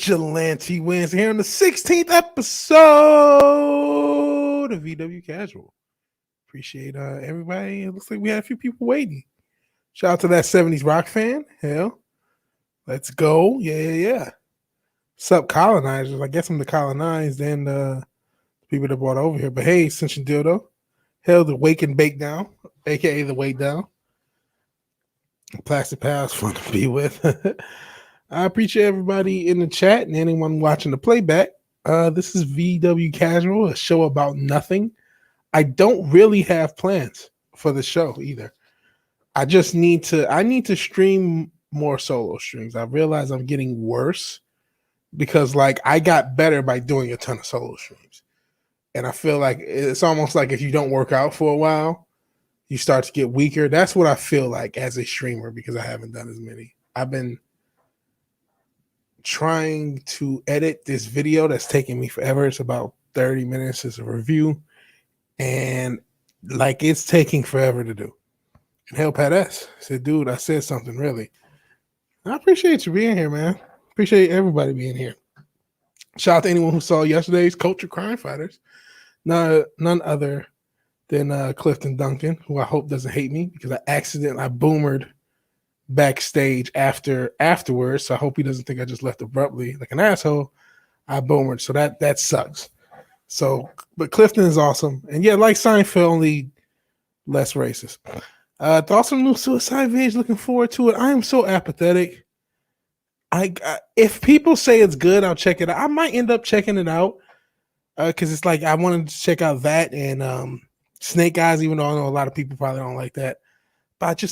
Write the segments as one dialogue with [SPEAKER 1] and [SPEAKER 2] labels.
[SPEAKER 1] Vigilante wins here on the 16th episode of VW Casual. Appreciate everybody. It looks like we had a few people waiting. Shout out to that 70s rock fan. Hell, let's go. Yeah. Sup, colonizers. I guess I'm the colonized and people that brought over here. But hey, Ascension Dildo. Hell, the Wake and Bake Down, aka the Wake Down. Plastic Pals, fun to be with. I appreciate everybody in the chat and anyone watching the playback. This is VW Casual, a show about nothing. I don't really have plans for the show either. I need to stream more solo streams. I realize I'm getting worse because I got better by doing a ton of solo streams. And I feel like it's almost like if you don't work out for a while, you start to get weaker. That's what I feel like as a streamer because I haven't done as many. I've been trying to edit this video that's taking me forever. It's about 30 minutes as a review. And it's taking forever to do. And Hell Pat S said, dude, I said something really. I appreciate you being here, man. Appreciate everybody being here. Shout out to anyone who saw yesterday's Culture Crime Fighters. None other than Clifton Duncan, who I hope doesn't hate me because I boomered backstage afterwards. So I hope he doesn't think I just left abruptly like an asshole. I boomered, so that sucks. So, but Clifton is awesome, and yeah, like Seinfeld, only less racist. Thoughts on new Suicide Vage? Looking forward to it. I am so apathetic. If people say it's good, I'll check it out. I might end up checking it out because it's like I wanted to check out that and Snake Eyes, even though I know a lot of people probably don't like that. But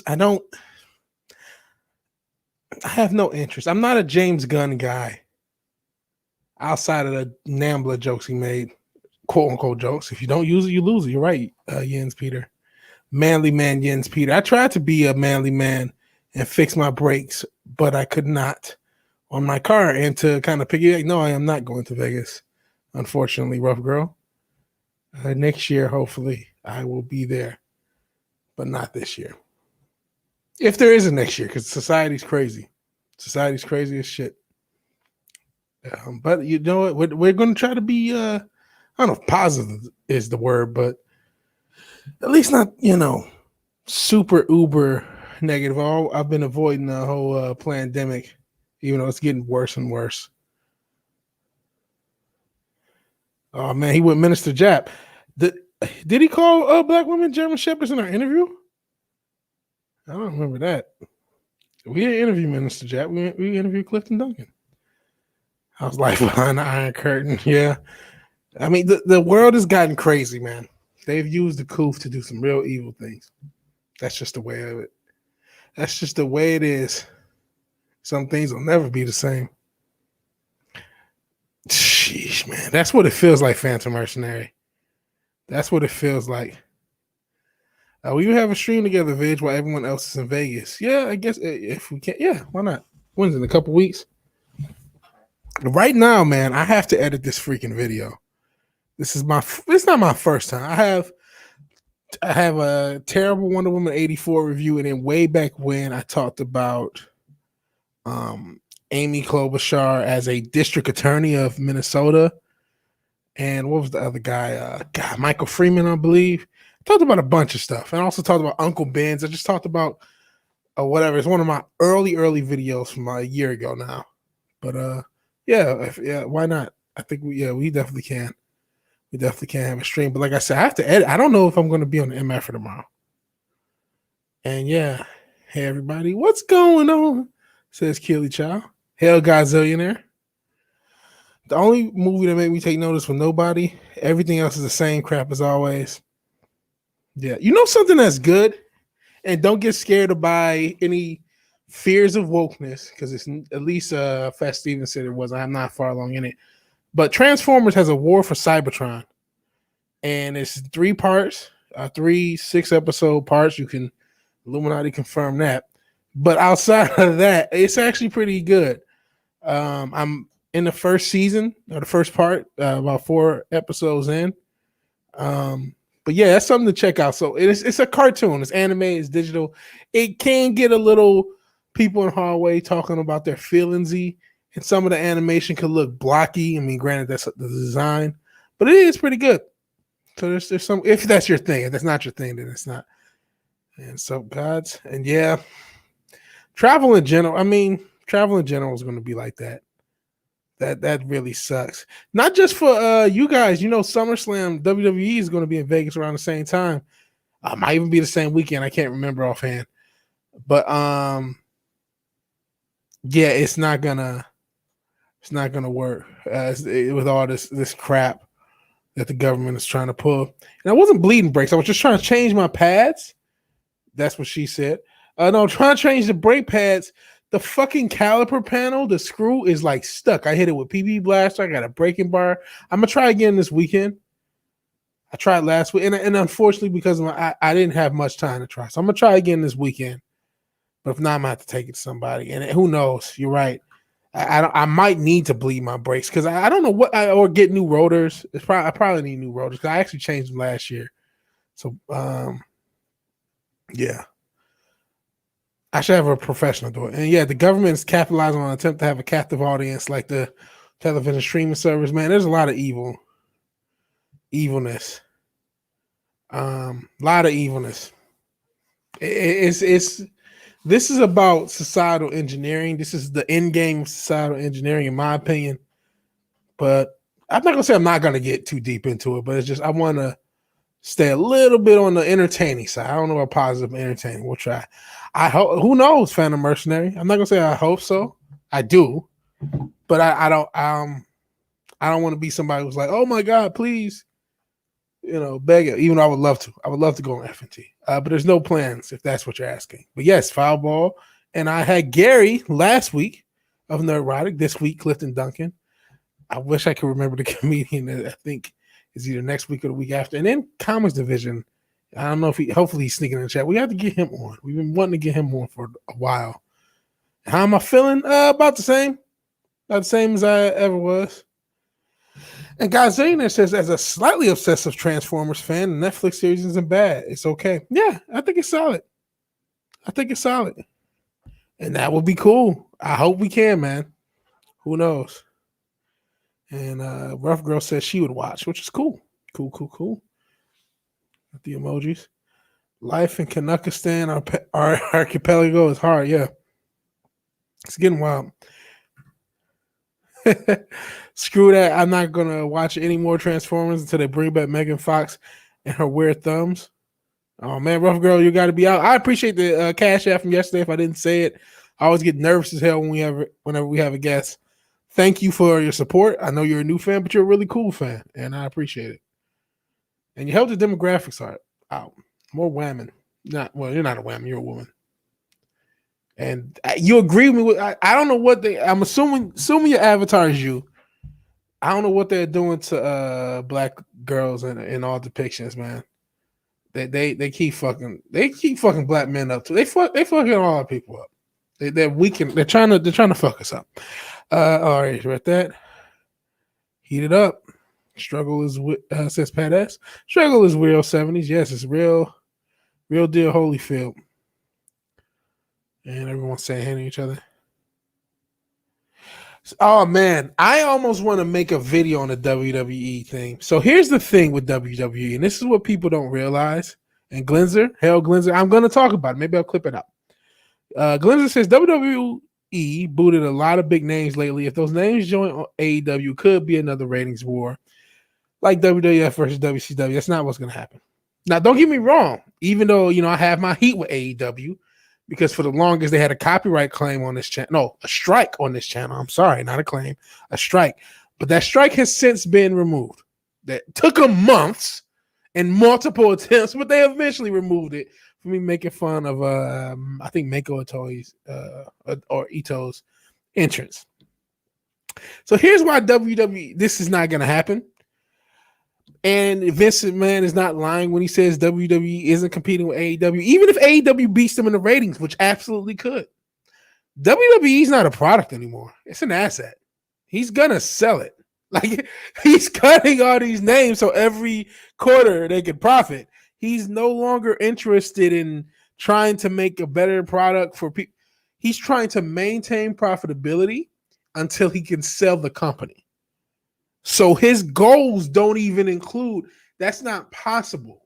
[SPEAKER 1] I have no interest. I'm not a James Gunn guy. Outside of the Nambla jokes he made, quote unquote jokes. If you don't use it, you lose it. You're right, Jens Peter. Manly man Jens Peter. I tried to be a manly man and fix my brakes, but I could not on my car. And to kind of piggyback, no, I am not going to Vegas. Unfortunately, rough girl. Next year, hopefully, I will be there, but not this year. If there is a next year, because society's crazy. Society's crazy as shit. But you know what? We're going to try to be, I don't know if positive is the word, but at least not, super uber negative. I've been avoiding the whole pandemic, even though it's getting worse and worse. Oh, man, he went Minister Jap. Did he call black women German Shepherds in our interview? I don't remember that. We didn't interview Minister Jap. We interviewed Clifton Duncan. I was like, behind the Iron Curtain. Yeah. I mean, the world has gotten crazy, man. They've used the coup to do some real evil things. That's just the way of it. That's just the way it is. Some things will never be the same. Sheesh, man. That's what it feels like, Phantom Mercenary. That's what it feels like. We have a stream together, Vig, while everyone else is in Vegas. Yeah, I guess if we can. Yeah, why not? When's in a couple weeks? Right now, man, I have to edit this freaking video. It's not my first time. I have a terrible Wonder Woman 84 review, and then way back when I talked about Amy Klobuchar as a district attorney of Minnesota. And what was the other guy? Michael Freeman, I believe. I talked about a bunch of stuff. And I also talked about Uncle Ben's. I just talked about whatever. It's one of my early videos from a year ago now. But yeah, why not? I think we definitely can. We definitely can have a stream. But like I said, I have to edit. I don't know if I'm going to be on the MF for tomorrow. And yeah, hey everybody, what's going on? Says Keely Chow. Hell Godzillionaire. The only movie that made me take notice was Nobody. Everything else is the same crap as always. Yeah, you know something that's good, and don't get scared by any fears of wokeness because it's at least Fat Steven said it was. I'm not far along in it, but Transformers has a War for Cybertron, and it's 3 parts, 3 6-episode parts. You can Illuminati confirm that, but outside of that, it's actually pretty good. I'm in the first season or the first part, about 4 episodes in. But yeah, that's something to check out. So it's a cartoon. It's anime. It's digital. It can get a little people in hallway talking about their feelingsy and some of the animation could look blocky. I mean, granted, that's the design, but it is pretty good. So there's some, if that's your thing. If that's not your thing, then it's not. And so, gods, and yeah, travel in general. I mean, travel in general is going to be like that. That really sucks. Not just for you guys. You know, SummerSlam WWE is going to be in Vegas around the same time. Might even be the same weekend. I can't remember offhand. But yeah, it's not gonna work with all this crap that the government is trying to pull. And I wasn't bleeding brakes. I was just trying to change my pads. That's what she said. No, I'm trying to change the brake pads. The fucking caliper panel, the screw is like stuck. I hit it with PB Blaster. I got a braking bar. I'm gonna try again this weekend. I tried last week, and unfortunately, because of I didn't have much time to try, so I'm gonna try again this weekend. But if not, I'm gonna have to take it to somebody. And who knows? You're right. I might need to bleed my brakes because I don't know what or get new rotors. I probably need new rotors because I actually changed them last year. So yeah. I should have a professional do it. And yeah, the government is capitalizing on an attempt to have a captive audience like the television streaming service. Man, there's a lot of evilness. A lot of evilness. This is about societal engineering. This is the end game of societal engineering, in my opinion. But I'm not gonna say I'm not gonna get too deep into it, but it's just I want to stay a little bit on the entertaining side. I don't know about positive entertaining. We'll try. I hope. Who knows? Phantom Mercenary. I'm not gonna say I hope so. I do, but I don't. I don't want to be somebody who's like, oh my god, please, beg it. Even though I would love to. I would love to go on FNT. But there's no plans if that's what you're asking. But yes, Foul Ball. And I had Gary last week of Neurotic. This week, Clifton Duncan. I wish I could remember the comedian that I think is either next week or the week after. And then Comics Division. I don't know if hopefully he's sneaking in the chat. We have to get him on. We've been wanting to get him on for a while. How am I feeling? About the same. About the same as I ever was. And Gazina says, as a slightly obsessive Transformers fan, the Netflix series isn't bad. It's okay. Yeah, I think it's solid. And that would be cool. I hope we can, man. Who knows? And Rough Girl says she would watch, which is cool. Cool. With the emojis. Life in Kanakistan, our archipelago is hard. Yeah. It's getting wild. Screw that. I'm not going to watch any more Transformers until they bring back Megan Fox and her weird thumbs. Oh, man, Rough Girl, you got to be out. I appreciate the cash app from yesterday. If I didn't say it, I always get nervous as hell whenever we have a guest. Thank you for your support. I know you're a new fan, but you're a really cool fan, and I appreciate it. And you help the demographics out. More women. You're not a woman. You're a woman. And you agree with me with, I don't know what I'm assuming your avatar is you. I don't know what they're doing to black girls in all depictions, man. They keep fucking black men up too. They fucking all our people up. They're trying to fuck us up. All right, read that. Heat it up. Struggle is says Pat S. Struggle is real 70s. Yes, it's real deal Holyfield. And everyone's saying hey to each other. Oh man, I almost want to make a video on the WWE thing. So here's the thing with WWE, and this is what people don't realize. And Glenzer, I'm going to talk about it. Maybe I'll clip it up. Glenzer says WWE booted a lot of big names lately. If those names join AEW, could be another ratings war, like WWF versus WCW. That's not what's going to happen. Now, don't get me wrong. Even though I have my heat with AEW. Because for the longest, they had a copyright claim on this channel. No, a strike on this channel. I'm sorry, not a claim, a strike. But that strike has since been removed. That took them months and multiple attempts, but they eventually removed it for me making fun of, I think, Mako Itoi's or Ito's entrance. So here's why WWE, this is not going to happen. And Vince McMahon is not lying when he says WWE isn't competing with AEW, even if AEW beats them in the ratings, which absolutely could. WWE's not a product anymore. It's an asset. He's going to sell it. Like, he's cutting all these names so every quarter they can profit. He's no longer interested in trying to make a better product for people. He's trying to maintain profitability until he can sell the company. So his goals don't even include, that's not possible.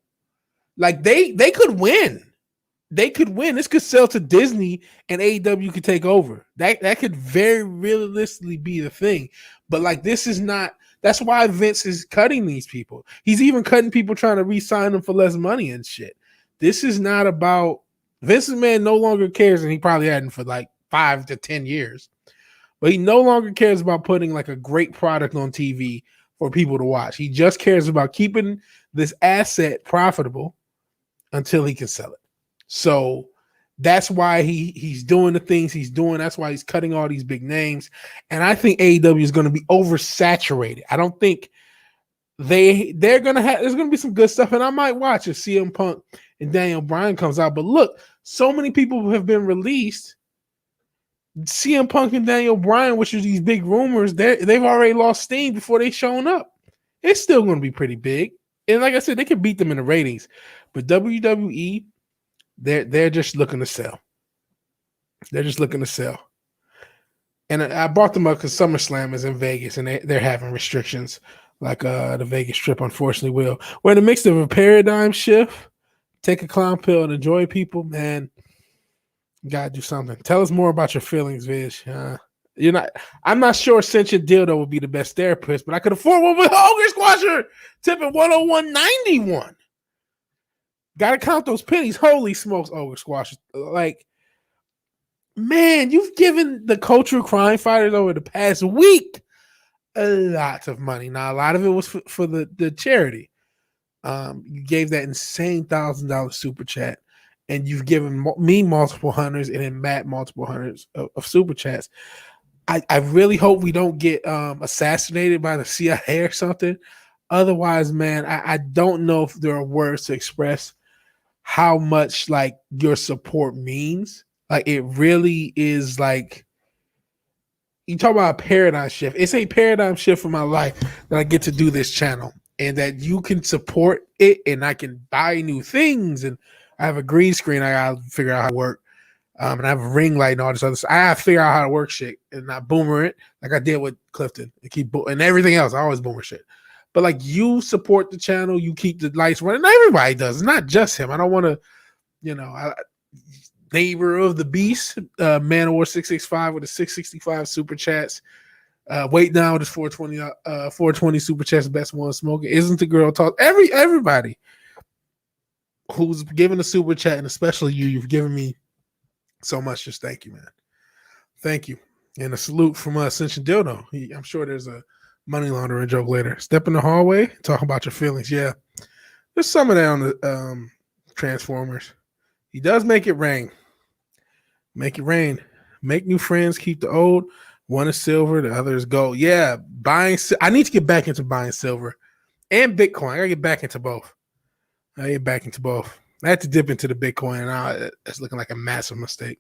[SPEAKER 1] Like they could win. They could win. This could sell to Disney and AEW could take over. That could very realistically be the thing. But like this is not, that's why Vince is cutting these people. He's even cutting people trying to re-sign them for less money and shit. This is not about, Vince's man no longer cares, and he probably hadn't for like 5 to 10 years. But he no longer cares about putting like a great product on TV for people to watch. He just cares about keeping this asset profitable until he can sell it. So that's why he's doing the things he's doing. That's why he's cutting all these big names. And I think AEW is going to be oversaturated. I don't think they're going to have, there's going to be some good stuff. And I might watch if CM Punk and Daniel Bryan comes out. But look, so many people have been released. CM Punk and Daniel Bryan, which are these big rumors, they've already lost steam before they shown up. It's still going to be pretty big. And like I said, they can beat them in the ratings. But WWE, they're just looking to sell. They're just looking to sell. And I brought them up because SummerSlam is in Vegas and they're having restrictions like the Vegas Strip unfortunately will. We're in the midst of a paradigm shift. Take a clown pill and enjoy people, man. You gotta do something. Tell us more about your feelings, Viz. I'm not sure Cinch Dildo would be the best therapist, but I could afford one with Ogre Squasher. Tipping 101.91. Gotta count those pennies. Holy smokes, Ogre Squasher. Like, man, you've given the cultural crime fighters over the past week a lot of money. Now, a lot of it was for the charity. You gave that insane $1,000 super chat. And you've given me multiple hundreds and then Matt multiple hundreds of super chats. I really hope we don't get assassinated by the CIA or something. Otherwise, man, I don't know if there are words to express how much like your support means. Like it really is like, you talk about a paradigm shift. It's a paradigm shift for my life that I get to do this channel and that you can support it and I can buy new things and I have a green screen. I gotta figure out how to work. And I have a ring light and all this other stuff. I gotta figure out how to work shit and not boomer it like I did with Clifton and and everything else. I always boomer shit. But like you support the channel, you keep the lights running. Everybody does. It's not just him. I don't want to, neighbor of the beast, Manowar 665 with the 665 super chats. Wait now with his 420 super chats. Best one smoking. Isn't the girl talk? Everybody who's given a super chat, and especially you've given me so much. Just thank you, man. Thank you. And a salute from Ascension Dildo. I'm sure there's a money laundering joke later. Step in the hallway, talk about your feelings. Yeah. There's some of that on the Transformers. He does make it rain. Make it rain. Make new friends, keep the old. One is silver, the other is gold. Yeah, I need to get back into buying silver and Bitcoin. I gotta get back into both. I had to dip into the Bitcoin, and now it's looking like a massive mistake.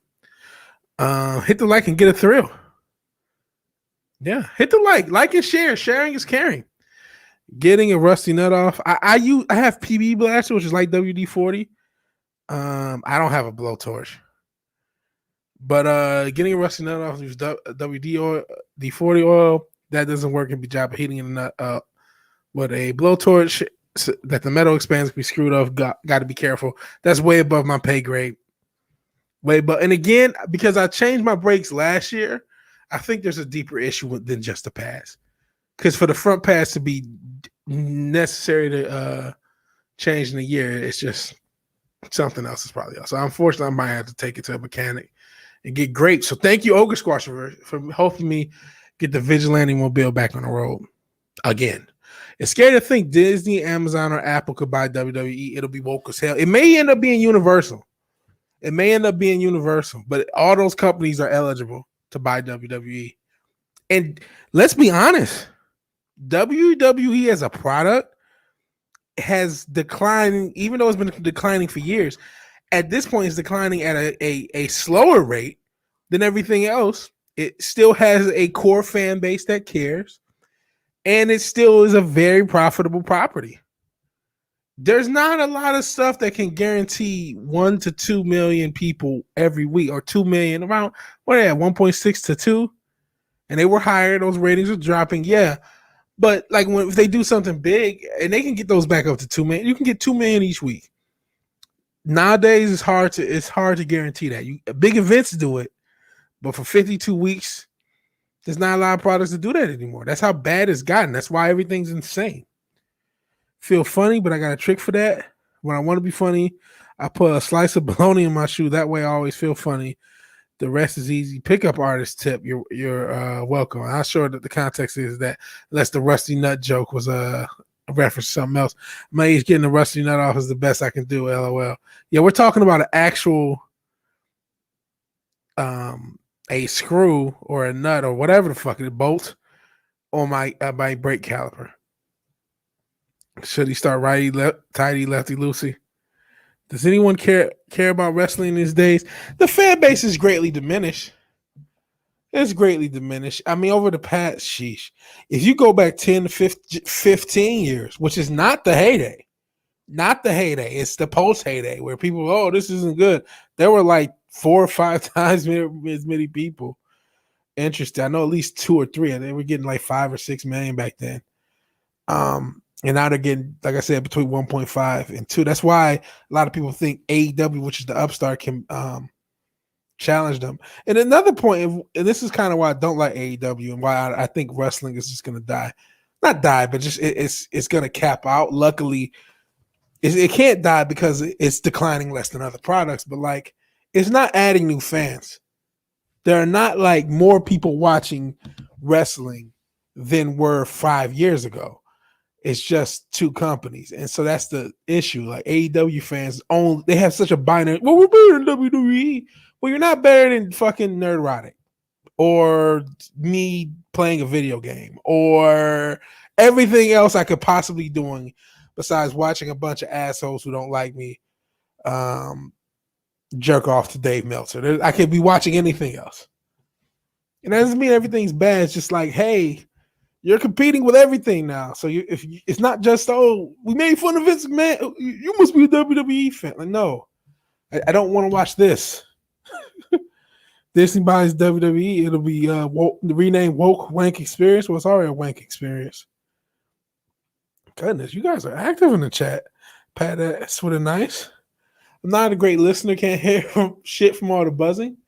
[SPEAKER 1] Hit the like and get a thrill. Yeah, hit the like and share. Sharing is caring. Getting a rusty nut off. I have PB Blaster, which is like WD-40. I don't have a blowtorch, but getting a rusty nut off, use WD-40 oil. That doesn't work in the job of heating the nut up. With a blowtorch, that the metal expands can be screwed off. Got to be careful. That's way above my pay grade. And again, because I changed my brakes last year, I think there's a deeper issue than just the pads. Because for the front pads to be necessary to change in a year, it's just something else is probably else. So unfortunately, I might have to take it to a mechanic and get grapes. So thank you, Ogre Squasher, for helping me get the Vigilante Mobile back on the road again. It's scary to think Disney, Amazon, or Apple could buy WWE. It'll be woke as hell. It may end up being Universal. But all those companies are eligible to buy WWE. And let's be honest, WWE as a product has declined, even though it's been declining for years. At this point, it's declining at a slower rate than everything else. It still has a core fan base that cares. And it still is a very profitable property. There's not a lot of stuff that can guarantee 1 to 2 million people every week, or 2 million, around, what are they at, 1.6 to 2? and they were higher. Those ratings are dropping, yeah. But like if they do something big and they can get those back up to 2 million, you can get 2 million each week. Nowadays, it's hard to guarantee that. Big events do it, but for 52 weeks, there's not a lot of products to do that anymore. That's how bad it's gotten. That's why everything's insane. Feel funny, but I got a trick for that. When I want to be funny, I put a slice of bologna in my shoe. That way, I always feel funny. The rest is easy. Pickup artist tip. You're welcome. I'm sure that the context is that unless the rusty nut joke was a reference to something else. My age getting the rusty nut off is the best I can do. LOL. Yeah, we're talking about an actual a screw or a nut or whatever the fuck it bolt on my brake caliper. Should he start righty, tighty, lefty, loosey? Does anyone care about wrestling these days? The fan base is greatly diminished. It's greatly diminished. I mean, over the past, sheesh. If you go back 10 to 15 years, which is not the heyday, it's the post heyday where people, oh, this isn't good. There were like 4 or 5 times as many people interested. I know at least 2 or 3. They were getting like 5 or 6 million back then. And now they're getting, like I said, between 1.5 and 2. That's why a lot of people think AEW, which is the upstart, can challenge them. And another point, and this is kind of why I don't like AEW and why I think wrestling is just going to die. Not die, but just it's going to cap out. Luckily, it can't die because it's declining less than other products, but like it's not adding new fans. There are not like more people watching wrestling than were 5 years ago. It's just 2 companies. And so that's the issue. Like AEW fans they have such a binary. Well, we're better than WWE. Well, you're not better than fucking Nerdrotic or me playing a video game or everything else I could possibly doing besides watching a bunch of assholes who don't like me jerk off to Dave Meltzer. I could be watching anything else. And that doesn't mean everything's bad. It's just like, hey, you're competing with everything now. So it's not just, oh, we made fun of Vince McMahon. You must be a WWE fan. Like, no, I don't want to watch this. Disney buys WWE. It'll be renamed Woke Wank Experience. Well, it's already a Wank Experience. Goodness, you guys are active in the chat. Pat, that's what a nice. I'm not a great listener. Can't hear shit from all the buzzing.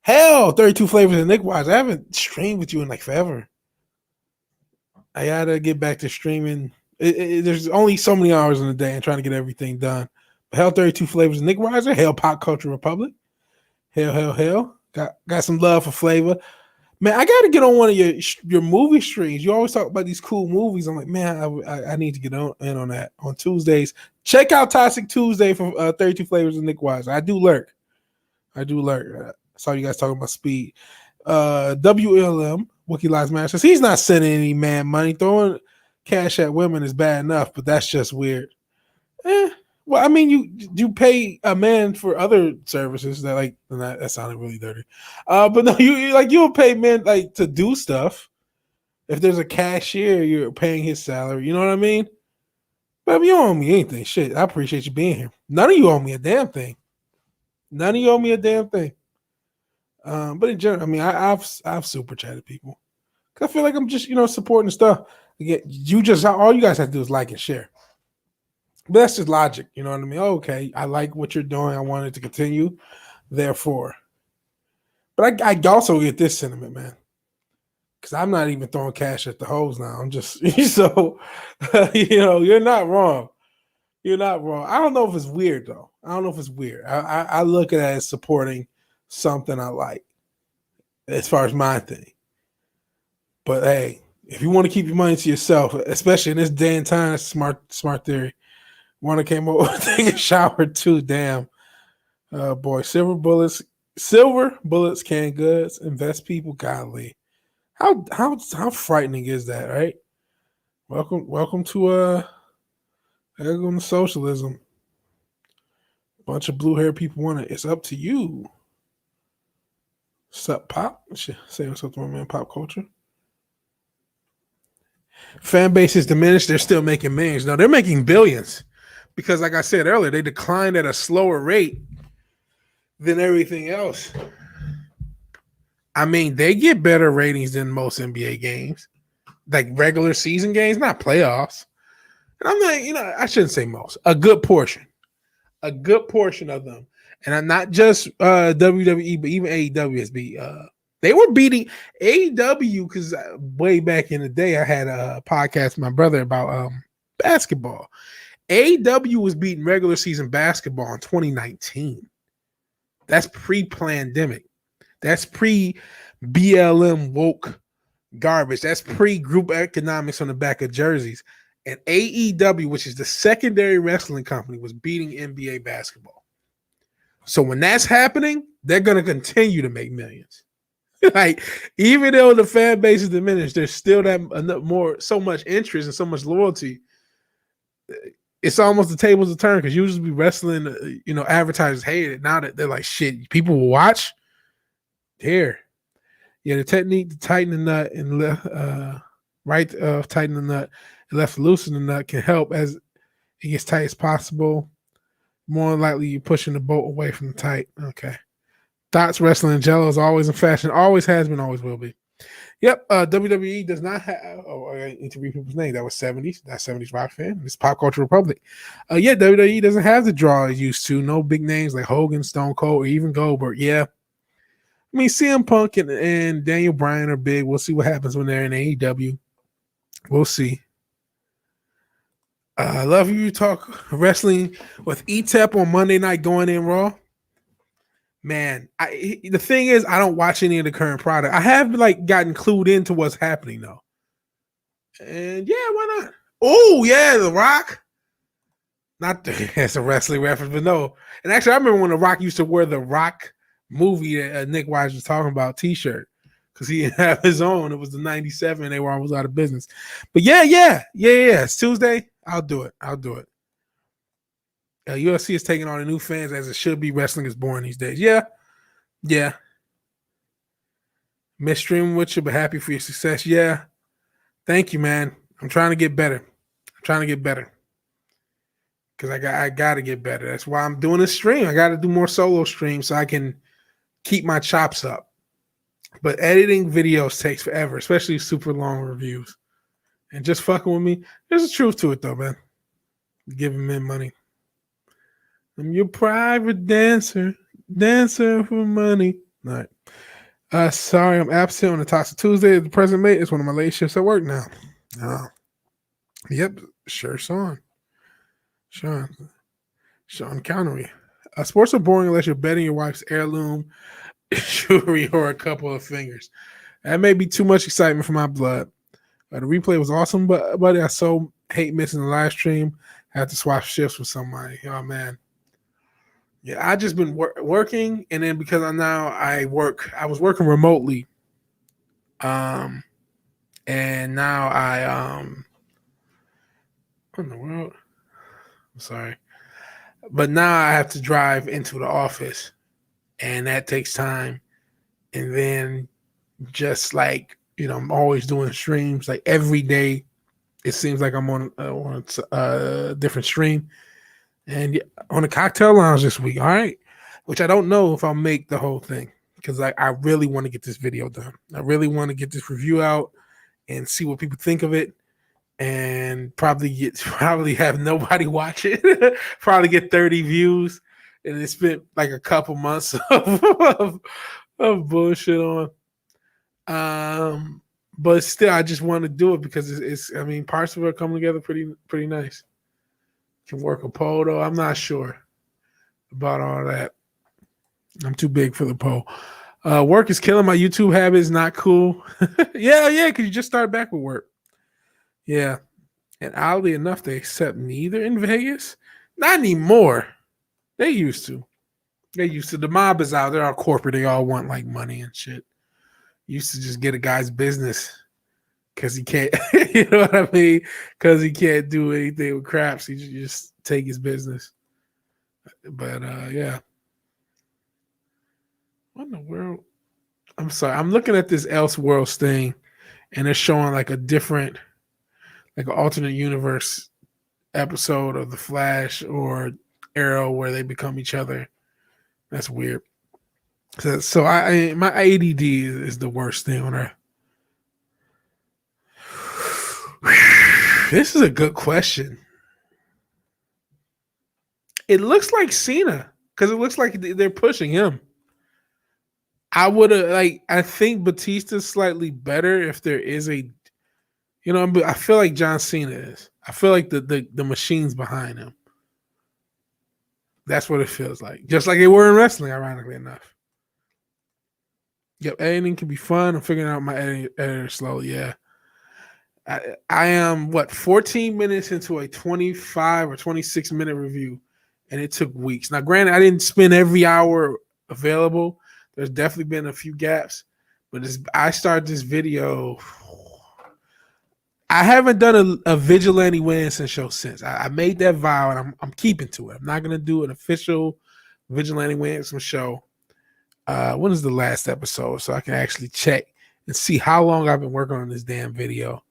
[SPEAKER 1] Hell, 32 Flavors and Nick Wise. I haven't streamed with you in like forever. I gotta get back to streaming. There's only so many hours in the day and trying to get everything done. But hell, 32 Flavors and Nick Riser. Hell, PopCulture Republic. Hell. Got some love for flavor. Man, I gotta get on one of your movie streams. You always talk about these cool movies. I'm like, man, I need to get in on that on Tuesdays. Check out Toxic Tuesday from 32 Flavors and Nick Wise. I do lurk. I saw you guys talking about Speed. WLM, Wookie Lives Matters. He's not sending any man money. Throwing cash at women is bad enough, but that's just weird. Well, I mean, you pay a man for other services that sounded really dirty. But no, you'll pay men like to do stuff. If there's a cashier, you're paying his salary. You know what I mean? But you don't owe me anything. Shit, I appreciate you being here. None of you owe me a damn thing. But in general, I mean, I've super chatted people. I feel like I'm just supporting stuff. Again, all you guys have to do is like and share. But that's just logic, you know what I mean? Okay, I like what you're doing. I want it to continue. Therefore, but I also get this sentiment, man, because I'm not even throwing cash at the hoes now. I'm just so you're not wrong. You're not wrong. I don't know if it's weird though. I look at it as supporting something I like as far as my thing. But hey, if you want to keep your money to yourself, especially in this day and time, that's smart theory. One that came over taking a shower too. Damn, boy, silver bullets, canned goods, invest people. Godly, how frightening is that, right? Welcome to socialism. Bunch of blue hair people want it. It's up to you. Sup, Pop? Say what's up to my man, Pop Culture. Fan base is diminished. They're still making millions. No, they're making billions. Because, like I said earlier, they declined at a slower rate than everything else. I mean, they get better ratings than most NBA games, like regular season games, not playoffs. And I'm like, I shouldn't say most, a good portion of them. And I'm not just WWE, but even AEW has beat. They were beating AEW because way back in the day, I had a podcast with my brother about basketball. AEW was beating regular season basketball in 2019. That's pre-pandemic. That's pre-BLM woke garbage. That's pre-group economics on the back of jerseys. And AEW, which is the secondary wrestling company, was beating NBA basketball. So when that's happening, they're going to continue to make millions. Like, even though the fan base is diminished, there's still so much interest and so much loyalty. It's almost the tables will turn because usually be wrestling, advertisers hate it. Now that they're like, shit, people will watch. Here. Yeah, the technique to tighten the nut and tighten the nut and left loosen the nut can help as it gets tight as possible. More likely you're pushing the bolt away from the tight. Okay. Dots wrestling Jello is always in fashion. Always has been, always will be. Yep. WWE does not have. Oh, I need to read people's names. That was 70s. That's 70s rock fan. It's PopCulture Republic. WWE doesn't have the draw it used to. No big names like Hogan, Stone Cold, or even Goldberg. Yeah. I mean, CM Punk and Daniel Bryan are big. We'll see what happens when they're in AEW. We'll see. I love you talk wrestling with E-Tep on Monday night going in Raw. Man, the thing is, I don't watch any of the current product. I have gotten clued into what's happening though. And yeah, why not? Oh yeah, The Rock. That's a wrestling reference, but no. And actually, I remember when The Rock used to wear the Rock movie that Nick Wise was talking about T-shirt because he didn't have his own. It was the 97. They were almost out of business. But yeah. It's Tuesday. I'll do it. UFC is taking on the new fans as it should be. Wrestling is boring these days. Yeah. Miss streaming with you, but happy for your success. Yeah. Thank you, man. I'm trying to get better. Because I got to get better. That's why I'm doing this stream. I got to do more solo streams so I can keep my chops up. But editing videos takes forever, especially super long reviews. And just fucking with me, there's a truth to it, though, man. Giving men money. I'm your private dancer for money. All right. Sorry, I'm absent on the Toxic Tuesday. The present mate is one of my late shifts at work now. Oh. Yep, sure, Sean Connery. Sports are boring unless you're betting your wife's heirloom jewelry or a couple of fingers. That may be too much excitement for my blood. The replay was awesome, but I so hate missing the live stream. I have to swap shifts with somebody. Oh man. Yeah, I just been working, and then because I was working remotely, and now what in the world? I'm sorry, but now I have to drive into the office, and that takes time, and then just I'm always doing streams every day. It seems like I'm on a different stream. And on the cocktail lounge this week, all right, which I don't know if I'll make the whole thing because I really want to get this video done. I really want to get this review out and see what people think of it, and probably have nobody watch it. Probably get 30 views, and it's been a couple months of bullshit on. But still, I just want to do it because it's. I mean, parts of it are coming together pretty nice. Can work a pole though. I'm not sure about all that. I'm too big for the pole. Work is killing my YouTube habits. Not cool. yeah. Because you just started back with work. Yeah, and oddly enough, they accept neither in Vegas. Not anymore. They used to. The mob is out. They're all corporate. They all want money and shit. Used to just get a guy's business. Because he can't, you know what I mean? Because he can't do anything with craps. He just take his business. But, yeah. What in the world? I'm sorry. I'm looking at this Elseworlds thing, and they're showing a different, an alternate universe episode of The Flash or Arrow where they become each other. That's weird. So my ADD is the worst thing on earth. This is a good question. It looks like Cena because it looks like they're pushing him. I would have I think Batista's slightly better if there is a, I feel like John Cena is. I feel like the machine's behind him. That's what it feels like. Just like they were in wrestling, ironically enough. Yep, editing can be fun. I'm figuring out my editor slowly. Yeah. I am 14 minutes into a 25 or 26 minute review, and it took weeks. Now, granted, I didn't spend every hour available. There's definitely been a few gaps, but I started this video. I haven't done a VigilanteWilliamson show since. I made that vow, and I'm keeping to it. I'm not gonna do an official VigilanteWilliamson show. When is the last episode? So I can actually check and see how long I've been working on this damn video.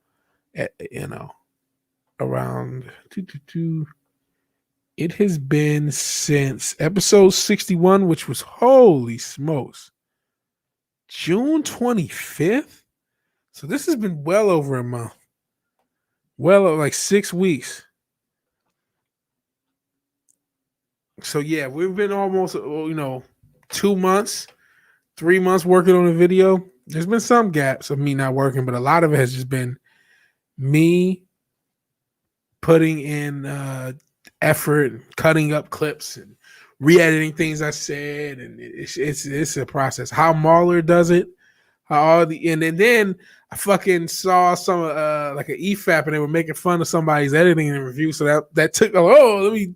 [SPEAKER 1] Around it has been since episode 61, which was, holy smokes, June 25th. So this has been well over a month, well over 6 weeks. So yeah, we've been almost 2 months, 3 months working on a video. There's been some gaps of me not working, but a lot of it has just been me putting in effort, cutting up clips and re-editing things I said, and it's a process. How Mahler does it, and then I fucking saw some like an EFAP, and they were making fun of somebody's editing and review, so that took let me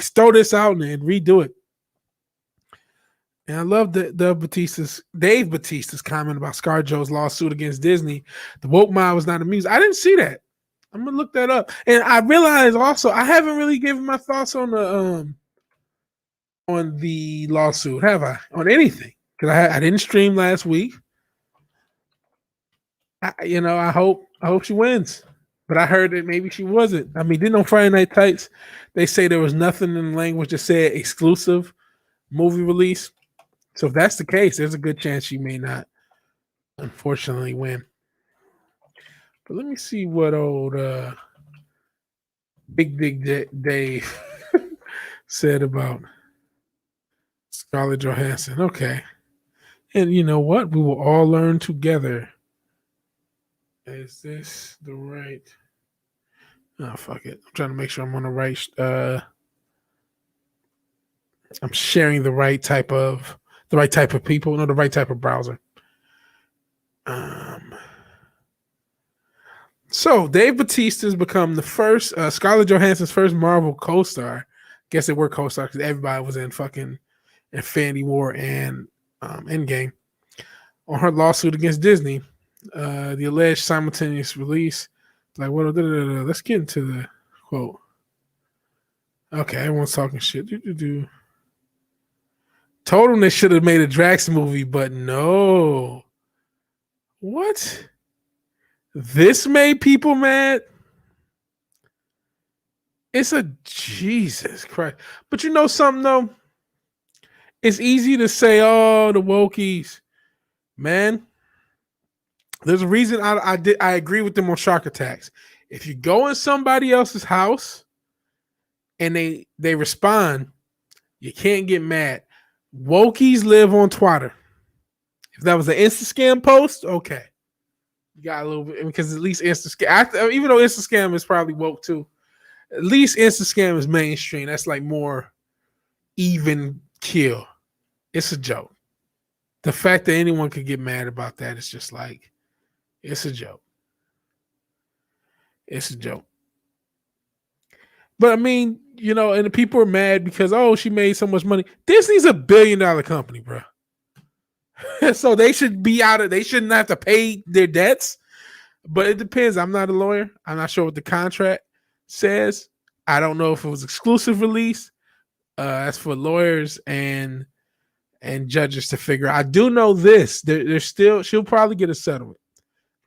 [SPEAKER 1] throw this out and redo it. And I love Dave Bautista's comment about ScarJo's lawsuit against Disney. The woke mob was not amused. I didn't see that. I'm gonna look that up. And I realized also I haven't really given my thoughts on the lawsuit, have I? On anything? Because I didn't stream last week. I hope she wins. But I heard that maybe she wasn't. I mean, didn't on Friday Night Tights they say there was nothing in the language that said exclusive movie release? So if that's the case, there's a good chance she may not, unfortunately, win. But let me see what old Big Dave said about Scarlett Johansson. Okay. And you know what? We will all learn together. Is this the right? Oh, fuck it. I'm trying to make sure I'm on the right. I'm sharing the right type of people, the right type of browser. So Dave Bautista has become the first Scarlett Johansson's first Marvel co-star. Guess they were co-stars because everybody was in fucking Infinity War and Endgame on her lawsuit against Disney. The alleged simultaneous release. Let's get into the quote. Okay, everyone's talking shit. Told them they should have made a Drax movie, but no. What? This made people mad? It's a Jesus Christ. But you know something, though? It's easy to say, oh, the wokies. Man, there's a reason I agree with them on Shark Attacks. If you go in somebody else's house and they respond, you can't get mad. Wokies live on Twitter. If that was an Insta-scam post, okay. You got a little bit, because at least Insta-scam, even though Insta-scam is probably woke too, at least Insta-scam is mainstream. That's like more even kill. It's a joke. The fact that anyone could get mad about that is just like, it's a joke. It's a joke. But I mean, and the people are mad because, oh, she made so much money. Disney's $1 billion company, bro. So they should be they shouldn't have to pay their debts. But it depends. I'm not a lawyer. I'm not sure what the contract says. I don't know if it was exclusive release. That's for lawyers and judges to figure out. I do know this. She'll probably get a settlement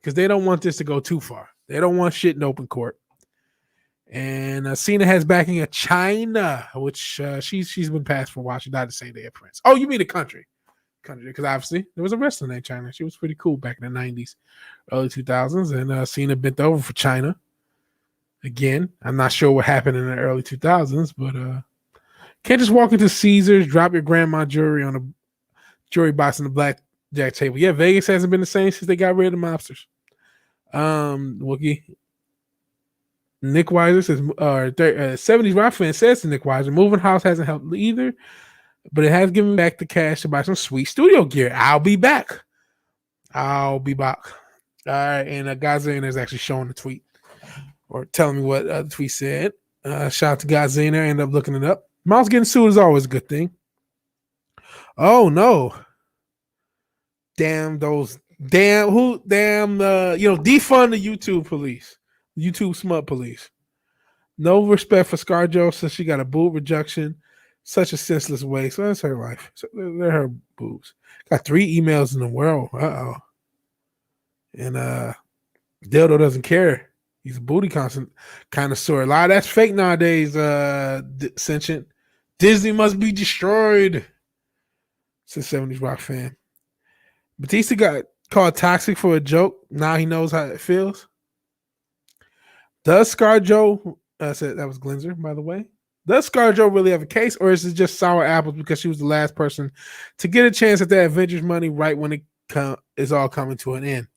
[SPEAKER 1] because they don't want this to go too far. They don't want shit in open court. And Cena has backing of China, which she's been passed for a while. She died the same day of Prince. Oh, you mean the country, because obviously there was a wrestler named China. She was pretty cool back in the 90s, early 2000s, and Cena bent over for China. Again, I'm not sure what happened in the early 2000s, but can't just walk into Caesars, drop your grandma jewelry on a jewelry box on the blackjack table. Yeah, Vegas hasn't been the same since they got rid of the mobsters. Wookie. Nick Weiser says, 70s rock fan says to Nick Weiser, moving house hasn't helped either, but it has given me back the cash to buy some sweet studio gear. I'll be back. All right, and Godzilla is actually showing the tweet or telling me what the tweet said. Shout out to Godzilla. Ended up looking it up. Mouse getting sued is always a good thing. Oh no. Defund the YouTube police. YouTube smut police. No respect for ScarJo since she got a boob rejection. Such a senseless way. So that's her life. So they're her boobs. Got 3 emails in the world. Uh-oh. And Dildo doesn't care. He's a booty connoisseur. A lot of that's fake nowadays, Sentient. Disney must be destroyed. It's a 70s rock fan. Bautista got called toxic for a joke. Now he knows how it feels. Does ScarJo, said that was Glenzer, by the way. Does ScarJo really have a case, or is it just sour apples because she was the last person to get a chance at that Avengers money right when it is all coming to an end?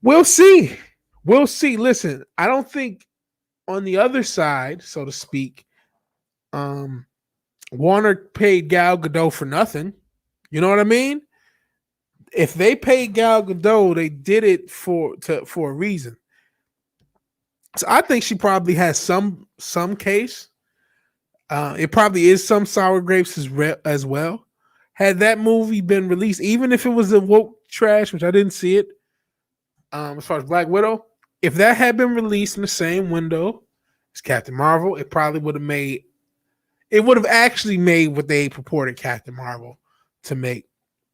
[SPEAKER 1] We'll see. Listen, I don't think on the other side, so to speak, Warner paid Gal Gadot for nothing. You know what I mean? If they paid Gal Gadot, they did it for a reason. So I think she probably has some case. It probably is some sour grapes as well. Had that movie been released, even if it was a woke trash, which I didn't see it, as far as Black Widow, if that had been released in the same window as Captain Marvel, it probably would have actually made what they purported Captain Marvel to make.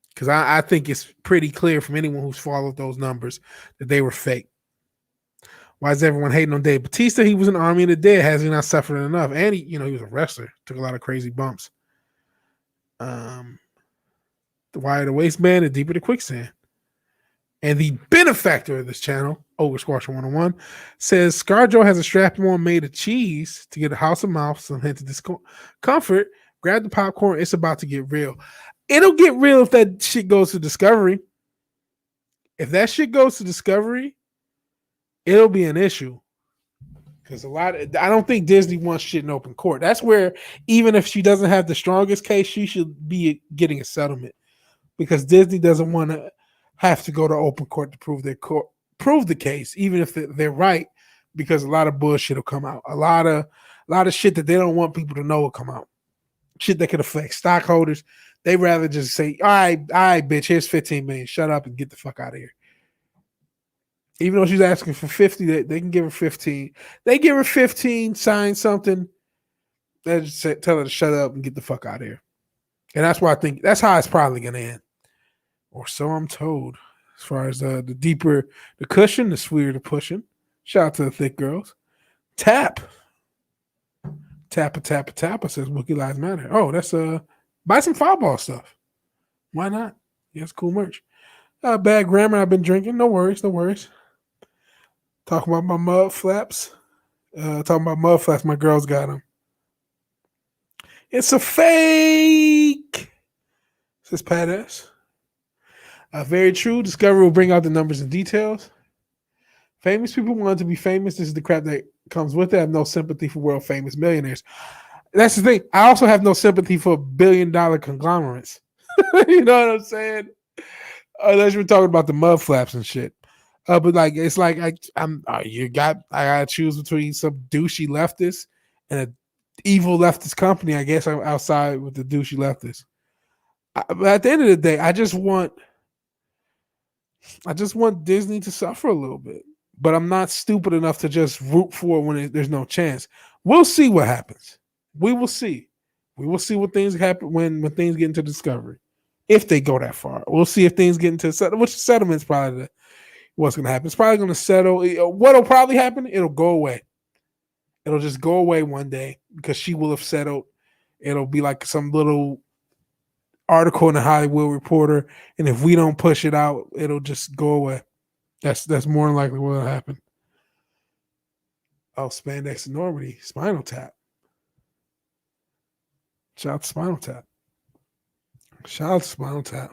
[SPEAKER 1] Because I think it's pretty clear from anyone who's followed those numbers that they were fake. Why is everyone hating on Dave Bautista? He was in Army of the Dead. Has he not suffered enough? And he was a wrestler. Took a lot of crazy bumps. The wider the waistband, the deeper the quicksand. And the benefactor of this channel, Ogre Squasher 101, says ScarJo has a strap-on made of cheese to get a house of mouth, some hint of discomfort. Grab the popcorn. It's about to get real. It'll get real if that shit goes to Discovery. If that shit goes to Discovery, it'll be an issue. Because I don't think Disney wants shit in open court. That's where, even if she doesn't have the strongest case, she should be getting a settlement. Because Disney doesn't want to have to go to open court to prove the case, even if they're right, because a lot of bullshit will come out. A lot of shit that they don't want people to know will come out. Shit that could affect stockholders. They rather just say, all right, bitch, here's 15 million. Shut up and get the fuck out of here. Even though she's asking for 50, they can give her 15. They give her 15, sign something. They just tell her to shut up and get the fuck out of here. And that's why I think that's how it's probably going to end. Or so I'm told. As far as the deeper the cushion, the sweeter the pushing. Shout out to the thick girls. Tappa, says Wookie Lives Matter. Oh, that's buy some Fireball stuff. Why not? Yeah, it's cool merch. Bad grammar I've been drinking. No worries. Talking about my mud flaps. My girls got them. It's a fake. Says Pat S. Very true. Discovery will bring out the numbers and details. Famous people want to be famous. This is the crap that comes with it. I have no sympathy for world famous millionaires. That's the thing. I also have no sympathy for $1 billion conglomerates. You know what I'm saying? Unless we're talking about the mud flaps and shit. But like it's like I gotta choose between some douchey leftist and an evil leftist company. I guess I'm outside with the douchey leftist. But at the end of the day, I just want Disney to suffer a little bit. But I'm not stupid enough to just root for it when there's no chance. We'll see what happens. We will see. We will see what things happen when things get into Discovery. If they go that far. We'll see if things get into settlement's probably what's going to happen. It's probably going to settle. What'll probably happen? It'll go away. It'll just go away one day because she will have settled. It'll be like some little article in the Hollywood Reporter, and if we don't push it out, it'll just go away. That's more than likely what will happen. Oh, Spandex Enormity, Spinal Tap. Shout out to Spinal Tap. Shout out to Spinal Tap.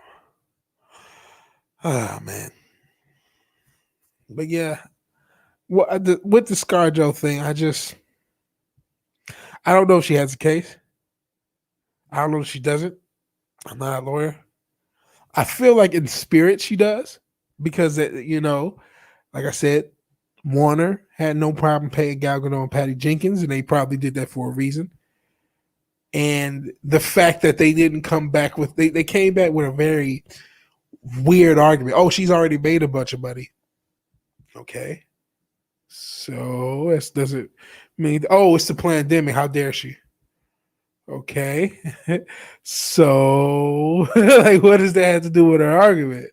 [SPEAKER 1] Oh, man. But yeah, with the ScarJo thing, I don't know if she has a case. I don't know if she doesn't. I'm not a lawyer. I feel like in spirit she does because, like I said, Warner had no problem paying Gal Gadot and Patty Jenkins, and they probably did that for a reason. And the fact that they didn't come back with, they came back with a very weird argument. Oh, she's already made a bunch of money. Okay. So this doesn't mean, oh, it's the pandemic. How dare she? Okay. So, like, what does that have to do with her argument?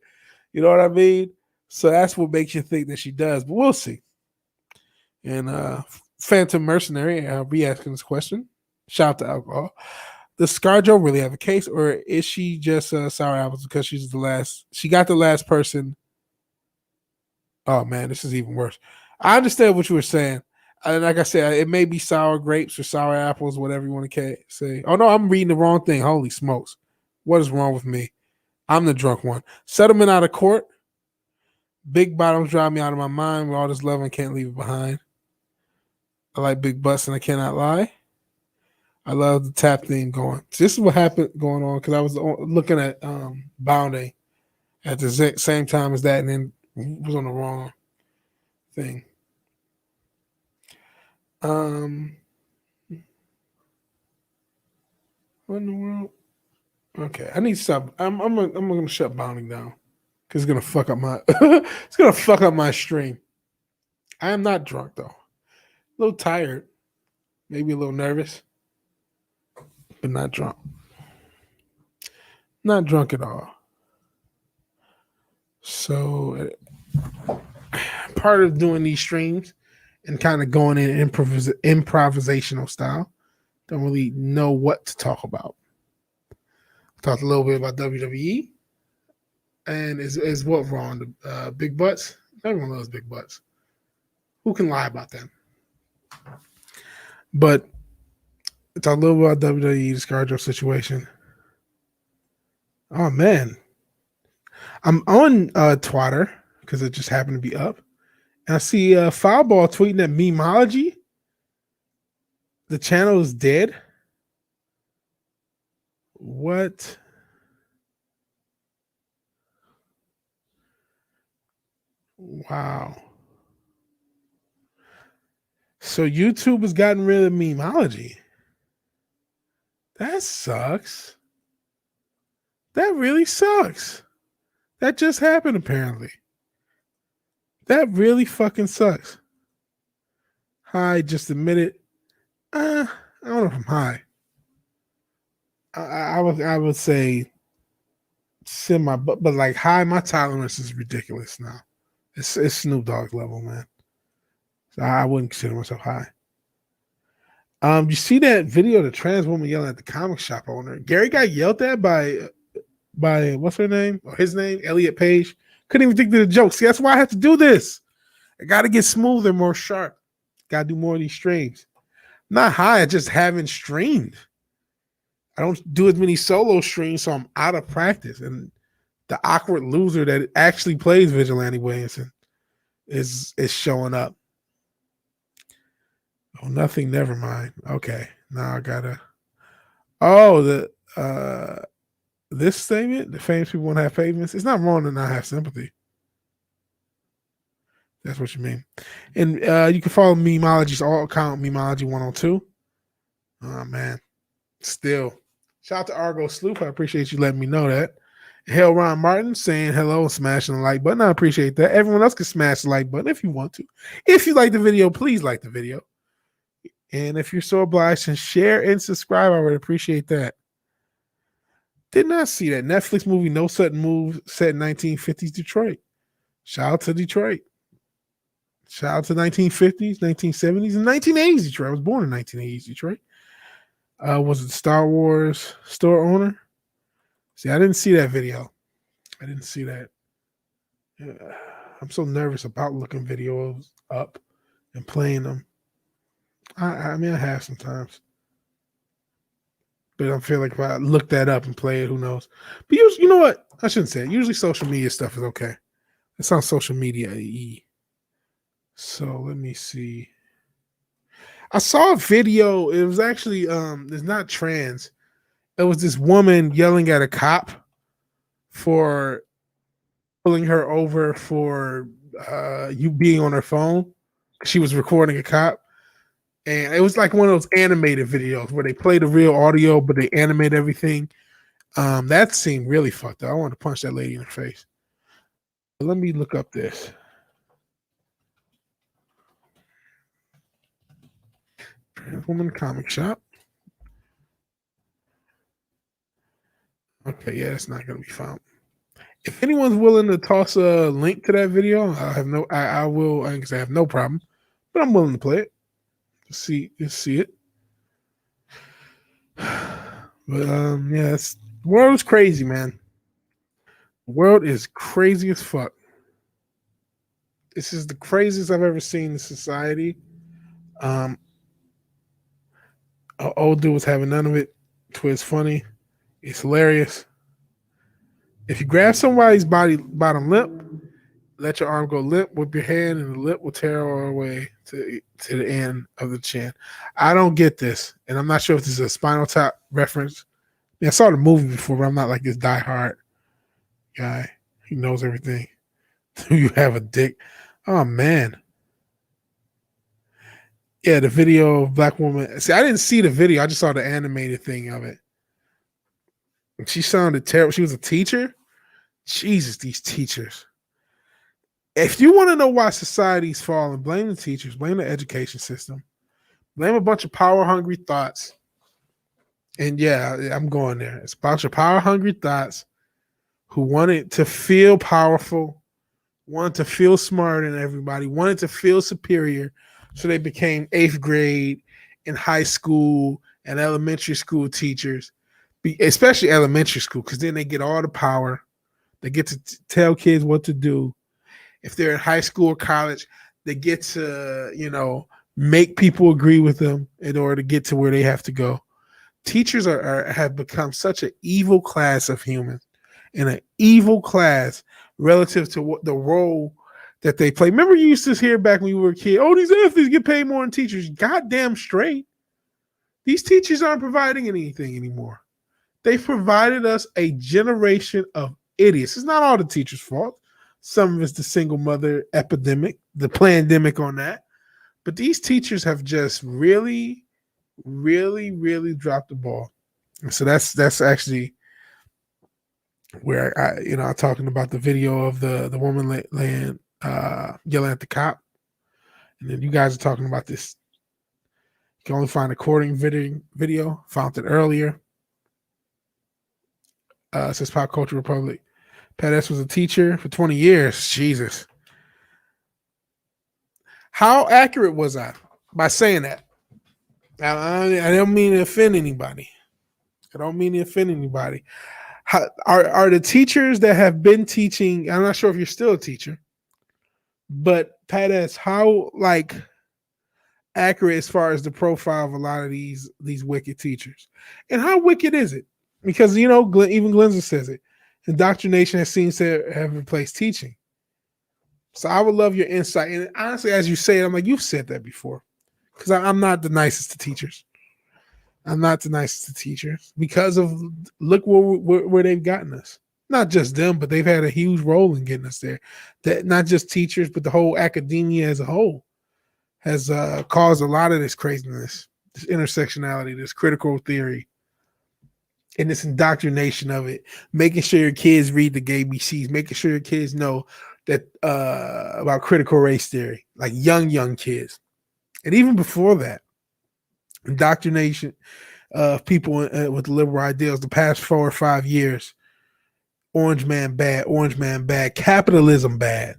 [SPEAKER 1] You know what I mean? So that's what makes you think that she does, but we'll see. And Phantom Mercenary, I'll be asking this question. Shout out to alcohol. Does ScarJo really have a case, or is she just sour apples because she got the last person? Oh man, this is even worse. I understand what you were saying. And like I said, it may be sour grapes or sour apples, whatever you want to say. Oh no, I'm reading the wrong thing. Holy smokes. What is wrong with me? I'm the drunk one. Settlement out of court. Big bottoms drive me out of my mind. With all this love, I can't leave it behind. I like big butts and I cannot lie. I love the tap theme going. So this is what happened going on because I was looking at Bounding at the same time as that, and then was on the wrong thing. What in the world? Okay, I need to stop. I'm gonna shut Bounding down because it's gonna fuck up my stream. I am not drunk though. A little tired, maybe a little nervous, but not drunk. Not drunk at all. So part of doing these streams and kind of going in improvisational style, don't really know what to talk about. Talked a little bit about WWE and is what wrong? The big butts? Everyone loves big butts. Who can lie about them? But talk a little bit about WWE, the ScarJo situation. Oh man, I'm on Twitter because it just happened to be up, and I see Fireball tweeting at Memology. The channel is dead. What? Wow. So YouTube has gotten rid of Memology. That sucks. That really sucks. That just happened apparently. That really fucking sucks. Hi, just admit it. I don't know if I'm high. I would say semi, but like high, my tolerance is ridiculous now. It's Snoop Dogg level, man. So I wouldn't consider myself high. You see that video of the trans woman yelling at the comic shop owner? Gary got yelled at by what's her name? Or his name, Elliot Page. Couldn't even think of the joke. See, that's why I have to do this. I got to get smoother, more sharp. Got to do more of these streams. Not high, I just haven't streamed. I don't do as many solo streams, so I'm out of practice. And the awkward loser that actually plays Vigilante Williamson is showing up. Oh, nothing. Never mind. Okay, now I gotta. Oh, this statement: the famous people won't have pavements. It's not wrong to not have sympathy. That's what you mean. And you can follow Memology's all account, Memology102. Oh man, still. Shout out to Argo Sleuth. I appreciate you letting me know that. Hell, Ron Martin saying hello and smashing the like button. I appreciate that. Everyone else can smash the like button if you want to. If you like the video, please like the video. And if you're so obliged, and share and subscribe, I would appreciate that. Did not see that Netflix movie No Sudden Move set in 1950s Detroit. Shout out to Detroit. Shout out to 1950s, 1970s, and 1980s Detroit. I was born in 1980s Detroit. Was it Star Wars store owner? See, I didn't see that video. I didn't see that. I'm so nervous about looking videos up and playing them. I mean, I have sometimes. But I feel like if I look that up and play it, who knows? But you know what? I shouldn't say it. Usually social media stuff is okay. It sounds social media-y. So let me see. I saw a video. It was actually it's not trans. It was this woman yelling at a cop for pulling her over for you being on her phone. She was recording a cop. And it was like one of those animated videos where they play the real audio, but they animate everything. That seemed really fucked up. I wanted to punch that lady in the face. But let me look up this. Woman comic shop. Okay, yeah, it's not going to be found. If anyone's willing to toss a link to that video, I will. I have no problem, but I'm willing to play it. See it. But yeah, the world is crazy, man. The world is crazy as fuck. This is the craziest I've ever seen in society. Old dude was having none of it. It's funny. It's hilarious. If you grab somebody's bottom lip, let your arm go limp with your hand, and the lip will tear all the way to the end of the chin. I don't get this, and I'm not sure if this is a Spinal Tap reference. I saw the movie before, but I'm not like this diehard guy. He knows everything. Do you have a dick? Oh, man. Yeah, the video of black woman. See, I didn't see the video. I just saw the animated thing of it. She sounded terrible. She was a teacher. Jesus, these teachers. If you want to know why society's falling, blame the teachers, blame the education system, blame a bunch of power-hungry thoughts. And yeah, I'm going there. It's a bunch of power-hungry thoughts who wanted to feel powerful, wanted to feel smarter than everybody, wanted to feel superior, so they became 8th grade and high school and elementary school teachers, especially elementary school, because then they get all the power. They get to tell kids what to do. If they're in high school or college, they get to, make people agree with them in order to get to where they have to go. Teachers have become such an evil class of humans, and an evil class relative to what the role that they play. Remember, you used to hear back when you were a kid, oh, these athletes get paid more than teachers. Goddamn straight. These teachers aren't providing anything anymore. They've provided us a generation of idiots. It's not all the teachers' fault. Some of it's the single mother epidemic, the pandemic on that. But these teachers have just really, really, really dropped the ball. And so that's actually where I'm talking about the video of the woman yelling at the cop. And then you guys are talking about this. You can only find a recording video. Found it earlier. It says PopCulture Republic. Pat S was a teacher for 20 years. Jesus. How accurate was I by saying that? I don't mean to offend anybody. How, are the teachers that have been teaching, I'm not sure if you're still a teacher, but Pat S, how accurate as far as the profile of a lot of these wicked teachers? And how wicked is it? Because, even Glenza says it. Indoctrination has seems to have replaced teaching. So I would love your insight. And honestly, as you say it, I'm like, you've said that before. Because I'm not the nicest to teachers. I'm not the nicest to teachers because of look where they've gotten us. Not just them, but they've had a huge role in getting us there. That not just teachers, but the whole academia as a whole has caused a lot of this craziness, this intersectionality, this critical theory, and this indoctrination of it. Making sure your kids read the ABCs, making sure your kids know that about critical race theory, like young kids. And even before that, indoctrination of people with liberal ideals the past 4 or 5 years. Orange man bad, capitalism bad.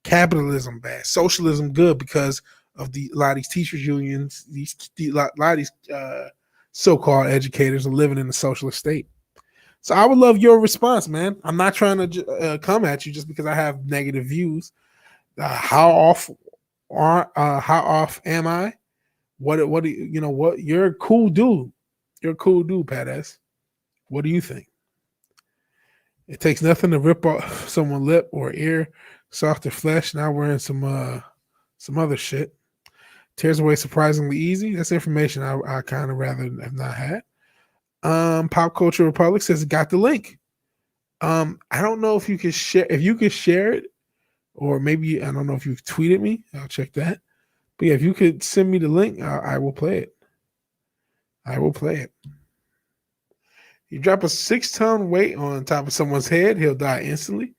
[SPEAKER 1] capitalism bad, socialism good because of a lot of these teachers unions, a lot of these so-called educators are living in a socialist state. So I would love your response, man. I'm not trying to come at you just because I have negative views. How off am I? What do you know? What you're a cool dude. You're a cool dude, Pat. What do you think? It takes nothing to rip off someone's lip or ear, softer flesh. Now we're in some other shit. Tears away surprisingly easy. That's information I kind of rather have not had. PopCulture Republic says it got the link. I don't know if you can share. If you could share it, or maybe I don't know if you tweeted me. I'll check that. But yeah, if you could send me the link, I will play it. I will play it. You drop a 6-ton weight on top of someone's head, he'll die instantly.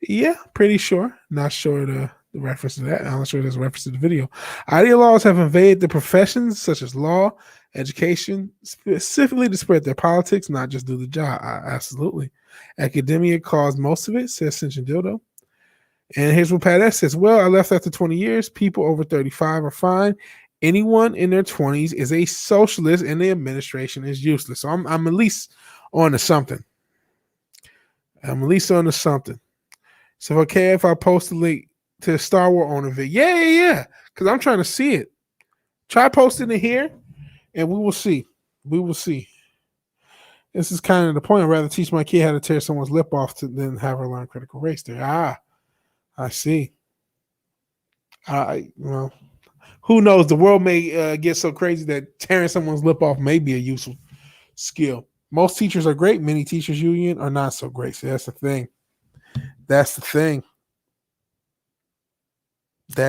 [SPEAKER 1] Yeah, pretty sure. Not sure the reference to that. I'm not sure there's a reference to the video. Ideologues have invaded the professions such as law, education, specifically to spread their politics, not just do the job. Absolutely. Academia caused most of it, says Cinchin Dildo. And here's what Pat S says. Well, I left after 20 years. People over 35 are fine. Anyone in their 20s is a socialist and the administration is useless. So I'm at least on to something. So okay if I post a link to the Star Wars owner video? Yeah. Because I'm trying to see it. Try posting it here and we will see. This is kind of the point. I'd rather teach my kid how to tear someone's lip off than have her learn critical race theory. I see. Who knows? The world may get so crazy that tearing someone's lip off may be a useful skill. Most teachers are great. Many teachers union are not so great. So that's the thing. That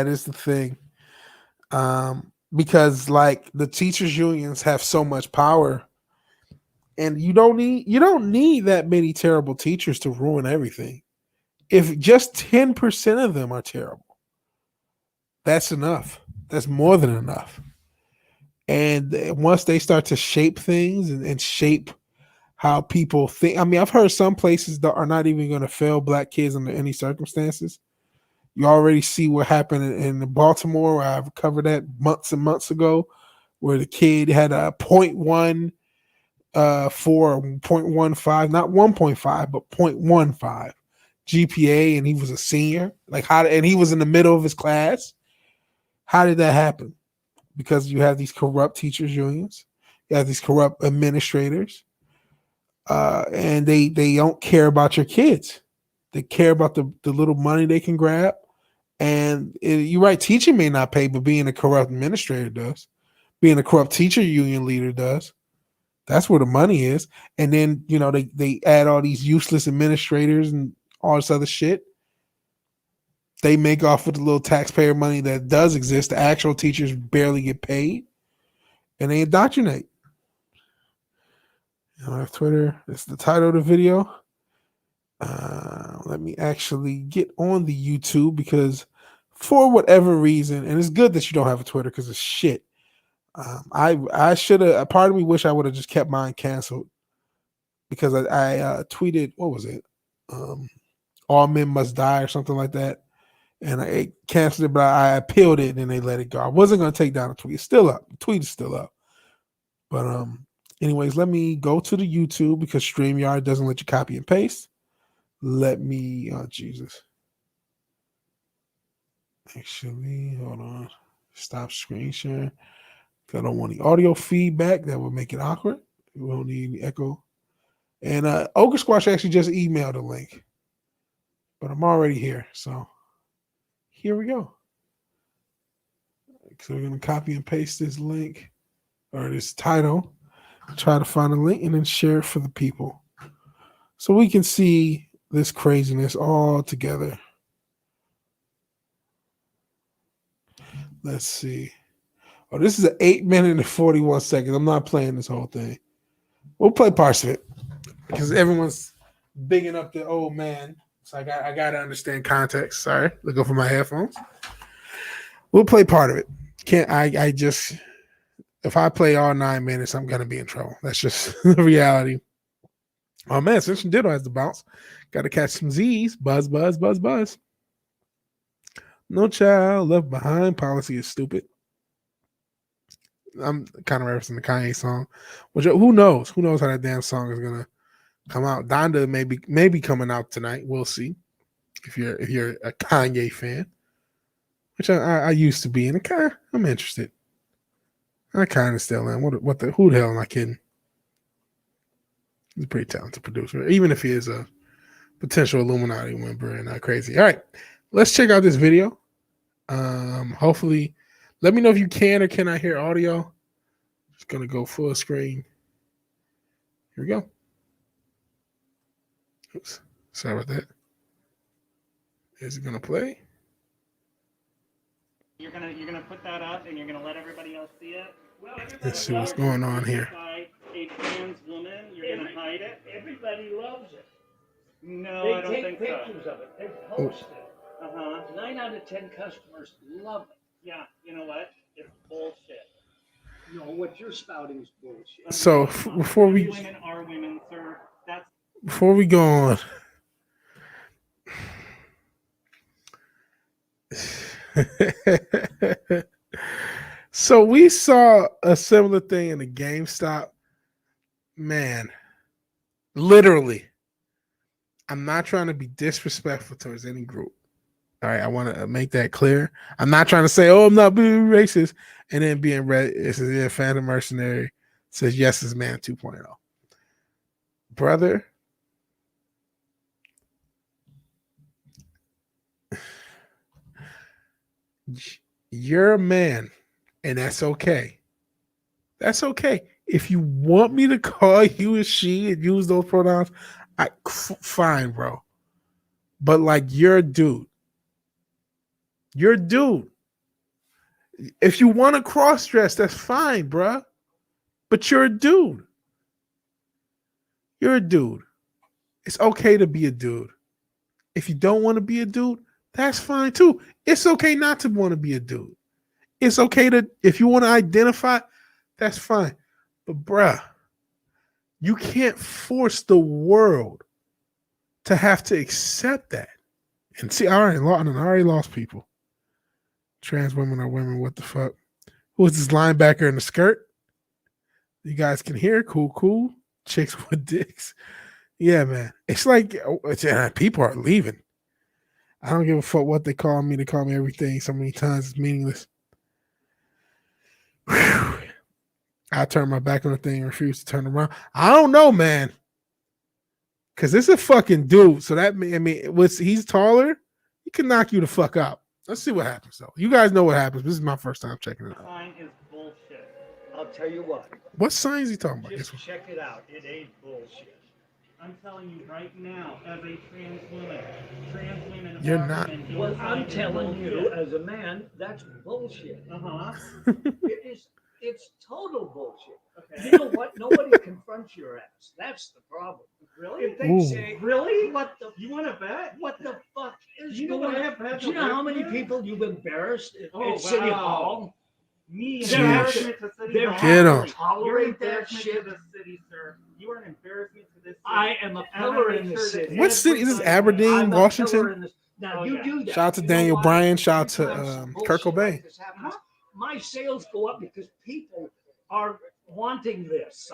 [SPEAKER 1] is the thing. Because like the teachers unions have so much power, and you don't need that many terrible teachers to ruin everything. If just 10% of them are terrible, that's enough. That's more than enough. And once they start to shape things and shape how people think, I mean, I've heard some places that are not even going to fail black kids under any circumstances. You already see what happened in Baltimore, where I've covered that months and months ago, where the kid had a 0.1 for 0.15, not 1.5, but 0.15 GPA, and he was a senior. And he was in the middle of his class. How did that happen? Because you have these corrupt teachers unions, you have these corrupt administrators, and they don't care about your kids. They care about the little money they can grab. And you're right, teaching may not pay, but being a corrupt administrator does. Being a corrupt teacher union leader does. That's where the money is. And then, they add all these useless administrators and all this other shit. They make off with the little taxpayer money that does exist. The actual teachers barely get paid. And they indoctrinate. I have Twitter. It's the title of the video. Let me actually get on the YouTube, because for whatever reason, and it's good that you don't have a Twitter because it's shit. I should have. A part of me wish I would have just kept mine canceled, because I tweeted, what was it? All men must die or something like that. And I canceled it, but I appealed it and they let it go. I wasn't going to take down the tweet. It's still up. The tweet is still up. But anyways, let me go to the YouTube, because StreamYard doesn't let you copy and paste. Let me, Jesus. Actually, hold on. Stop screen sharing. I don't want any audio feedback. That would make it awkward. We don't need any echo. And Ogre Squash actually just emailed a link. But I'm already here. So here we go. So we're going to copy and paste this link, or this title. Try to find a link and then share it for the people, so we can see this craziness all together. Let's see. Oh, this is an 8 minute and 41 seconds. I'm not playing this whole thing. We'll play parts of it, because everyone's bigging up the old man. So I got to understand context. Sorry, looking for my headphones. We'll play part of it. If I play all 9 minutes, I'm going to be in trouble. That's just the reality. Oh, man, Cinchin Ditto has the bounce. Got to catch some Z's. Buzz, buzz, buzz, buzz. No child left behind policy is stupid. I'm kind of referencing the Kanye song, which who knows? Who knows how that damn song is gonna come out? Donda may be coming out tonight. We'll see. If you're a Kanye fan, which I used to be, and I'm interested. I kind of still am. Who the hell am I kidding? He's a pretty talented producer, even if he is a potential Illuminati member and crazy. All right, let's check out this video. Hopefully, let me know if you can or cannot hear audio. Just gonna go full screen. Here we go. Oops, sorry about that. Is it gonna play?
[SPEAKER 2] You're gonna put that up and you're gonna let everybody else see it. Well,
[SPEAKER 1] let's see what's going on here.
[SPEAKER 2] A trans woman, you're gonna hide it.
[SPEAKER 3] Everybody loves it.
[SPEAKER 2] No, I don't think so.
[SPEAKER 3] They take pictures of it. They post it. 9 out of 10 customers love it.
[SPEAKER 2] Yeah, you know what? It's bullshit.
[SPEAKER 3] No, what you're spouting is bullshit.
[SPEAKER 1] So before we
[SPEAKER 2] women are women, sir.
[SPEAKER 1] Before we go on. So we saw a similar thing in the GameStop. Man, literally, I'm not trying to be disrespectful towards any group. All right, I want to make that clear. I'm not trying to say, "Oh, I'm not being racist," and then being it's a Phantom Mercenary says, "Yes, is man 2.0." Brother, you're a man, and that's okay. That's okay. If you want me to call you a she and use those pronouns, fine, bro. But like, you're a dude. You're a dude. If you want to cross dress, that's fine, bro. But you're a dude. You're a dude. It's okay to be a dude. If you don't want to be a dude, that's fine too. It's okay not to want to be a dude. It's okay to, if you want to identify, that's fine. But bruh, you can't force the world to have to accept that. And see, I already lost people. Trans women are women. What the fuck? Who is this linebacker in the skirt? You guys can hear. Cool. Chicks with dicks. Yeah, man. It's like people are leaving. I don't give a fuck what they call me. They call me everything so many times. It's meaningless. Whew. I turn my back on the thing and refuse to turn around. I don't know, man. Because it's a fucking dude. So that, he's taller. He can knock you the fuck out. Let's see what happens, though. You guys know what happens. This is my first time checking it out.
[SPEAKER 2] Sign is bullshit.
[SPEAKER 3] I'll tell you what.
[SPEAKER 1] What sign is he talking about?
[SPEAKER 3] Just check it out. It ain't bullshit.
[SPEAKER 2] I'm telling you right now, as a trans woman
[SPEAKER 1] You're not.
[SPEAKER 3] Well, I'm telling you, as a man, that's bullshit. It's total bullshit. Okay. You know what? Nobody confronts your ass. That's the problem.
[SPEAKER 2] Really?
[SPEAKER 3] If they say,
[SPEAKER 2] really?
[SPEAKER 3] What the?
[SPEAKER 2] You want to bet?
[SPEAKER 3] What the fuck is
[SPEAKER 2] you know
[SPEAKER 3] going
[SPEAKER 2] on?
[SPEAKER 3] Do you know how many people you've embarrassed at City Hall?
[SPEAKER 2] Me,
[SPEAKER 1] Jeez.
[SPEAKER 2] Embarrassment to City Hall.
[SPEAKER 1] Get him.
[SPEAKER 3] Tolerate that shit.
[SPEAKER 2] To the city, sir. You are an embarrassment to this city.
[SPEAKER 3] I am a pillar in the city.
[SPEAKER 1] What city is this? Aberdeen, Washington?
[SPEAKER 3] Now you do that.
[SPEAKER 1] Shout out to Daniel Bryan. Shout out to Kurt Cobain.
[SPEAKER 3] Like my sales go up because people are wanting this.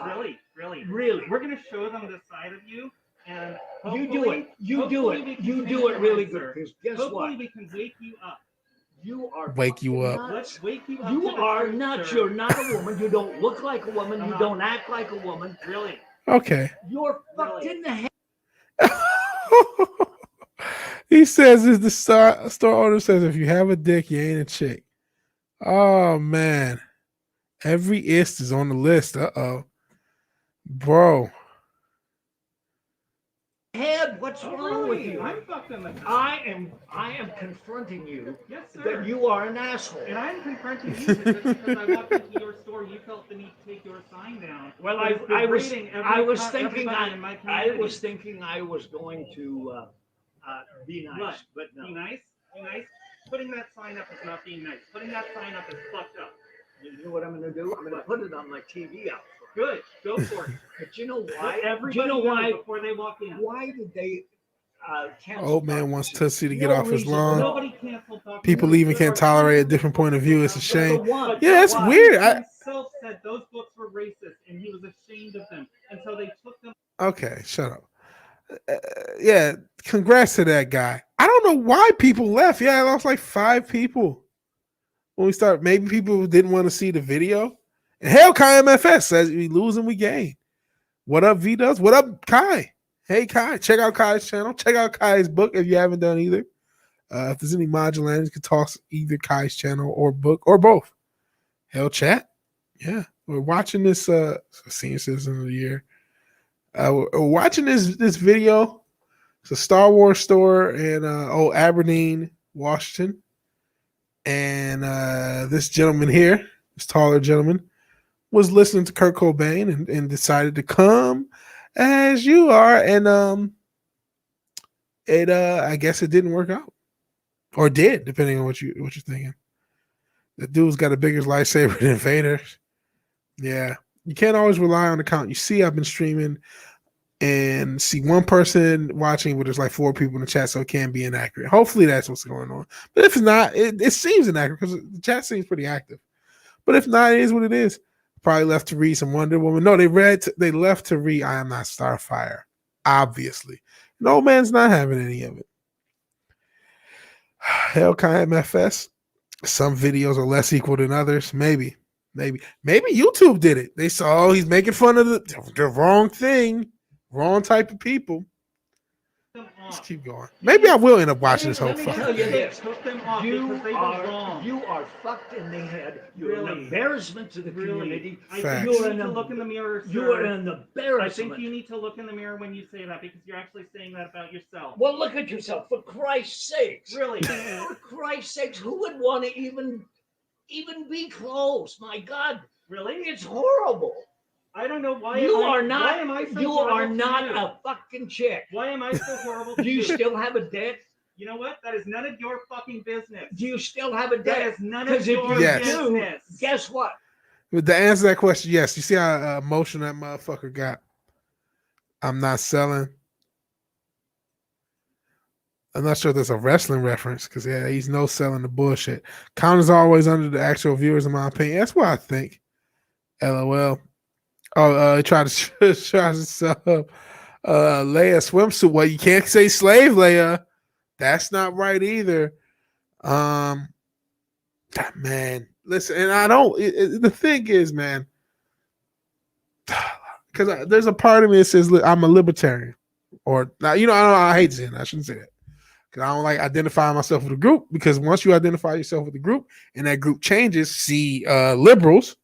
[SPEAKER 2] Really. We're going to show them this side of you. And
[SPEAKER 3] you do it. You do it really good. Because guess what?
[SPEAKER 2] Hopefully we can wake you up.
[SPEAKER 3] You are
[SPEAKER 1] wake you up.
[SPEAKER 3] Nuts.
[SPEAKER 2] Let's wake you up.
[SPEAKER 3] You are nuts. You're not a woman. You don't look like a woman. You don't act like a woman.
[SPEAKER 2] Really?
[SPEAKER 1] Okay.
[SPEAKER 3] You're fucked in the head.
[SPEAKER 1] He says, "Is the store owner says if you have a dick, you ain't a chick." Oh man, every ist is on the list. Bro.
[SPEAKER 3] Head, what's wrong with you?
[SPEAKER 2] I'm fucked in the head.
[SPEAKER 3] I am confronting you.
[SPEAKER 2] Yes, sir.
[SPEAKER 3] That you are an asshole.
[SPEAKER 2] And I'm confronting you just because I walked into your store. You felt the need to take your sign down.
[SPEAKER 3] Well, I was thinking I was going to be nice,
[SPEAKER 2] what?
[SPEAKER 3] but no.
[SPEAKER 2] Be nice. Putting that sign up is not being nice. Putting that sign up is fucked up.
[SPEAKER 3] You know what I'm going to do? I'm going to put it on my TV out.
[SPEAKER 2] Good. Go for it.
[SPEAKER 3] But you know why?
[SPEAKER 2] Everybody knows before they walk in.
[SPEAKER 3] Why did they cancel?
[SPEAKER 1] Old man wants Tootsie to get off his lawn.
[SPEAKER 2] Nobody canceled PopCulture
[SPEAKER 1] People even can't tolerate a different point of view. It's a shame.
[SPEAKER 3] But
[SPEAKER 1] Yeah, it's weird.
[SPEAKER 2] He himself said those books were racist, and he was ashamed of them, and so they took them.
[SPEAKER 1] Okay, shut up. Yeah, congrats to that guy. I don't know why people left. Yeah, I lost like 5 people when we start. Maybe people didn't want to see the video. And hell, Kai MFS says we lose and we gain. What up, V does? What up, Kai? Hey, Kai, check out Kai's channel. Check out Kai's book if you haven't done either. If there's any modulators, you can toss either Kai's channel or book or both. Hell, chat. Yeah, we're watching this senior citizen of the year. We're watching this video. It's a Star Wars store in Aberdeen, Washington. And this gentleman here, this taller gentleman, was listening to Kurt Cobain and decided to come as you are. And I guess it didn't work out. Or did, depending on what you're thinking. The dude's got a bigger lightsaber than Vader's. Yeah. You can't always rely on the count. You see, I've been streaming and see one person watching, but there's like 4 people in the chat, so it can be inaccurate. Hopefully that's what's going on. But if it's not, it seems inaccurate because the chat seems pretty active. But if not, it is what it is. Probably left to read some Wonder Woman. No, they left to read I Am Not Starfire, obviously. No man's not having any of it. Hell, Kai MFS. Some videos are less equal than others. Maybe YouTube did it. They saw he's making fun of the wrong thing, wrong type of people. Let's keep going. Maybe I will end up watching this whole
[SPEAKER 3] Let me
[SPEAKER 1] fucking
[SPEAKER 3] tell you
[SPEAKER 1] thing.
[SPEAKER 3] this.
[SPEAKER 2] Took them off
[SPEAKER 3] You
[SPEAKER 2] because they were wrong.
[SPEAKER 3] are fucked in the head. You're an embarrassment to the community.
[SPEAKER 2] I
[SPEAKER 1] Facts.
[SPEAKER 2] think you need to look in the mirror, sir.
[SPEAKER 3] You are an
[SPEAKER 2] I
[SPEAKER 3] embarrassment.
[SPEAKER 2] think you need to look in the mirror when you say that because you're actually saying that about yourself.
[SPEAKER 3] Well, look at yourself, for Christ's sakes.
[SPEAKER 2] Really?
[SPEAKER 3] For Christ's sakes, who would want to even be close? My God,
[SPEAKER 2] Really?
[SPEAKER 3] it's horrible.
[SPEAKER 2] I don't know why.
[SPEAKER 3] You
[SPEAKER 2] Why
[SPEAKER 3] are not.
[SPEAKER 2] am I so
[SPEAKER 3] You
[SPEAKER 2] horrible
[SPEAKER 3] are
[SPEAKER 2] to
[SPEAKER 3] not
[SPEAKER 2] you?
[SPEAKER 3] a fucking chick.
[SPEAKER 2] Why am I so horrible to
[SPEAKER 3] Do you
[SPEAKER 2] you?
[SPEAKER 3] still have a dick?
[SPEAKER 2] You know what? That is none of your fucking business.
[SPEAKER 3] Do you still have a
[SPEAKER 2] That
[SPEAKER 3] dick?
[SPEAKER 2] is none of
[SPEAKER 3] Because if
[SPEAKER 2] your
[SPEAKER 3] you
[SPEAKER 1] Yes.
[SPEAKER 3] do,
[SPEAKER 2] business.
[SPEAKER 3] guess what?
[SPEAKER 1] But to answer that question, yes. You see how emotional that motherfucker got? I'm not selling. I'm not sure if that's a wrestling reference because he's no selling the bullshit. Count is always under the actual viewers, in my opinion. That's what I think. LOL. Oh, he tried to sell Leia swimsuit. Well, you can't say slave Leia. That's not right either. Man, listen, and I don't. The thing is, man, because there's a part of me that says I'm a libertarian, or now I hate saying that. I shouldn't say that because I don't like identifying myself with a group. Because once you identify yourself with a group, and that group changes, see liberals.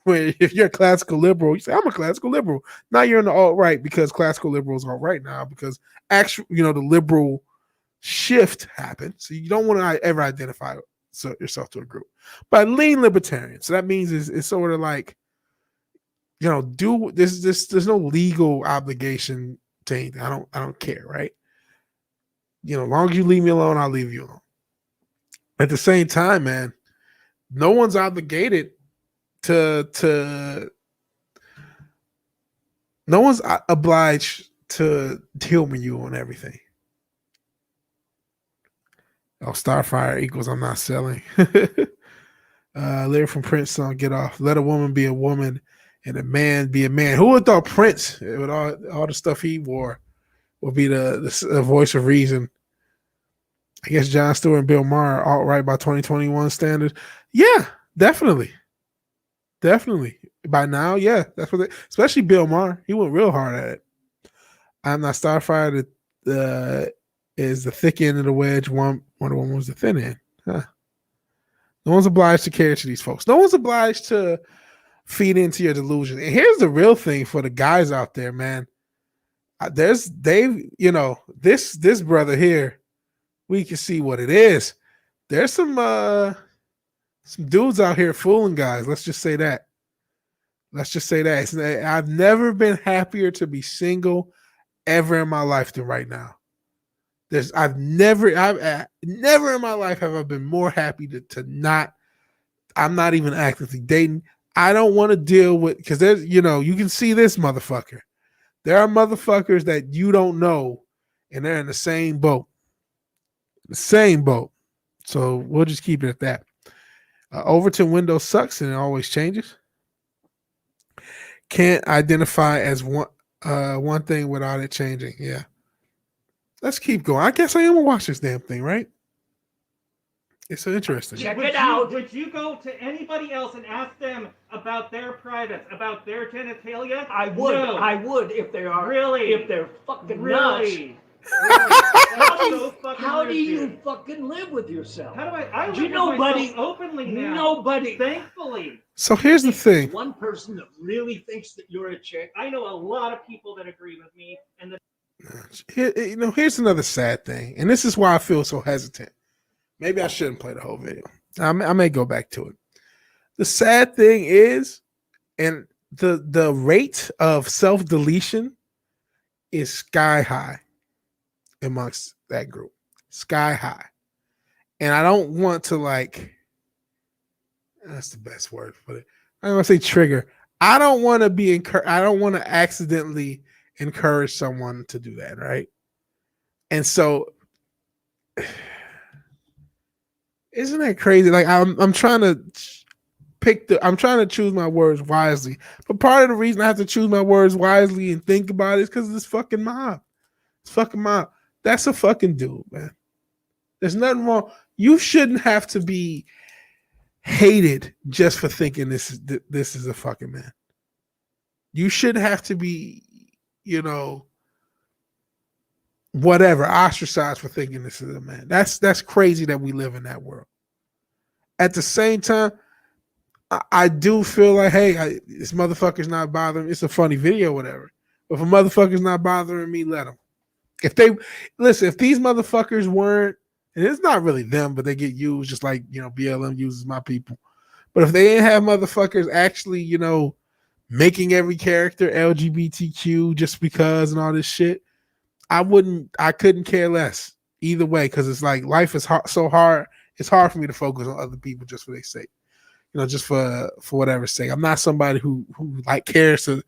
[SPEAKER 1] Where if you're a classical liberal, you say I'm a classical liberal. Now you're in the alt-right because classical liberals are right now because actually, the liberal shift happened. So you don't want to ever identify yourself to a group. But I lean libertarian. So that means it's sort of like, do this. There's no legal obligation to anything. I don't care, right? As long as you leave me alone, I'll leave you alone. At the same time, man, no one's obligated to no one's obliged to humor you on everything. Oh, Starfire equals I'm not selling. Lyric from Prince song, Get Off. Let a woman be a woman and a man be a man. Who would thought Prince, with all the stuff he wore, would be the voice of reason? I guess Jon Stewart and Bill Maher are alt-right by 2021 standards. Yeah, definitely. Definitely. By now, yeah. That's what especially Bill Maher. He went real hard at it. I'm Not Starfire is the thick end of the wedge. Wonder Woman was the thin end. Huh. No one's obliged to care to these folks. No one's obliged to feed into your delusion. And here's the real thing for the guys out there, man. There's Dave, this brother here, we can see what it is. There's some dudes out here fooling guys. Let's just say that. I've never been happier to be single ever in my life than right now. I've never in my life have I been more happy to not. I'm not even actively dating. I don't want to deal with, because there's, you can see this motherfucker. There are motherfuckers that you don't know, and they're in the same boat. So we'll just keep it at that. Overton window sucks and it always changes. Can't identify as one thing without it changing. Yeah. Let's keep going. I guess I am gonna watch this damn thing, right? It's so interesting.
[SPEAKER 3] Check it out.
[SPEAKER 2] Would you go to anybody else and ask them about their privates, about their genitalia?
[SPEAKER 3] I would.
[SPEAKER 2] No.
[SPEAKER 3] I would if they are
[SPEAKER 2] Really?
[SPEAKER 3] If they're fucking nuts.
[SPEAKER 2] Really? That's so fucking
[SPEAKER 3] How do
[SPEAKER 2] weird,
[SPEAKER 3] you
[SPEAKER 2] dude.
[SPEAKER 3] fucking live with yourself?
[SPEAKER 2] How do I
[SPEAKER 3] Do you
[SPEAKER 2] live
[SPEAKER 3] know,
[SPEAKER 2] with myself
[SPEAKER 3] buddy?
[SPEAKER 2] openly now.
[SPEAKER 3] Nobody.
[SPEAKER 2] Thankfully.
[SPEAKER 1] So here's the thing.
[SPEAKER 3] One person that really thinks that you're a chick.
[SPEAKER 2] I know a lot of people that agree with me, and that
[SPEAKER 1] Here's another sad thing, and this is why I feel so hesitant. Maybe I shouldn't play the whole video. I may go back to it. The sad thing is, and the rate of self-deletion is sky high amongst that group. Sky high. And I don't want to that's the best word for it. I don't want to say trigger. I don't want to I don't want to accidentally encourage someone to do that, right? And so isn't that crazy? Like I'm trying to I'm trying to choose my words wisely. But part of the reason I have to choose my words wisely and think about it is because of this fucking mob. It's fucking mob. That's a fucking dude, man. There's nothing wrong. You shouldn't have to be hated just for thinking this is a fucking man. You should have to be, whatever, ostracized for thinking this is a man. That's crazy that we live in that world. At the same time, I do feel like, hey, this motherfucker's not bothering. It's a funny video, whatever. But if a motherfucker's not bothering me, let them. If these motherfuckers weren't, and it's not really them, but they get used just like, BLM uses my people. But if they didn't have motherfuckers actually, making every character LGBTQ just because and all this shit, I couldn't care less either way, because it's like life is so hard. It's hard for me to focus on other people just for their sake, just for whatever sake. I'm not somebody who cares to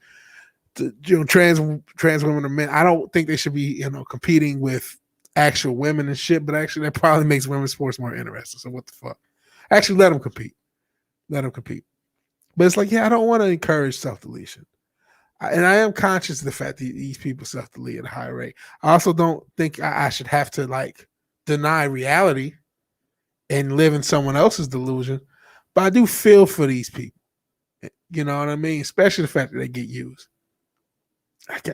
[SPEAKER 1] trans women or men. I don't think they should be competing with actual women and shit. But actually, that probably makes women's sports more interesting. So what the fuck? Actually, let them compete. Let them compete. But it's like, yeah, I don't want to encourage self-deletion. And I am conscious of the fact that these people self-delete at a high rate. I also don't think I should have to deny reality and live in someone else's delusion. But I do feel for these people. You know what I mean? Especially the fact that they get used.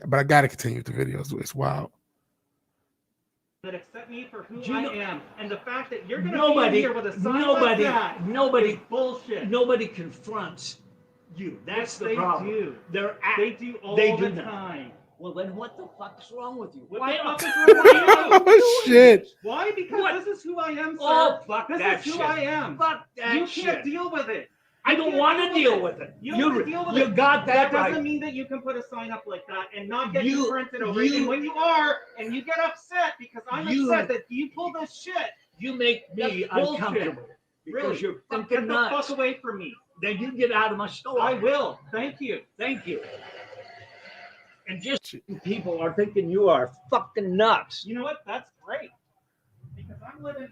[SPEAKER 1] But I got to continue with the videos. It's wild.
[SPEAKER 2] that accept me for who I am, and the fact that you're going to
[SPEAKER 3] Nobody-
[SPEAKER 2] be here with a sign like that
[SPEAKER 3] nobody-
[SPEAKER 2] is bullshit.
[SPEAKER 3] Nobody confronts you. That's
[SPEAKER 2] Yes,
[SPEAKER 3] the
[SPEAKER 2] they
[SPEAKER 3] problem.
[SPEAKER 2] do. They do all
[SPEAKER 3] they
[SPEAKER 2] the
[SPEAKER 3] do not.
[SPEAKER 2] time.
[SPEAKER 3] Well, then what the fuck's wrong with you?
[SPEAKER 2] What
[SPEAKER 3] Why
[SPEAKER 2] the fuck
[SPEAKER 3] are-
[SPEAKER 2] is wrong with you?
[SPEAKER 1] Oh shit!
[SPEAKER 2] Why? Because
[SPEAKER 3] What?
[SPEAKER 2] this is who I am, sir.
[SPEAKER 3] Oh, fuck
[SPEAKER 2] this
[SPEAKER 3] that
[SPEAKER 2] is who
[SPEAKER 3] shit.
[SPEAKER 2] I am.
[SPEAKER 3] Fuck that
[SPEAKER 2] You
[SPEAKER 3] shit.
[SPEAKER 2] can't deal with it.
[SPEAKER 3] I don't
[SPEAKER 2] can't
[SPEAKER 3] want to deal with it.
[SPEAKER 2] You don't want to deal with
[SPEAKER 3] you
[SPEAKER 2] it.
[SPEAKER 3] got that
[SPEAKER 2] That doesn't
[SPEAKER 3] right.
[SPEAKER 2] mean that you can put a sign up like that and not get
[SPEAKER 3] You-
[SPEAKER 2] confronted over it.
[SPEAKER 3] you-
[SPEAKER 2] And when you are, and you get upset because I'm
[SPEAKER 3] You-
[SPEAKER 2] upset that you pull this shit,
[SPEAKER 3] You make me
[SPEAKER 2] That's bullshit.
[SPEAKER 3] uncomfortable because
[SPEAKER 2] really,
[SPEAKER 3] you're
[SPEAKER 2] get
[SPEAKER 3] fucking
[SPEAKER 2] the
[SPEAKER 3] nuts.
[SPEAKER 2] fuck away from me.
[SPEAKER 3] Then you get out of my store.
[SPEAKER 2] I will. Thank you.
[SPEAKER 3] Thank you. And just people are thinking you are fucking nuts.
[SPEAKER 2] You know what? That's great. Because I'm living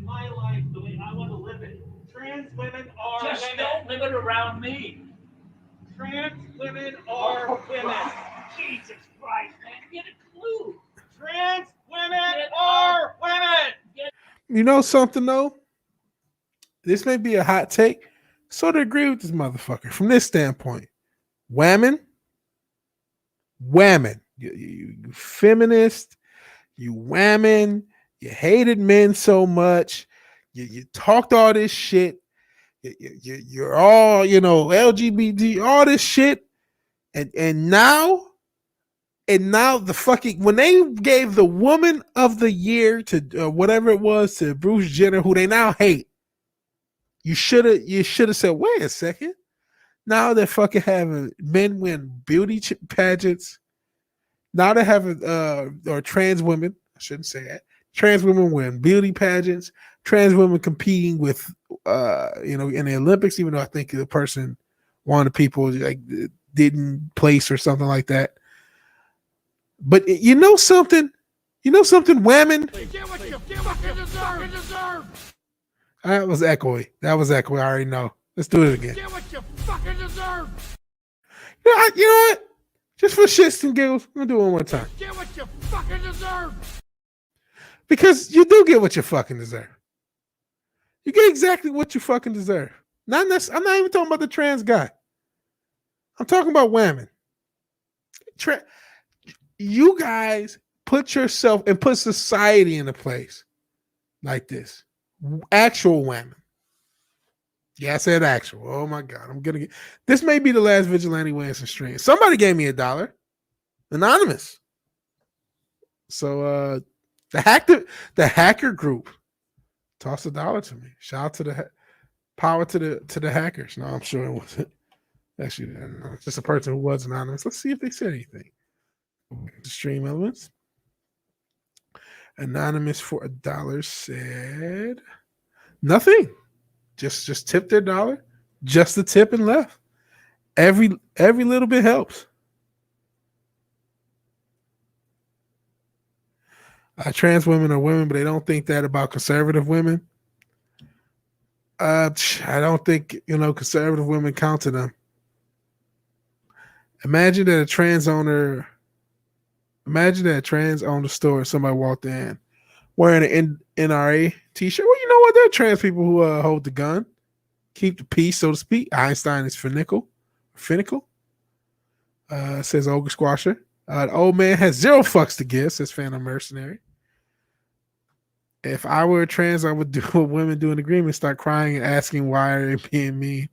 [SPEAKER 2] my life the way I want to live it. Trans women are
[SPEAKER 3] Just
[SPEAKER 2] women.
[SPEAKER 3] don't live it around me.
[SPEAKER 2] Trans women are women.
[SPEAKER 3] Jesus Christ, man, get a clue.
[SPEAKER 2] Trans women
[SPEAKER 3] Get
[SPEAKER 2] are women.
[SPEAKER 1] You know something though? This may be a hot take. Sort of agree with this motherfucker from this standpoint. Women, you feminist, you women, you hated men so much. You talked all this shit. You're all, LGBT, all this shit. And now the fucking, when they gave the Woman of the Year to whatever it was to Bruce Jenner, who they now hate, you should have said, wait a second. Now they're fucking having men win beauty pageants. Now they're having or trans women, I shouldn't say that. Trans women win beauty pageants. Trans women competing with in the Olympics, even though I think the person, one of the people didn't place or something like that. But you know something? You know something, women?
[SPEAKER 2] Get what you fucking deserve.
[SPEAKER 1] That was echoey. I already know. Let's do it again.
[SPEAKER 2] Get what you fucking deserve.
[SPEAKER 1] You know what? Just for shits and giggles, I'm gonna do it one more time.
[SPEAKER 2] Get what you fucking deserve.
[SPEAKER 1] Because you do get what you fucking deserve. You get exactly what you fucking deserve. I'm not even talking about the trans guy. I'm talking about women. You guys put yourself and put society in a place like this. Actual women. Yeah, I said actual. Oh my God. This may be the last Vigilante Williamson stream. Somebody gave me $1. Anonymous. So the hacker group tossed $1 to me. Shout out to the power to the hackers. No, I'm sure it wasn't. Actually, I don't know. It's just a person who was anonymous. Let's see if they said anything. The stream elements. Anonymous for $1 said nothing. Just tipped their $1. Just the tip and left. Every little bit helps. Trans women are women, but they don't think that about conservative women. I don't think conservative women count to them. Imagine that a trans owned a store and somebody walked in wearing an NRA t-shirt. Well, you know what? There are trans people who hold the gun, keep the peace, so to speak. Einstein is finical. Says Ogre Squasher. The old man has 0 fucks to give, says Phantom Mercenary. If I were trans, I would do what women do in agreement, start crying and asking why are they being mean.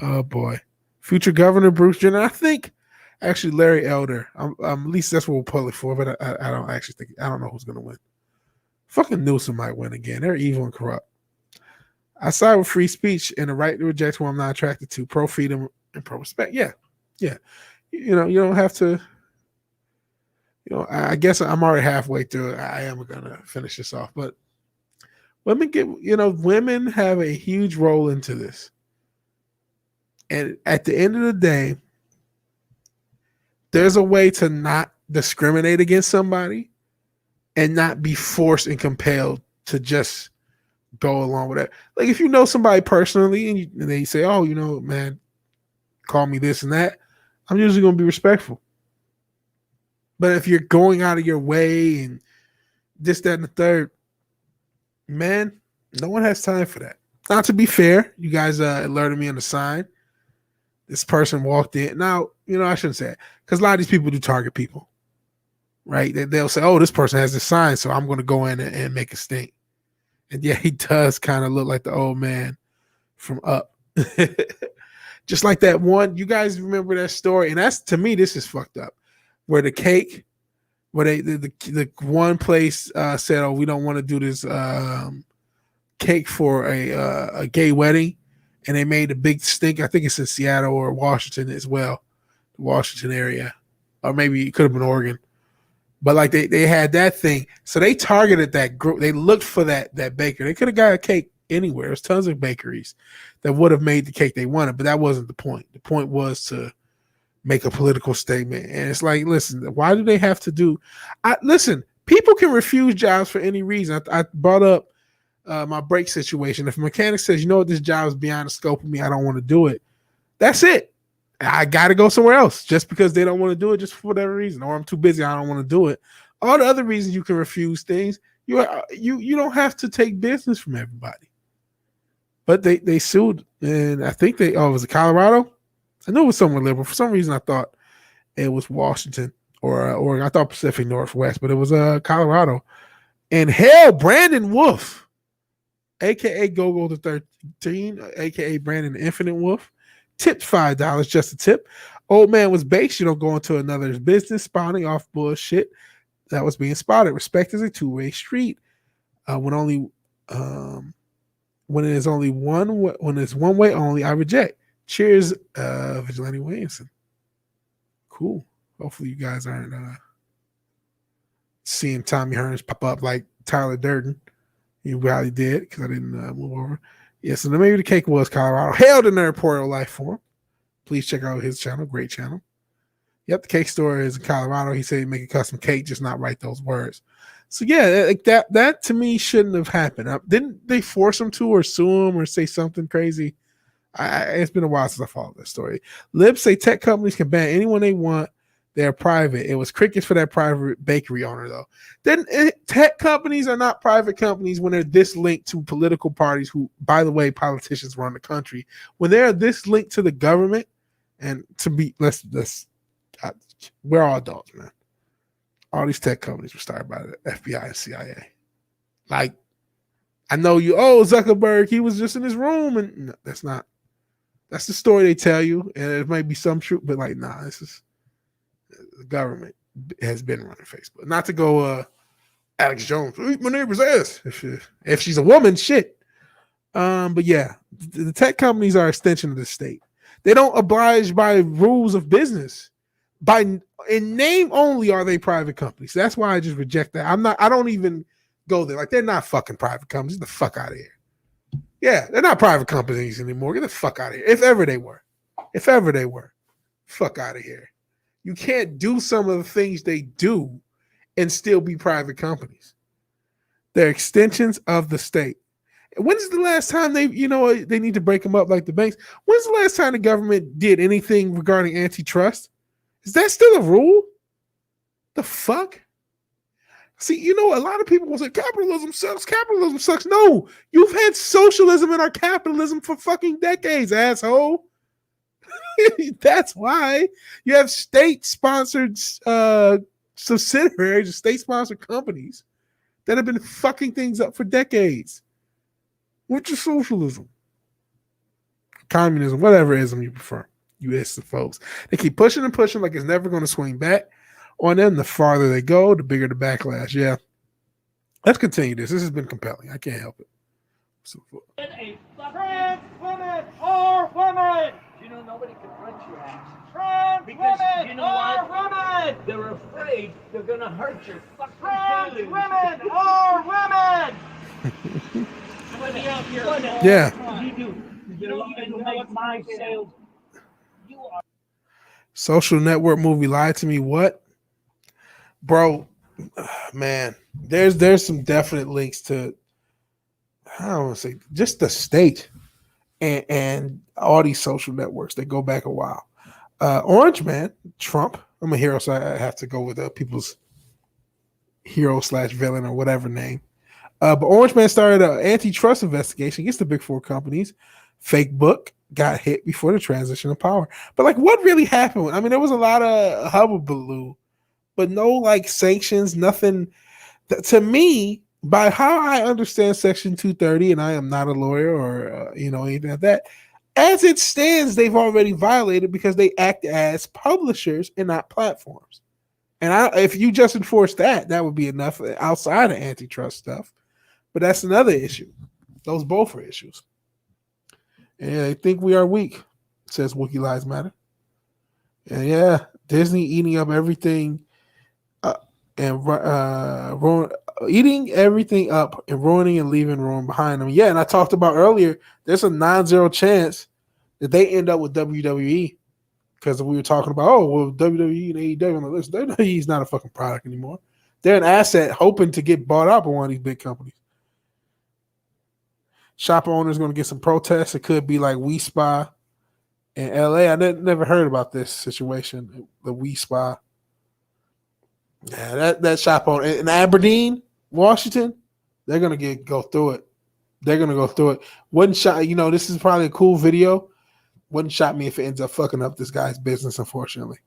[SPEAKER 1] Oh boy. Future Governor Bruce Jenner. I think actually Larry Elder. At least that's what we'll pull it for, but I don't actually think, I don't know who's going to win. Fucking Newsom might win again. They're evil and corrupt. I side with free speech and the right to reject who I'm not attracted to. Pro freedom and pro respect. Yeah. You don't have to. I guess I'm already halfway through it. I am going to finish this off, but women have a huge role into this. And at the end of the day, there's a way to not discriminate against somebody and not be forced and compelled to just go along with it. Like if you know somebody personally and they say, oh, man, call me this and that, I'm usually going to be respectful. But if you're going out of your way and this, that, and the third, man, no one has time for that. Now, to be fair, you guys alerted me on the sign. This person walked in. Now, I shouldn't say it because a lot of these people do target people, right? They'll say, oh, this person has this sign, so I'm going to go in and make a stink. And yeah, he does kind of look like the old man from Up. Just like that one. You guys remember that story? And that's, to me, this is fucked up. Where the cake, where the one place said, oh, we don't want to do this cake for a gay wedding. And they made a big stink. I think it's in Seattle or Washington as well, the Washington area. Or maybe it could have been Oregon. But like they had that thing. So they targeted that group. They looked for that baker. They could have got a cake anywhere. There's tons of bakeries that would have made the cake they wanted, but that wasn't the point. The point was to make a political statement. And it's like, listen, why do they have to do? Listen, people can refuse jobs for any reason. I brought up my break situation. If a mechanic says, you know what, this job is beyond the scope of me, I don't want to do it. That's it. I got to go somewhere else just because they don't want to do it just for whatever reason, or I'm too busy, I don't want to do it. All the other reasons you can refuse things, you don't have to take business from everybody. But they sued, and I think was it Colorado? I knew it was somewhere liberal. For some reason, I thought it was Washington or Oregon. I thought Pacific Northwest, but it was Colorado. And hell, Brandon Wolf, a.k.a. Gogo the 13, a.k.a. Brandon the Infinite Wolf, tipped $5, just a tip. Old man was based, go into another's business, spawning off bullshit that was being spotted. Respect is a two-way street. When it's one way only, I reject. Cheers, Vigilante Williamson. Cool. Hopefully you guys aren't seeing Tommy Hearns pop up like Tyler Durden. You probably did because I didn't move over. Yeah, so then maybe the cake was Colorado. Hail the Nerd Portal Life Form. Please check out his channel. Great channel. Yep, the cake store is in Colorado. He said he'd make a custom cake, just not write those words. So yeah, like that to me shouldn't have happened. Didn't they force him to or sue him or say something crazy? It's been a while since I followed this story. Libs say tech companies can ban anyone they want. They're private. It was crickets for that private bakery owner, though. Then tech companies are not private companies when they're this linked to political parties who, by the way, politicians run the country. When they're this linked to the government, and to be, we're all adults, man. All these tech companies were started by the FBI and CIA. Like, I know Zuckerberg, he was just in his room, and no, that's the story they tell you, and it might be some truth, but like, nah, this is the government has been running Facebook. Not to go Alex Jones, eat my neighbor's ass. If she's a woman, shit. But yeah, the tech companies are an extension of the state. They don't oblige by rules of business. In name only are they private companies. That's why I just reject that. I don't even go there. Like, they're not fucking private companies. Get the fuck out of here. Yeah, they're not private companies anymore. Get the fuck out of here. If ever they were. Fuck out of here. You can't do some of the things they do and still be private companies. They're extensions of the state. When's the last time they need to break them up like the banks? When's the last time the government did anything regarding antitrust? Is that still a rule? The fuck? See, a lot of people will say capitalism sucks. No, you've had socialism in our capitalism for fucking decades, asshole. That's why you have state-sponsored subsidiaries, state-sponsored companies that have been fucking things up for decades. What's your socialism? Communism, whatever ism you prefer. You ask the folks. They keep pushing and pushing like it's never going to swing back on them. The farther they go, the bigger the backlash. Yeah. Let's continue this. This has been compelling. I can't help it.
[SPEAKER 2] Trans women are women.
[SPEAKER 3] Nobody can punch your ass.
[SPEAKER 2] Trans
[SPEAKER 3] Because
[SPEAKER 2] women are women.
[SPEAKER 3] They're afraid they're gonna hurt your fucking
[SPEAKER 2] Trans
[SPEAKER 3] feelings.
[SPEAKER 2] women are women. Let me out here.
[SPEAKER 1] Yeah.
[SPEAKER 3] You do. You don't even make my sales. You are.
[SPEAKER 1] Social network movie lied to me. What? Bro, man, there's some definite links to, I don't want to say, just the state and all these social networks that go back a while. Orange Man, Trump, I'm a hero, so I have to go with people's hero/villain or whatever name. But Orange Man started an antitrust investigation against the big four companies. Fake book got hit before the transition of power. But like, what really happened? I mean, there was a lot of hullabaloo, but no like sanctions, nothing. To me, by how I understand Section 230, and I am not a lawyer or anything like that, as it stands, they've already violated because they act as publishers and not platforms. And if you just enforce that would be enough outside of antitrust stuff. But that's another issue. Those both are issues. And I think we are weak, says Wookie Lives Matter. And yeah, Disney eating up everything eating everything up and ruining and leaving room behind them. Yeah, and I talked about earlier, there's a 9-0 chance that they end up with WWE because we were talking about, WWE and AEW on the list. WWE is not a fucking product anymore. They're an asset hoping to get bought out by one of these big companies. Shop owners going to get some protests. It could be like We Spa in LA. I never heard about this situation, the We Spa. Yeah, that shop owner in Aberdeen, Washington, they're going to go through it. They're going to go through it. Wouldn't shock, this is probably a cool video. Wouldn't shock me if it ends up fucking up this guy's business, unfortunately.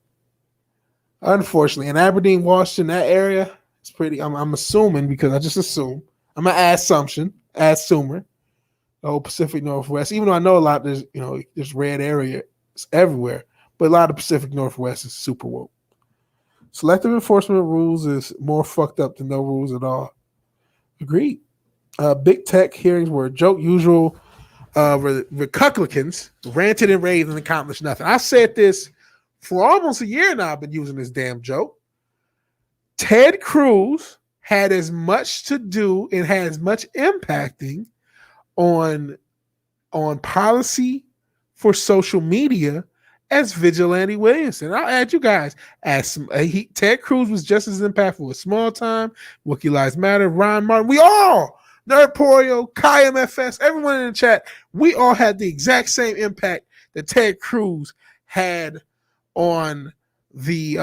[SPEAKER 1] In Aberdeen, Washington, that area, it's pretty, I'm assuming, because I just assume. I'm an assumer. The whole Pacific Northwest, even though I know a lot, there's red areas everywhere, but a lot of Pacific Northwest is super woke. Selective enforcement rules is more fucked up than no rules at all. Agreed. Big tech hearings were a joke. Usual Republicans ranted and raved and accomplished nothing. I said this for almost a year now. I've been using this damn joke. Ted Cruz had as much to do and had as much impacting on policy for social media as Vigilante Williamson. I'll add you guys as Ted Cruz was just as impactful with Small Time, Wookie Lives Matter, Ron Martin. We all, Nerdporio, KMFS, everyone in the chat, we all had the exact same impact that Ted Cruz had on the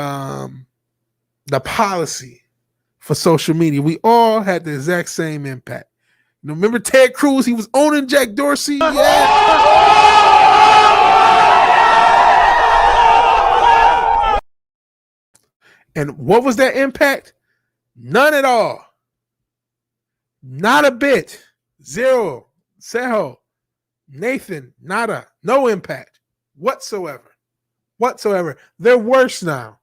[SPEAKER 1] policy for social media. We all had the exact same impact. You know, remember Ted Cruz? He was owning Jack Dorsey. Yeah. And what was that impact? None at all. Not a bit. Zero. Seho. Nathan. Nada. No impact whatsoever. They're worse now.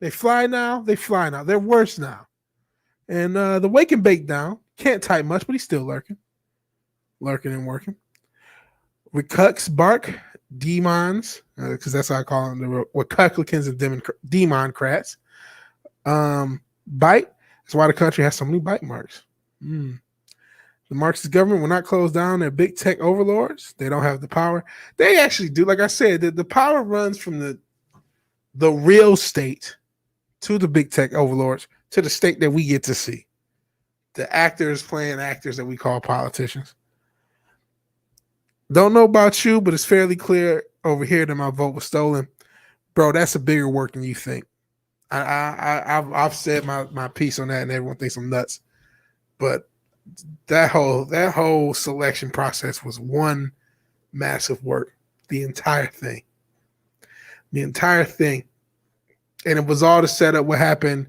[SPEAKER 1] They fly now. They're worse now. And the Wake and Bake down. Can't type much, but he's still lurking. Lurking and working. Recucks, Bark, Demons, because that's how I call them, the Recucklicans and Demon-crats. Bite. That's why the country has so many bite marks. The Marxist government will not close down their big tech overlords. They don't have the power. They actually do. Like I said, the power runs from the real state to the big tech overlords to the state that we get to see. The actors playing actors that we call politicians. Don't know about you, but it's fairly clear over here that my vote was stolen. Bro, that's a bigger work than you think. I've said my piece on that, and everyone thinks I'm nuts. But that whole selection process was one massive work. The entire thing. And it was all to set up what happened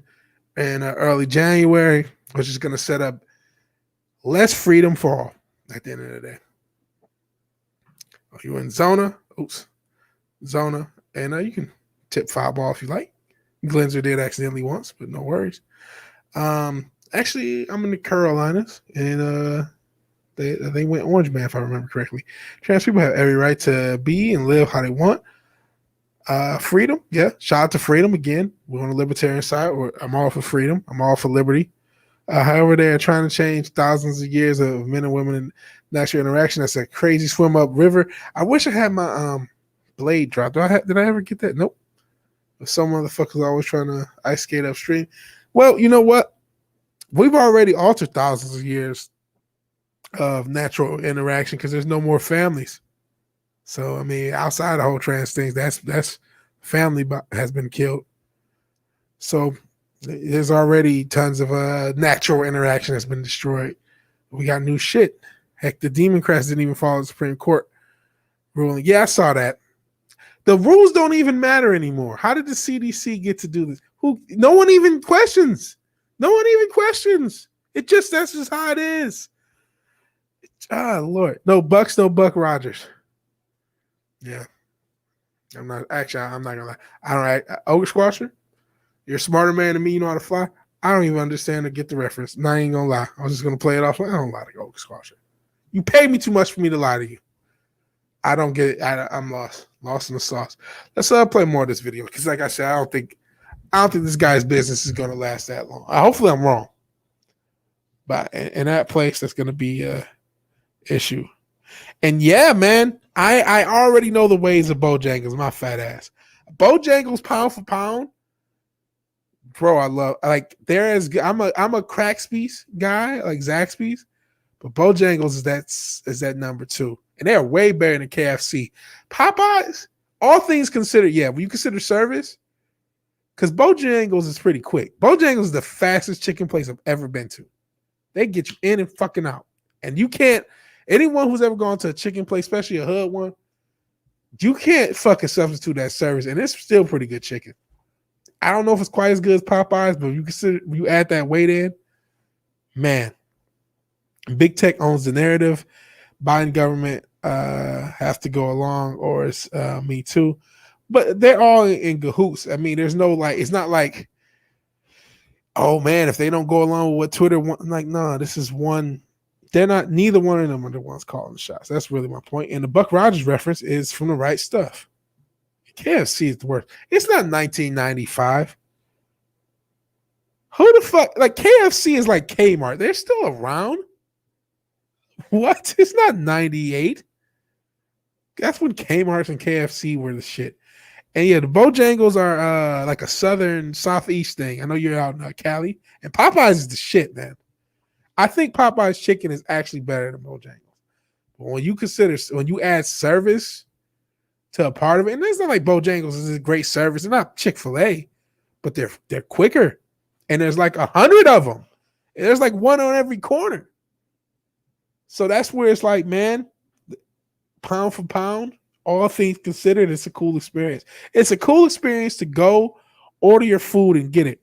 [SPEAKER 1] in early January, which is going to set up less freedom for all at the end of the day. You're in Zona. Zona. And you can tip foul ball if you like. Glenser did accidentally once, but no worries. Actually, I'm in the Carolinas, and they went orange man, if I remember correctly. Trans people have every right to be and live how they want. Freedom, yeah. Shout out to freedom again. We're on the libertarian side. I'm all for freedom. I'm all for liberty. However, they're trying to change thousands of years of men and women in natural interaction. That's a crazy swim up river. I wish I had my blade dropped. Did I ever get that? Nope. Some motherfuckers always trying to ice skate upstream. Well, you know what? We've already altered thousands of years of natural interaction because there's no more families. So, I mean, outside the whole trans thing, that's family has been killed. So there's already tons of natural interaction that's been destroyed. We got new shit. Heck, the Democrats didn't even follow the Supreme Court ruling. Yeah, I saw that. The rules don't even matter anymore. How did the CDC get to do this? No one even questions. That's just how it is. Lord. No Bucks, no Buck Rogers. Yeah. I'm not gonna lie. I don't Ogre Squasher, you're a smarter man than me, you know how to fly. I don't even understand or get the reference. And I ain't gonna lie. I was just gonna play it off. I don't lie to Ogre Squasher. You pay me too much for me to lie to you. I don't get it. I'm lost. Lost in the sauce. Let's play more of this video. Because like I said, I don't think this guy's business is gonna last that long. Hopefully I'm wrong. But in that place, that's gonna be a issue. And yeah, man, I already know the ways of Bojangles, my fat ass. Bojangles pound for pound, bro. I love I'm a Crackspies guy, like Zaxby's, but Bojangles is that number two, and they're way better than KFC. Popeyes, all things considered, yeah. When you consider service, because Bojangles is pretty quick. Bojangles is the fastest chicken place I've ever been to. They get you in and fucking out, and you can't. Anyone who's ever gone to a chicken place, especially a hood one, you can't fucking substitute that service, and it's still pretty good chicken. I don't know if it's quite as good as Popeyes, but you add that weight in, man. Big tech owns the narrative. Biden government have to go along, or it's me too. But they're all in cahoots. I mean, there's no it's not like, oh man, if they don't go along with what Twitter wants, no, this is one. They're not, neither one of them are the ones calling the shots. That's really my point. And the Buck Rogers reference is from the right stuff. KFC is the worst. It's not 1995. Who the fuck? KFC is like Kmart. They're still around. What? It's not 98. That's when Kmart's and KFC were the shit. And yeah, the Bojangles are like a southeast thing. I know you're out in Cali, and Popeyes is the shit, man. I think Popeyes chicken is actually better than Bojangles. But when you add service to a part of it, and it's not like Bojangles is a great service. They're not Chick-fil-A, but they're quicker. And there's like 100 of them. And there's like one on every corner. So that's where it's like, man, pound for pound, all things considered, it's a cool experience. It's a cool experience to go order your food and get it.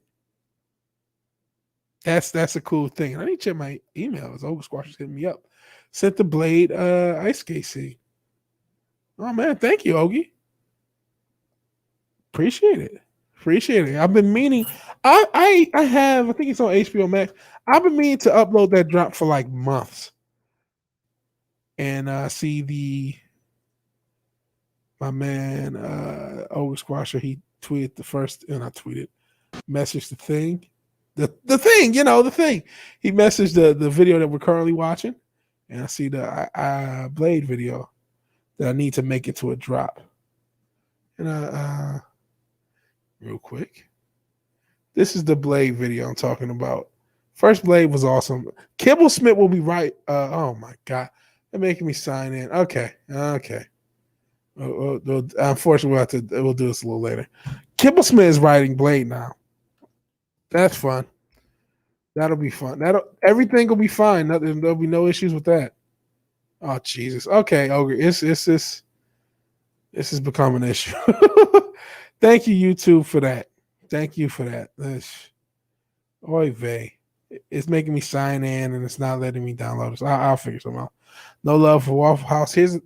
[SPEAKER 1] That's a cool thing. I need to check my emails. Ogre Squash is hitting me up. Sent the Blade Ice KC. Oh man, thank you, Ogie. Appreciate it. I've been meaning. I think it's on HBO Max. I've been meaning to upload that drop for like months. And see my man Ogre Squasher, he tweeted the first, and I tweeted, messaged the thing. The thing. He messaged the video that we're currently watching, and I see the Blade video that I need to make it to a drop. And real quick, this is the Blade video I'm talking about. First Blade was awesome. Kibble Smith will be right. Oh my god, they're making me sign in. Okay. Unfortunately, we'll do this a little later. Kibble Smith is writing Blade now. That's fun. That'll be fun. Everything will be fine. There'll be no issues with that. Oh Jesus. Okay, Ogre. This has become an issue. Thank you, YouTube, for that. Thank you for that. Oy vey. It's making me sign in, and it's not letting me download it. So I'll figure something out. No love for Waffle House. Here's,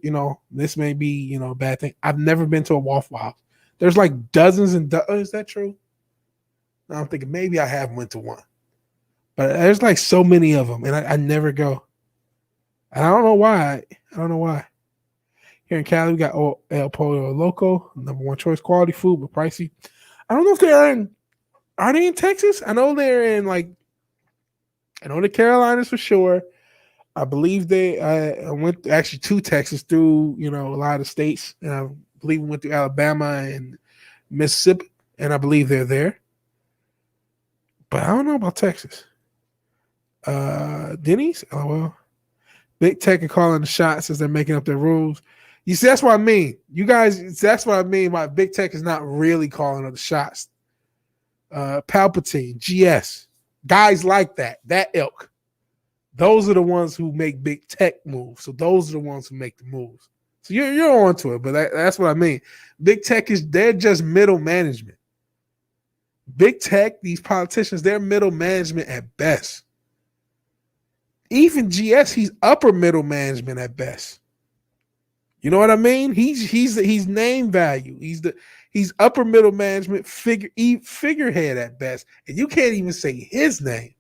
[SPEAKER 1] this may be, a bad thing. I've never been to a Waffle House. There's like dozens and is that true? No, I'm thinking maybe I have went to one. But there's like so many of them, and I never go. And I don't know why. Here in Cali, we got El Pollo Loco, number one choice, quality food, but pricey. I don't know if are they in Texas? I know they're in the Carolinas for sure. I believe I went actually to Texas through, a lot of states. And I believe we went through Alabama and Mississippi, and I believe they're there. But I don't know about Texas. Denny's? Oh, well. Big Tech are calling the shots as they're making up their rules. You see, that's what I mean. You guys, that's what I mean by Big Tech is not really calling up the shots. Palpatine, GS, guys like that ilk. Those are the ones who make Big Tech moves. So those are the ones who make the moves. So you're onto it, but that's what I mean. Big Tech they're just middle management. Big Tech, these politicians, they're middle management at best. Even GS, he's upper middle management at best. You know what I mean? He's name value. He's upper middle management figurehead at best, and you can't even say his name.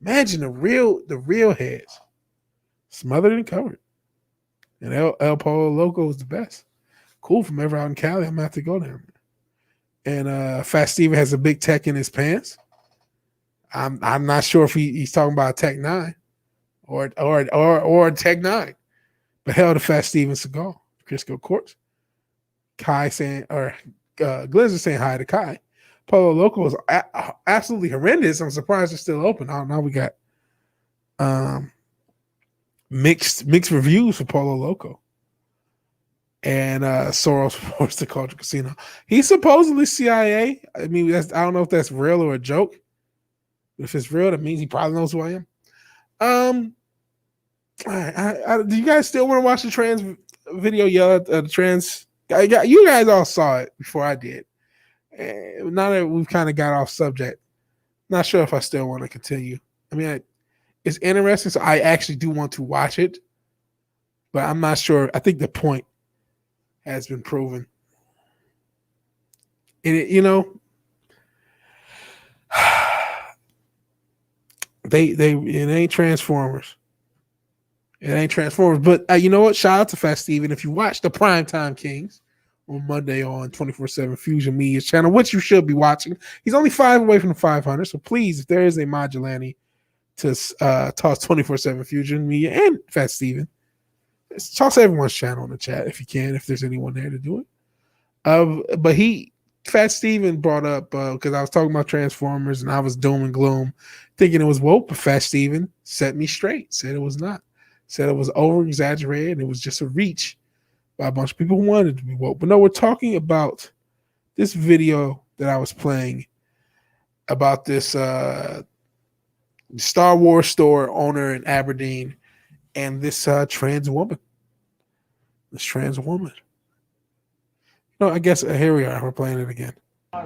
[SPEAKER 1] Imagine the real heads, smothered and covered. And El Pollo Loco is the best. Cool from ever out in Cali. I'm gonna have to go there. And Fat Steven has a Big Tech in his pants. I'm not sure if he's talking about a Tech 9 or a Tech 9. But hell, the Fat Steven cigar. Crisco Quartz. Kai saying, or Glizz is saying hi to Kai. Polo Loco is absolutely horrendous. I'm surprised it's still open. I don't know. We got mixed reviews for Polo Loco. And Soros forced the culture casino. He's supposedly CIA. I mean, I don't know if that's real or a joke. But if it's real, that means he probably knows who I am. Do you guys still want to watch the trans video? Yell at the trans. You guys all saw it before I did. Now that we've kind of got off subject, not sure if I still want to continue. I mean, it's interesting. So I actually do want to watch it, but I'm not sure. I think the point has been proven. And it ain't Transformers. It ain't Transformers. But you know what? Shout out to Fat Steven. If you watch the Primetime Kings on Monday on 24/7 Fusion Media's channel, which you should be watching, he's only 5 away from the 500. So please, if there is a Modulani to toss 24/7 Fusion Media and Fat Steven, toss everyone's channel in the chat if you can, if there's anyone there to do it. But Fat Steven brought up because I was talking about Transformers and I was doom and gloom, thinking it was woke, but Fat Steven set me straight, said it was not, said it was over exaggerated, it was just a reach by a bunch of people who wanted to be woke. But no, we're talking about this video that I was playing about this Star Wars store owner in Aberdeen and this trans woman. This trans woman. No, I guess here we are. We're playing it again.
[SPEAKER 2] I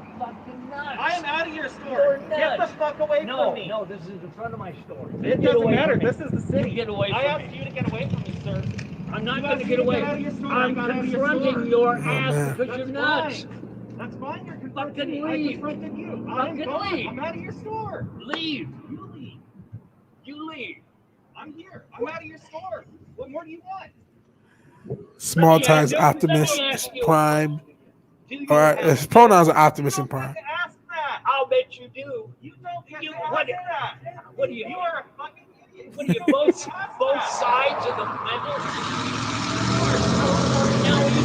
[SPEAKER 2] am out of your store. Get the fuck away from me.
[SPEAKER 3] No, this is in front of my store.
[SPEAKER 2] It doesn't matter. This is the city.
[SPEAKER 3] Get away from
[SPEAKER 2] I
[SPEAKER 3] me.
[SPEAKER 2] asked you to get away from me, sir.
[SPEAKER 3] I'm not going to get away. I'm confronting your ass because you're nuts.
[SPEAKER 2] That's fine. You're
[SPEAKER 3] Fucking
[SPEAKER 2] confronting me. I
[SPEAKER 3] leave.
[SPEAKER 2] confronted you.
[SPEAKER 3] Fucking leave.
[SPEAKER 2] I'm out of your store.
[SPEAKER 3] Leave.
[SPEAKER 2] You leave.
[SPEAKER 3] You leave.
[SPEAKER 2] I'm here. I'm out of your store. What more do you want?
[SPEAKER 1] Small ties Optimus is Prime. All right, his pronouns are Optimus and Prime.
[SPEAKER 2] Ask that.
[SPEAKER 3] I'll bet you do.
[SPEAKER 2] You don't get to
[SPEAKER 3] what-
[SPEAKER 2] ask that.
[SPEAKER 3] What do you?
[SPEAKER 2] You are a fucking idiot.
[SPEAKER 3] What do you? Both sides of the medal. Now you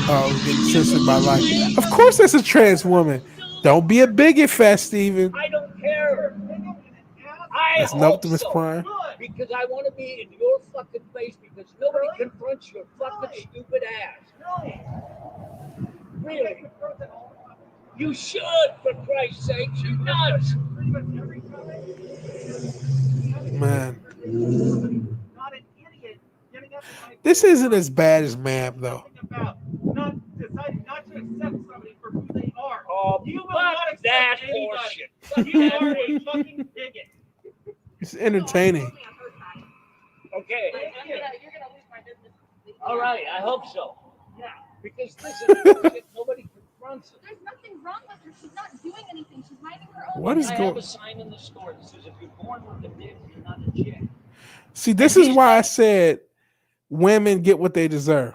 [SPEAKER 1] Oh, getting censored by life. Of course, that's a trans woman. Don't be a bigot, Fat Steven.
[SPEAKER 3] I don't care. I
[SPEAKER 1] That's
[SPEAKER 3] hope
[SPEAKER 1] Optimus
[SPEAKER 3] so.
[SPEAKER 1] Prime.
[SPEAKER 3] Because I want to be in your fucking face because nobody confronts your fucking stupid ass. Really? You should, for Christ's sake. You're nuts.
[SPEAKER 1] Man,
[SPEAKER 2] Not an idiot. Getting up to my
[SPEAKER 1] this isn't as bad as Ma'am, though.
[SPEAKER 2] about not deciding not to accept somebody for who they are.
[SPEAKER 3] Oh,
[SPEAKER 2] You will
[SPEAKER 3] fuck
[SPEAKER 2] not accept
[SPEAKER 3] that
[SPEAKER 2] anybody.
[SPEAKER 3] horseshit.
[SPEAKER 2] You are a fucking bigot.
[SPEAKER 1] It's entertaining.
[SPEAKER 3] Okay.
[SPEAKER 2] Thank you.
[SPEAKER 4] You're gonna lose my business.
[SPEAKER 3] All right. I hope so.
[SPEAKER 2] Yeah.
[SPEAKER 3] Because listen, nobody confronts her.
[SPEAKER 4] There's nothing wrong with her. She's not doing anything. She's minding her own.
[SPEAKER 1] What is
[SPEAKER 3] I
[SPEAKER 1] going?
[SPEAKER 3] have a sign in the store that says if you're born with a dick, you're not a chick.
[SPEAKER 1] See, this is why I said women get what they deserve.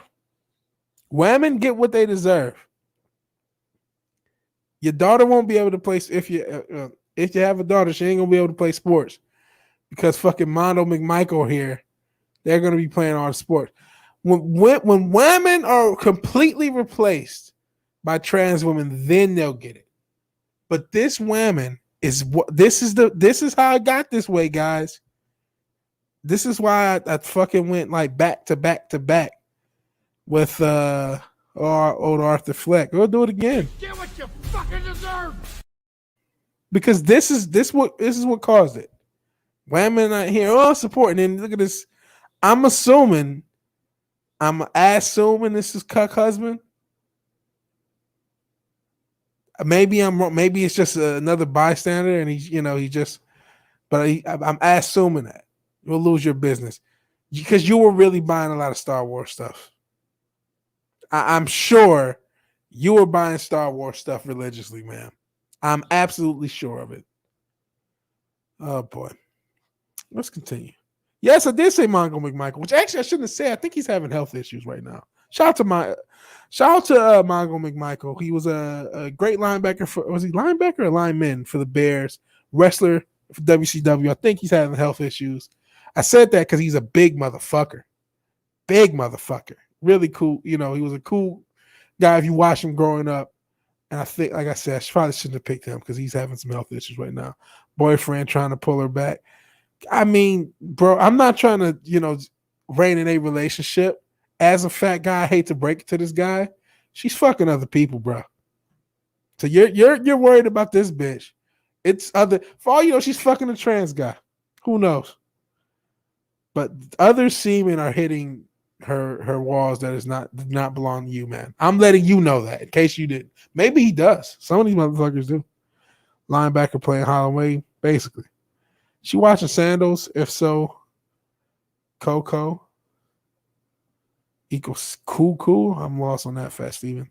[SPEAKER 1] Women get what they deserve. Your daughter won't be able to play if you have a daughter, she ain't gonna be able to play sports because fucking Mondo McMichael here, they're gonna be playing all the sports. When women are completely replaced by trans women, then they'll get it. But this woman is what this is how I got this way, guys. This is why I fucking went like back to back to back with old Arthur Fleck. We'll do it again.
[SPEAKER 2] Get what you fucking deserve.
[SPEAKER 1] Because this is what caused it. Women out here, support, and then look at this. I'm assuming this is Cuck husband. Maybe I'm wrong. Maybe it's just another bystander, and I'm assuming that you'll lose your business because you were really buying a lot of Star Wars stuff. I'm sure you were buying Star Wars stuff religiously, ma'am. I'm absolutely sure of it. Oh boy. Let's continue. Yes, I did say Mongo McMichael, which actually I shouldn't have said. I think he's having health issues right now. Shout out to Mongo McMichael. He was a great linebacker was he linebacker or lineman for the Bears, wrestler for WCW. I think he's having health issues. I said that because he's a big motherfucker. Big motherfucker. Really cool. He was a cool guy if you watch him growing up. And I think, like I said, I probably shouldn't have picked him because he's having some health issues right now. Boyfriend trying to pull her back. I mean, bro, I'm not trying to, rein in a relationship. As a fat guy, I hate to break it to this guy. She's fucking other people, bro. So you're worried about this bitch. It's other, for all you know, she's fucking a trans guy. Who knows? But other semen are hitting her walls that do not belong to you, man. I'm letting you know that in case you didn't. Maybe he does. Some of these motherfuckers do. Linebacker playing Holloway, basically. She watching Sandals? If so, Coco equals cool. I'm lost on that, Fat Steven.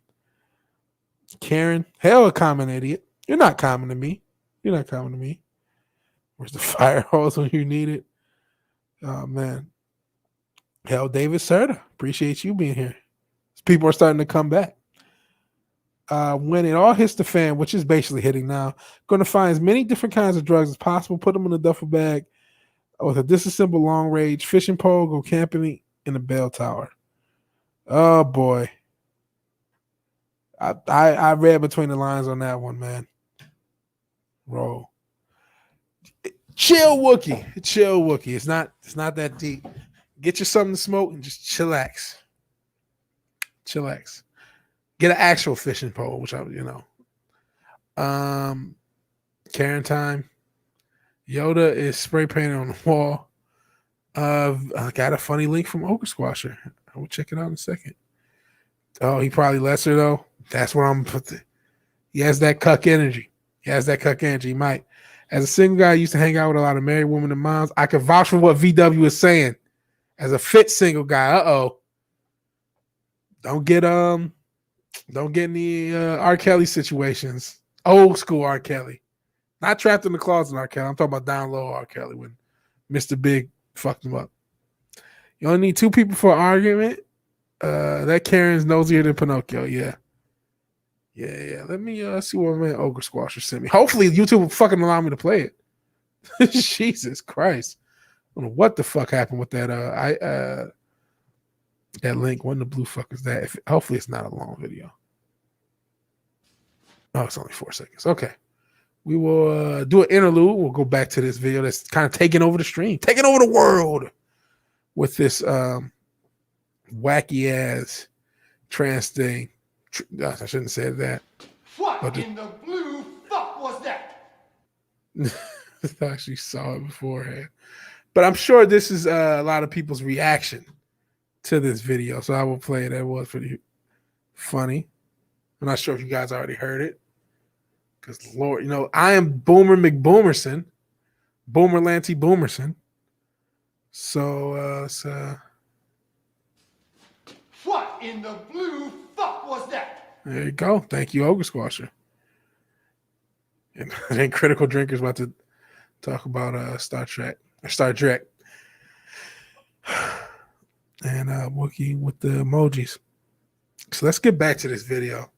[SPEAKER 1] Karen, hell, a common idiot. You're not common to me. Where's the fire hose when you need it? Oh, man. Hell, David Serta. Appreciate you being here. People are starting to come back. When it all hits the fan, which is basically hitting now, going to find as many different kinds of drugs as possible, put them in a duffel bag with a disassembled long range fishing pole, go camping in the bell tower. Oh boy. I read between the lines on that one, man. Roll. Chill Wookie. Chill Wookie. It's not that deep. Get you something to smoke and just chillax. Chillax. Get an actual fishing pole, which Karen time. Yoda is spray painted on the wall. I got a funny link from Ogre Squasher. I will check it out in a second. Oh, he probably lesser though. That's what I'm put. He has that cuck energy. He might. As a single guy, I used to hang out with a lot of married women and moms. I can vouch for what VW is saying. As a fit single guy, don't get any R. Kelly situations. Old school R. Kelly. Not trapped in the closet R. Kelly. I'm talking about down low R. Kelly when Mr. Big fucked him up. You only need two people for an argument. That Karen's nosier than Pinocchio. Yeah. Let me see what my man Ogre Squasher sent me. Hopefully YouTube will fucking allow me to play it. Jesus Christ. I don't know what the fuck happened with that. That link. What in the blue fuck is that? Hopefully it's not a long video. Oh, it's only 4 seconds. Okay. We will do an interlude. We'll go back to this video that's kind of taking over the stream, taking over the world with this wacky ass trans thing. I shouldn't say that.
[SPEAKER 5] What in the blue fuck was that?
[SPEAKER 1] I actually saw it beforehand. But I'm sure this is a lot of people's reaction to this video. So I will play it. That was pretty funny. I'm not sure if you guys already heard it. Because, Lord, I am Boomer McBoomerson. Boomer Lanty Boomerson. So,
[SPEAKER 5] what in the blue fuck was that?
[SPEAKER 1] There you go. Thank you, Ogre Squasher. And then Critical Drinker's about to talk about Star Trek. And Wookie with the emojis. So let's get back to this video.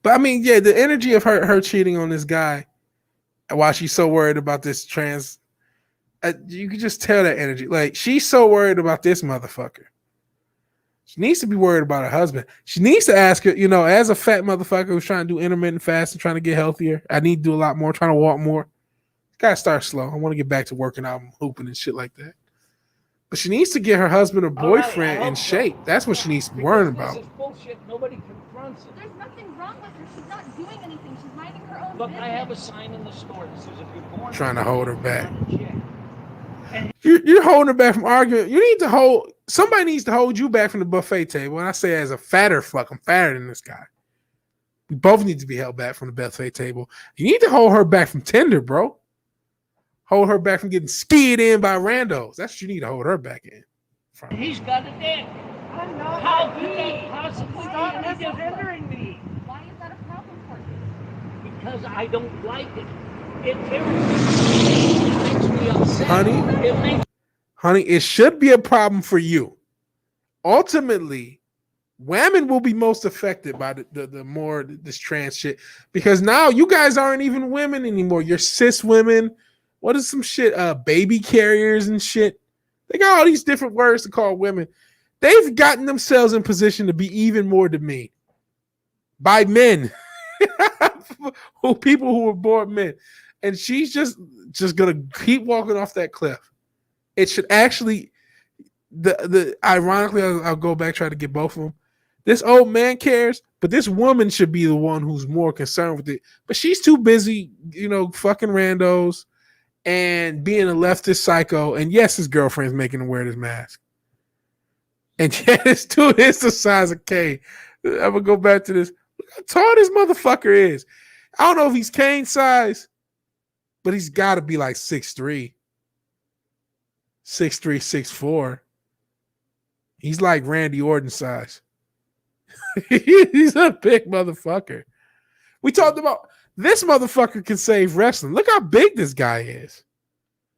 [SPEAKER 1] But I mean, yeah, the energy of her cheating on this guy while she's so worried about this trans, you can just tell that energy. Like, she's so worried about this motherfucker. She needs to be worried about her husband. She needs to ask her, as a fat motherfucker who's trying to do intermittent fasting, trying to get healthier, I need to do a lot more, trying to walk more. Gotta start slow. I want to get back to working out and hooping and shit like that. But she needs to get her husband or boyfriend in shape. That's what she needs to be worrying about.
[SPEAKER 3] This is bullshit. Nobody confronts it.
[SPEAKER 4] There's nothing wrong with her. She's not doing anything. She's minding her own
[SPEAKER 3] Look,
[SPEAKER 4] business.
[SPEAKER 3] I have a sign in the store that says if you're born...
[SPEAKER 1] Trying to hold her back. You're holding her back from arguing. Somebody needs to hold you back from the buffet table. And I say as a fatter fuck, I'm fatter than this guy. We both need to be held back from the buffet table. You need to hold her back from Tinder, bro. Hold her back from getting skied in by randos. That's what you need to hold her back in.
[SPEAKER 3] He's got a dick.
[SPEAKER 2] I'm not.
[SPEAKER 3] How could that possibly
[SPEAKER 2] Stop
[SPEAKER 3] be any different?
[SPEAKER 2] misgendering me.
[SPEAKER 4] Why is that a problem for you?
[SPEAKER 3] Because I don't like it. It irritates me. It makes me upset.
[SPEAKER 1] Honey, it should be a problem for you. Ultimately, women will be most affected by the more this trans shit, because now you guys aren't even women anymore. You're cis women. What is some shit? Baby carriers and shit. They got all these different words to call women. They've gotten themselves in position to be even more demeaned by men, people who were born men, and she's just gonna keep walking off that cliff. It should actually, ironically, I'll go back, try to get both of them. This old man cares, but this woman should be the one who's more concerned with it. But she's too busy, fucking randos and being a leftist psycho. And yes, his girlfriend's making him wear this mask. And yeah, this dude is the size of K. I'm gonna go back to this. Look how tall this motherfucker is. I don't know if he's Kane size, but he's got to be like 6'3". 6'3", 6'4". He's like Randy Orton size. He's a big motherfucker. We talked about this motherfucker can save wrestling. Look how big this guy is.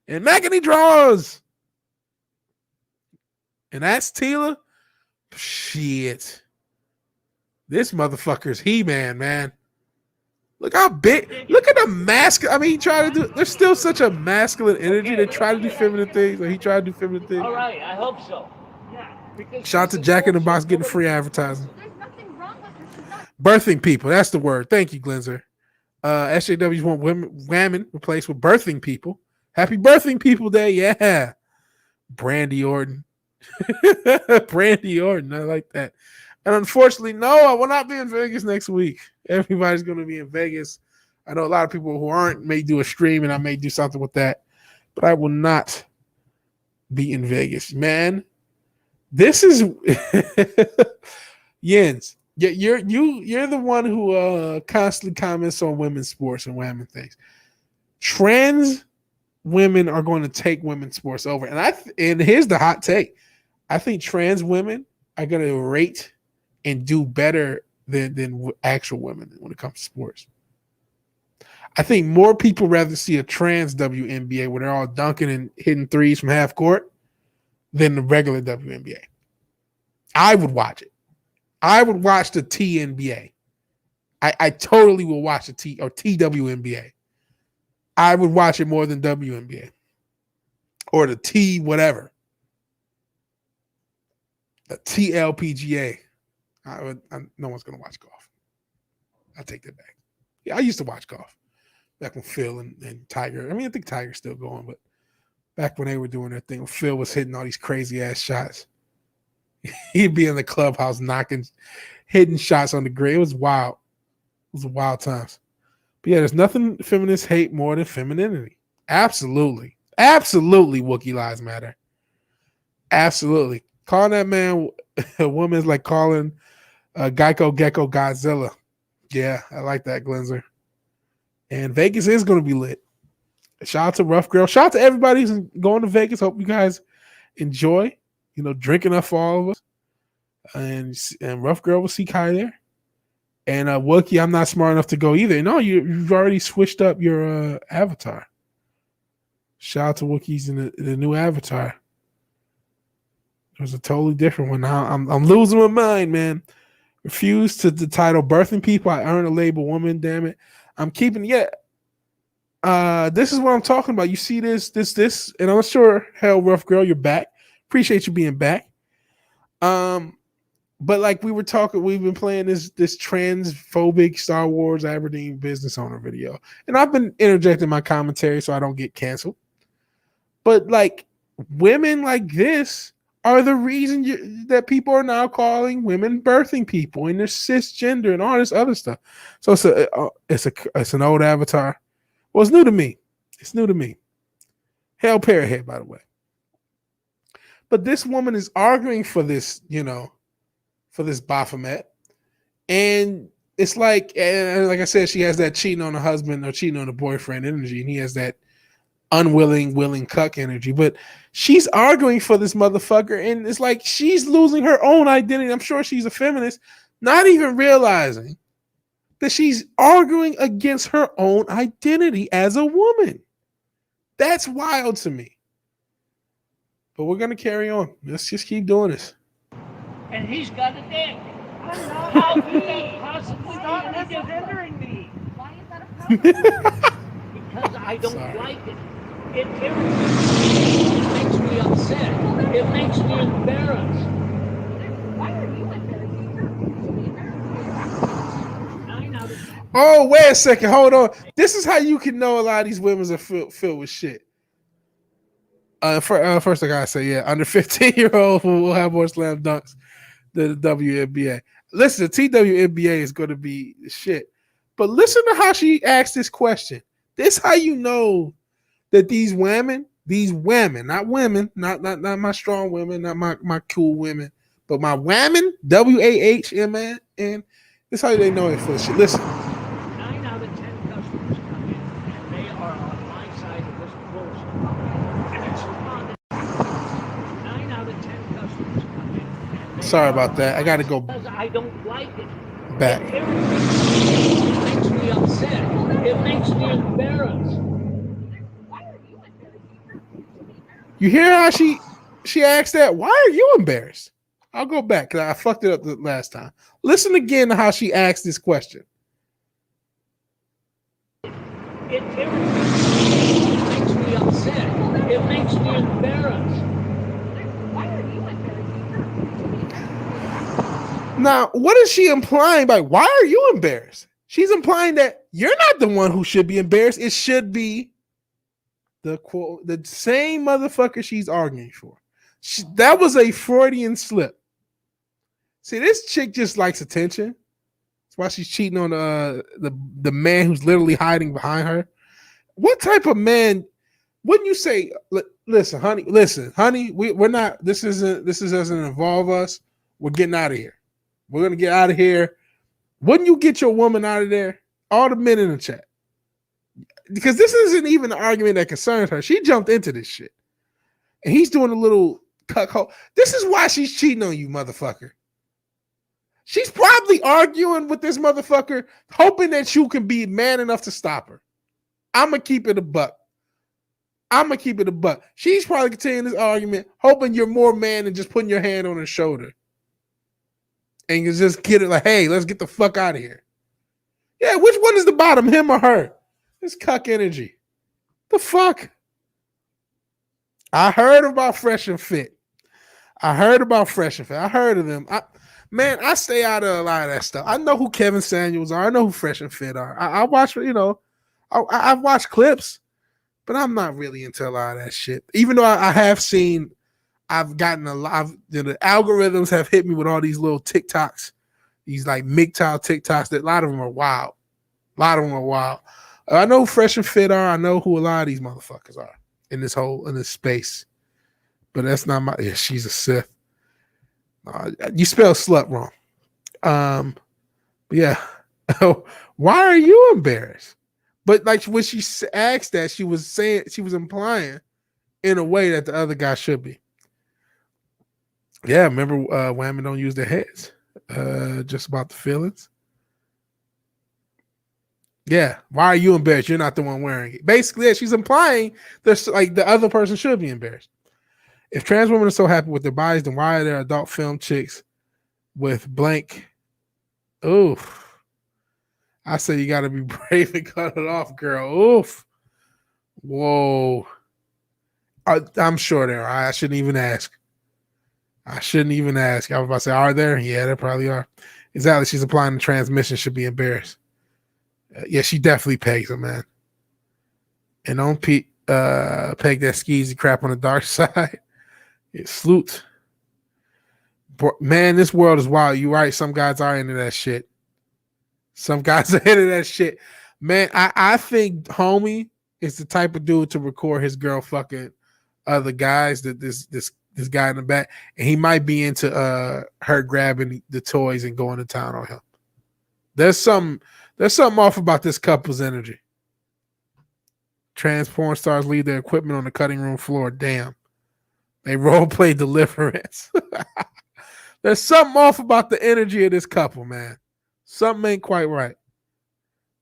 [SPEAKER 1] And Magony draws. And that's Tila. Shit. This motherfucker's He-Man, man. Look how big. Look at the masculine. I mean, he tried to do. There's still such a masculine energy. They try to do feminine things. Or he tried to do feminine things.
[SPEAKER 3] All right, I hope so. Yeah.
[SPEAKER 1] Shout out to Jack in the Box getting free advertising.
[SPEAKER 4] There's nothing wrong with her. She's not.
[SPEAKER 1] Birthing people. That's the word. Thank you, Glenzer. SJWs want women replaced with birthing people. Happy Birthing People Day. Yeah. Brandy Orton. Brandy Orton. I like that. And unfortunately, no, I will not be in Vegas next week. Everybody's going to be in Vegas. I know a lot of people who aren't may do a stream, and I may do something with that. But I will not be in Vegas. Man, this is Jens. You're the one who constantly comments on women's sports and women things. Trans women are going to take women's sports over, and here's the hot take: I think trans women are going to rate and do better than actual women when it comes to sports. I think more people rather see a trans WNBA where they're all dunking and hitting threes from half court than the regular WNBA. I would watch it. I would watch the TNBA. I totally will watch the TWNBA. I would watch it more than WNBA or the T whatever. The TLPGA. No one's going to watch golf. I take that back. Yeah, I used to watch golf back when Phil and Tiger. I mean, I think Tiger's still going, but back when they were doing their thing, Phil was hitting all these crazy ass shots. He'd be in the clubhouse hitting shots on the green. It was wild. It was wild times. But yeah, there's nothing feminists hate more than femininity. Absolutely. Absolutely, Wookiee lives matter. Absolutely. Calling that man a woman is like calling Geico Gecko Godzilla. Yeah, I like that, Glenzer. And Vegas is going to be lit. Shout out to Rough Girl. Shout out to everybody who's going to Vegas. Hope you guys enjoy. Drink enough for all of us. And Rough Girl will see Kai there. And Wookiee, I'm not smart enough to go either. No, you've already switched up your avatar. Shout out to Wookiees in the new avatar. It was a totally different one. Now I'm losing my mind, man. Refuse to the title Birthing People. I earned a label woman, damn it. I'm keeping this is what I'm talking about. You see this, and I'm sure, hell, Rough Girl, you're back. Appreciate you being back. But like we were talking, we've been playing this transphobic Star Wars Aberdeen business owner video. And I've been interjecting my commentary so I don't get canceled. But like women like this are the reason that people are now calling women birthing people and they're cisgender and all this other stuff. So it's an old avatar. Well, it's new to me. It's new to me. Hail Parrothead, by the way. But this woman is arguing for this, for this Baphomet. And it's like I said, she has that cheating on her husband or cheating on a boyfriend energy, and he has that unwilling, willing cuck energy. But she's arguing for this motherfucker, and it's like she's losing her own identity. I'm sure she's a feminist, not even realizing that she's arguing against her own identity as a woman. That's wild to me. But we're going to carry on. Let's just keep doing this.
[SPEAKER 3] And he's got a dick. How could that possibly
[SPEAKER 2] Stop
[SPEAKER 3] be any different?
[SPEAKER 2] misgendering me.
[SPEAKER 4] Why is that a problem?
[SPEAKER 3] Because I don't
[SPEAKER 1] Sorry.
[SPEAKER 3] like it. It irritates me. It makes me upset. It makes me embarrassed.
[SPEAKER 4] Why are you embarrassed? You should be embarrassed.
[SPEAKER 3] 9 out of 10.
[SPEAKER 1] Oh, wait a second. Hold on. This is how you can know a lot of these women are filled with shit. First, I gotta say, yeah, under 15-year-old will have more slam dunks than the WNBA. Listen, the TWNBA is going to be shit. But listen to how she asked this question. This how you know that these women, not women, not my strong women, not my cool women, but my women, WAHMN, and this how they know it for shit. Listen.
[SPEAKER 3] 9 out of 10 customers come in, and they are on my side of this bullshit. And it's fun. 9 out of 10 customers come in. And they
[SPEAKER 1] Sorry
[SPEAKER 3] are
[SPEAKER 1] about
[SPEAKER 3] on
[SPEAKER 1] that. I
[SPEAKER 3] my
[SPEAKER 1] got to
[SPEAKER 3] side
[SPEAKER 1] go
[SPEAKER 3] because I don't like it.
[SPEAKER 1] back.
[SPEAKER 3] It irritates me. It makes me upset. It makes me embarrassed.
[SPEAKER 4] Why are you embarrassed?
[SPEAKER 1] You hear how she asked that? Why are you embarrassed? I'll go back because I fucked it up the last time. Listen again to how she asked this question.
[SPEAKER 3] It irritates me. It makes me upset. It makes me embarrassed.
[SPEAKER 4] Why are you embarrassed?
[SPEAKER 1] Now, what is she implying by why are you embarrassed? She's implying that you're not the one who should be embarrassed. It should be the quote, the same motherfucker she's arguing for. That was a Freudian slip. See, this chick just likes attention. That's why she's cheating on the man who's literally hiding behind her. What type of man wouldn't you say? Listen, honey, we're not. This doesn't involve us. We're getting out of here. We're gonna get out of here. Wouldn't you get your woman out of there? All the men in the chat. Because this isn't even an argument that concerns her. She jumped into this shit. And he's doing a little cuckold. This is why she's cheating on you, motherfucker. She's probably arguing with this motherfucker, hoping that you can be man enough to stop her. I'm going to keep it a buck. She's probably continuing this argument, hoping you're more man than just putting your hand on her shoulder. And you just get it like, hey, let's get the fuck out of here. Yeah, which one is the bottom, him or her? This cuck energy. The fuck? I heard about Fresh and Fit. I heard of them. I stay out of a lot of that stuff. I know who Kevin Samuels are. I know who Fresh and Fit are. I watch, I've watched clips, but I'm not really into a lot of that shit. Even though I have seen, I've gotten a lot. The algorithms have hit me with all these little TikToks, these like MGTOW TikToks. That a lot of them are wild. I know who Fresh and Fit are. I know who a lot of these motherfuckers are in this space. But that's not my. Yeah, she's a Sith. You spell slut wrong. But yeah. Why are you embarrassed? But like when she asked that, she was implying in a way that the other guy should be. Yeah, remember women don't use their heads. Just about the feelings. Yeah, why are you embarrassed? You're not the one wearing it. Basically, yeah, she's implying that like the other person should be embarrassed. If trans women are so happy with their bodies, then why are there adult film chicks with blank? Oof. I say you got to be brave and cut it off, girl. Oof. Whoa. I'm sure there are. I shouldn't even ask. I was about to say, are there? Yeah, there probably are. Exactly. She's implying the transmission should be embarrassed. Yeah, she definitely pegs him, man. And don't peg that skeezy crap on the dark side. It's sloot. Man, this world is wild. You're right. Some guys are into that shit. Man, I think homie is the type of dude to record his girl fucking other guys, that this guy in the back, and he might be into her grabbing the toys and going to town on him. There's something off about this couple's energy. Trans porn stars leave their equipment on the cutting room floor. Damn. They role play deliverance. There's something off about the energy of this couple, man. Something ain't quite right.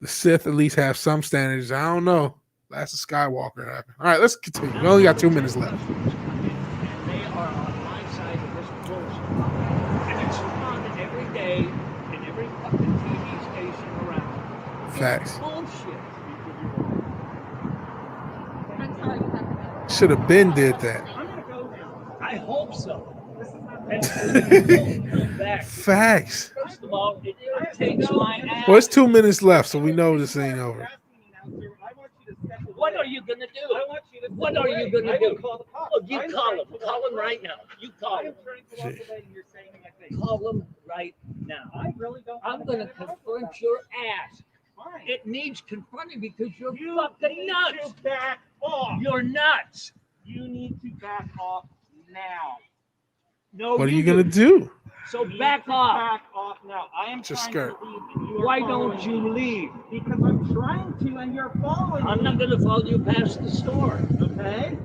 [SPEAKER 1] The Sith at least have some standards. I don't know. That's a Skywalker happened. All right, let's continue. We only got 2 minutes left.
[SPEAKER 3] And they are on my side of this bullshit. And it's on every day in every fucking TV station around.
[SPEAKER 1] Facts.
[SPEAKER 3] It's bullshit.
[SPEAKER 4] I'm sorry you have to go.
[SPEAKER 1] Should have been did that.
[SPEAKER 2] I'm gonna go now.
[SPEAKER 3] I hope so.
[SPEAKER 2] This is not
[SPEAKER 3] And back.
[SPEAKER 1] Facts.
[SPEAKER 3] First of all, it irritates my ass.
[SPEAKER 1] Well, it's 2 minutes left, so we know this ain't over.
[SPEAKER 3] What are you gonna do?
[SPEAKER 2] I want you to
[SPEAKER 3] What are you gonna
[SPEAKER 2] I will
[SPEAKER 3] do?
[SPEAKER 2] call the cops.
[SPEAKER 3] Oh, you
[SPEAKER 2] I'm
[SPEAKER 3] call
[SPEAKER 2] trying
[SPEAKER 3] him.
[SPEAKER 2] to
[SPEAKER 3] Call
[SPEAKER 2] walk
[SPEAKER 3] him
[SPEAKER 2] away.
[SPEAKER 3] right now. You call
[SPEAKER 2] I'm
[SPEAKER 3] him.
[SPEAKER 2] trying to walk away and you're saying my face.
[SPEAKER 3] Call him right now.
[SPEAKER 2] I really don't.
[SPEAKER 3] I'm
[SPEAKER 2] want
[SPEAKER 3] gonna
[SPEAKER 2] to talk
[SPEAKER 3] confront
[SPEAKER 2] about
[SPEAKER 3] your
[SPEAKER 2] it.
[SPEAKER 3] ass.
[SPEAKER 2] Fine.
[SPEAKER 3] It needs confronting because you're
[SPEAKER 2] You
[SPEAKER 3] fucking
[SPEAKER 2] need
[SPEAKER 3] nuts.
[SPEAKER 2] to back off.
[SPEAKER 3] You're nuts.
[SPEAKER 2] You need to back off now.
[SPEAKER 3] No,
[SPEAKER 1] What are you gonna do?
[SPEAKER 3] So
[SPEAKER 2] You need
[SPEAKER 3] back
[SPEAKER 2] to
[SPEAKER 3] off.
[SPEAKER 2] Back off now. I am
[SPEAKER 1] Just
[SPEAKER 2] trying
[SPEAKER 1] skirt.
[SPEAKER 2] to leave. And you are
[SPEAKER 3] Why
[SPEAKER 2] following
[SPEAKER 3] don't you
[SPEAKER 2] me.
[SPEAKER 3] leave?
[SPEAKER 2] Because I'm trying to, and you're following
[SPEAKER 3] I'm
[SPEAKER 2] me.
[SPEAKER 3] not gonna follow you past the store.
[SPEAKER 2] Okay.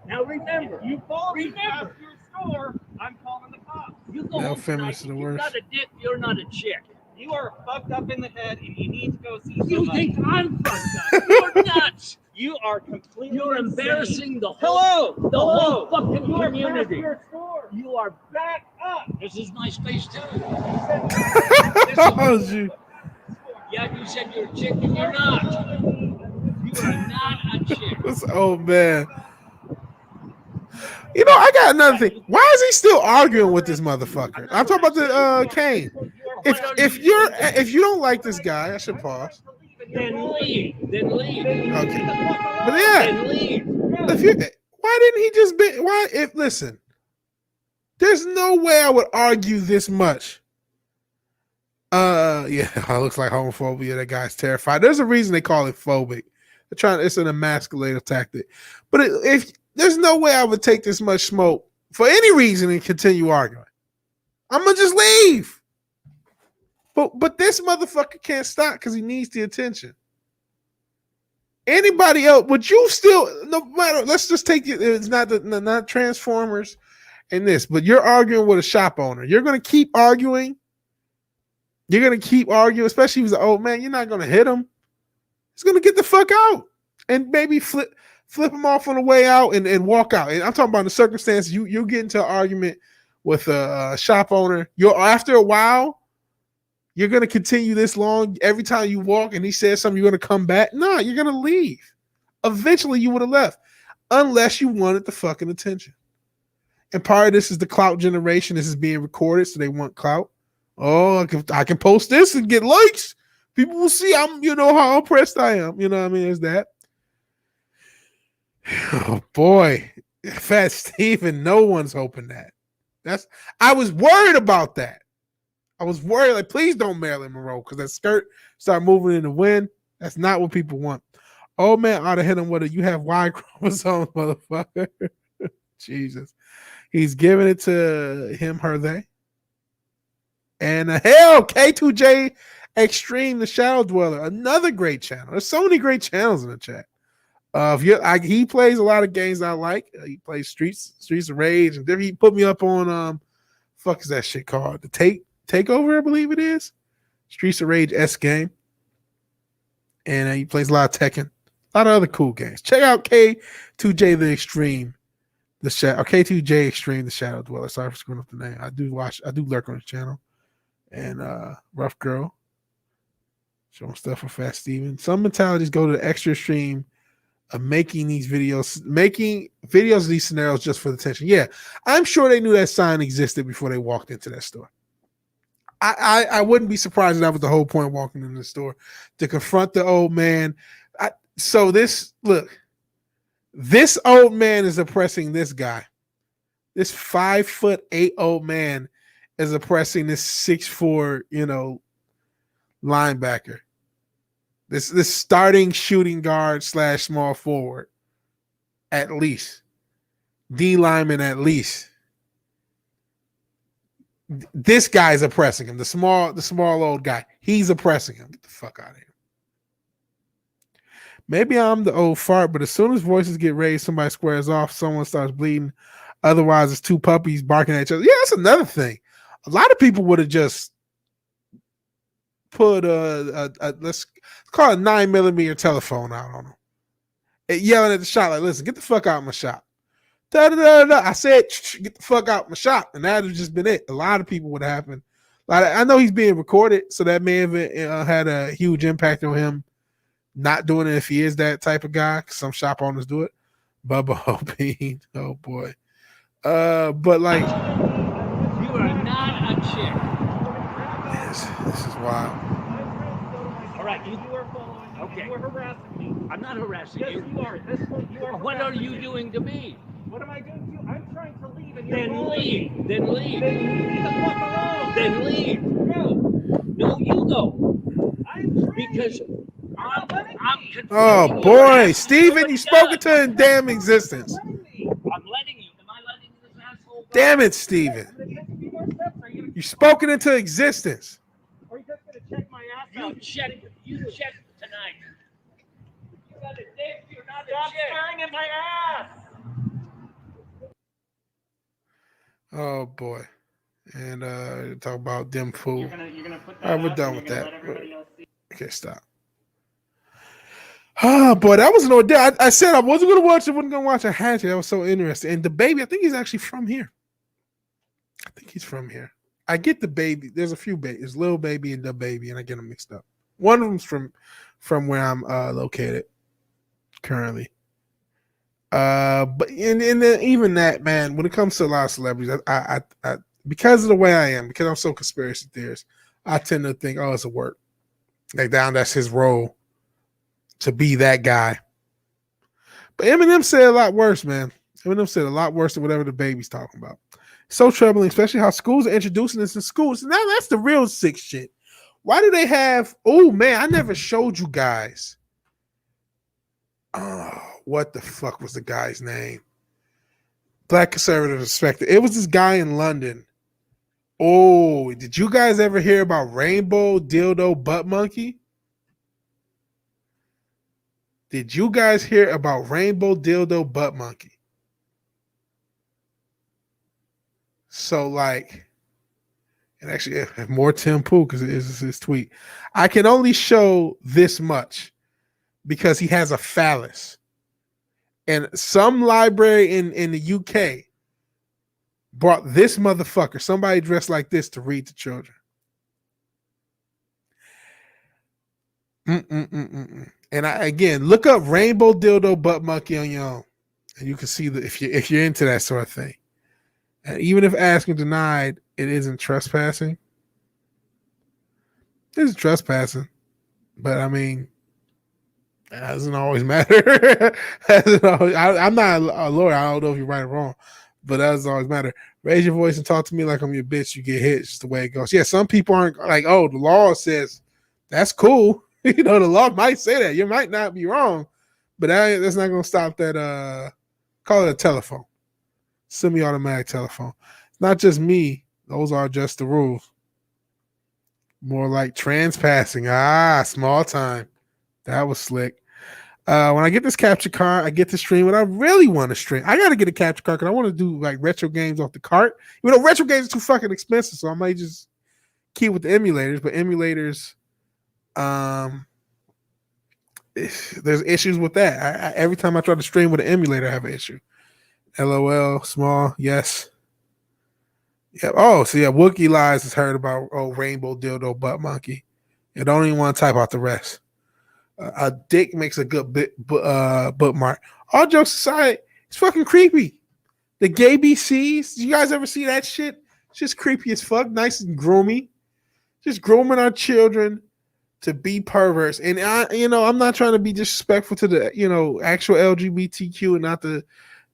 [SPEAKER 3] Now remember,
[SPEAKER 2] If you follow me
[SPEAKER 3] Remember.
[SPEAKER 2] past your store, I'm calling the cops.
[SPEAKER 3] you go
[SPEAKER 1] Male
[SPEAKER 3] home
[SPEAKER 1] feminists
[SPEAKER 3] tonight.
[SPEAKER 1] are the
[SPEAKER 3] You're
[SPEAKER 1] worst.
[SPEAKER 3] not a dick. You're not a chick.
[SPEAKER 2] You are fucked up in the head, and you need to go see
[SPEAKER 3] You
[SPEAKER 2] somebody.
[SPEAKER 3] think I'm fucked up? You're nuts.
[SPEAKER 2] You are completely
[SPEAKER 3] You're
[SPEAKER 2] insane.
[SPEAKER 3] embarrassing the whole
[SPEAKER 2] Hello,
[SPEAKER 3] the
[SPEAKER 2] hello.
[SPEAKER 3] whole fucking
[SPEAKER 2] You are past
[SPEAKER 3] community.
[SPEAKER 2] your store.
[SPEAKER 3] You are
[SPEAKER 2] Back up.
[SPEAKER 3] This is my space too.
[SPEAKER 1] Oh, shoot.
[SPEAKER 3] Yeah, you said you're a chick and you're not. are not a chick.
[SPEAKER 1] This old man. You know, I got another thing. Why is he still arguing with this motherfucker? I'm talking about the Kane. If you don't like this guy, I should pause.
[SPEAKER 3] Then leave. Then leave.
[SPEAKER 1] Okay. But yeah,
[SPEAKER 3] Then leave.
[SPEAKER 1] why didn't he just be? Why? If listen, there's no way I would argue this much. Yeah, it looks like homophobia. That guy's terrified. There's a reason they call it phobic. They're trying. It's an emasculative tactic. But if there's no way I would take this much smoke for any reason and continue arguing, I'm gonna just leave. But this motherfucker can't stop because he needs the attention. Anybody else? Would you still? No matter. Let's just take it. It's not Transformers and this, but you're arguing with a shop owner. You're gonna keep arguing. You're going to keep arguing, especially if he's an old man. You're not going to hit him. He's going to get the fuck out and maybe flip him off on the way out and walk out. And I'm talking about the circumstance. You get into an argument with a shop owner. After a while, you're going to continue this long. Every time you walk and he says something, you're going to come back. No, you're going to leave. Eventually, you would have left unless you wanted the fucking attention. And part of this is the clout generation. This is being recorded, so they want clout. Oh, I can post this and get likes. People will see how oppressed I am. You know what I mean? There's that. Oh boy, Fat Steven, no one's hoping that. I was worried about that. I was worried, like, please don't Marilyn Monroe, because that skirt start moving in the wind. That's not what people want. Oh man, ought to hit him with you have Y chromosomes, motherfucker. Jesus. He's giving it to him, her, they. And hell, K2J Extreme, the Shadow Dweller, another great channel. There's so many great channels in the chat. He plays a lot of games I like. He plays Streets of Rage, and he put me up on fuck is that shit called? The Takeover, I believe it is. Streets of Rage S game, and he plays a lot of Tekken, a lot of other cool games. Check out K2J the Extreme, K2J Extreme, the Shadow Dweller. Sorry for screwing up the name. I do lurk on his channel. And Rough Girl showing stuff for Fat Steven. Some mentalities go to the extra extreme of making videos of these scenarios just for the attention. Yeah, I'm sure they knew that sign existed before they walked into that store. I wouldn't be surprised if that was the whole point of walking into the store, to confront the old man. This old man is oppressing this guy. This 5'8" old man is oppressing this 6'4", linebacker. This starting shooting guard / small forward, at least. D lineman at least. This guy's oppressing him. The small old guy. He's oppressing him. Get the fuck out of here. Maybe I'm the old fart, but as soon as voices get raised, somebody squares off, someone starts bleeding. Otherwise, it's two puppies barking at each other. Yeah, that's another thing. A lot of people would have just put let's call it 9mm telephone out on them, yelling at the shop like, "Listen, get the fuck out of my shop." I said, "Get the fuck out of my shop," and that would have just been it. A lot of people would have happened. I know he's being recorded, so that may have had a huge impact on him not doing it if he is that type of guy. Some shop owners do it. Bubba Bean, oh boy. But like,
[SPEAKER 3] you are not a chick.
[SPEAKER 1] Yes, this is wild.
[SPEAKER 3] All right,
[SPEAKER 2] You are following me.
[SPEAKER 3] Okay.
[SPEAKER 2] You are harassing me.
[SPEAKER 3] I'm not harassing
[SPEAKER 2] Yes,
[SPEAKER 3] you.
[SPEAKER 2] you are. You are.
[SPEAKER 3] What are you doing to me?
[SPEAKER 2] What am I doing to you? I'm trying to leave, and you're
[SPEAKER 3] Then
[SPEAKER 2] following
[SPEAKER 3] leave.
[SPEAKER 2] me.
[SPEAKER 3] Then leave.
[SPEAKER 2] Then leave the fuck alone.
[SPEAKER 3] Then leave.
[SPEAKER 2] No,
[SPEAKER 3] No, you go.
[SPEAKER 2] I'm trying.
[SPEAKER 3] Because I'm confronting
[SPEAKER 1] Oh
[SPEAKER 3] you.
[SPEAKER 1] boy, Steven, you spoke it to in damn existence.
[SPEAKER 3] I'm letting you. Am I letting this asshole go?
[SPEAKER 1] Damn it, Steven.
[SPEAKER 2] I'm gonna take a few more steps. Are you gonna?
[SPEAKER 1] You spoke it into existence.
[SPEAKER 2] Are you just gonna check my ass out?
[SPEAKER 3] You check tonight. You got a dick, you're not
[SPEAKER 2] Stop
[SPEAKER 3] a chick.
[SPEAKER 2] staring at my ass.
[SPEAKER 1] Oh boy. And talk about them fool.
[SPEAKER 2] You're gonna put that.
[SPEAKER 1] All right, we're
[SPEAKER 2] up
[SPEAKER 1] done
[SPEAKER 2] and
[SPEAKER 1] with
[SPEAKER 2] you're
[SPEAKER 1] that.
[SPEAKER 2] gonna let everybody else see.
[SPEAKER 1] Okay, stop. Oh boy, that was an ordeal. I said I wasn't gonna watch it, wasn't gonna watch. I had to. That was so interesting. And the baby, I think he's actually from here. I think he's from here. I get the baby. There's a few babies. There's Little Baby and the baby, and I get them mixed up. One of them's from where I'm located. currently. But even that, man, when it comes to a lot of celebrities, I because of the way I am, because I'm so conspiracy theorist, I tend to think, oh, it's a work. Like that's his role to be that guy. But Eminem said a lot worse, man. Eminem said a lot worse than whatever the baby's talking about. So troubling, especially how schools are introducing this in schools. Now that's the real sick shit. Why do they have? Oh man, I never showed you guys. Oh, what the fuck was the guy's name? Black conservative perspective. It was this guy in London. Oh, did you guys ever hear about Rainbow Dildo Butt Monkey? Did you guys hear about Rainbow Dildo Butt Monkey? So, like, and actually, more Tim Pool because it is his tweet. I can only show this much because he has a phallus. And some library in the UK brought this motherfucker, somebody dressed like this, to read to children. And again, look up Rainbow Dildo Butt Monkey on your own, and you can see that if you're into that sort of thing. And even if asked and denied, it isn't trespassing. It's trespassing, but I mean, it doesn't always matter. I'm not a lawyer. I don't know if you're right or wrong, but that doesn't always matter. Raise your voice and talk to me like I'm your bitch. You get hit. It's just the way it goes. Yeah, some people aren't like, oh, the law says that's cool. The law might say that. You might not be wrong, but that's not going to stop that. Call it a telephone. Semi-automatic telephone. It's not just me. Those are just the rules. More like transpassing. Small time. That was slick. When I get this capture card, I get to stream what I really want to stream. I got to get a capture card because I want to do like retro games off the cart. Retro games are too fucking expensive, so I might just keep with the emulators. But emulators, there's issues with that. Every time I try to stream with an emulator, I have an issue. LOL, small, yes. Yeah. Oh, so yeah, Wookie Lies has heard about Rainbow Dildo Butt Monkey. You don't even want to type out the rest. A dick makes a good bookmark. All jokes aside, it's fucking creepy. The gay BCs, you guys ever see that shit? It's just creepy as fuck, nice and groomy. Just grooming our children to be perverts. And I'm not trying to be disrespectful to the, actual LGBTQ and not the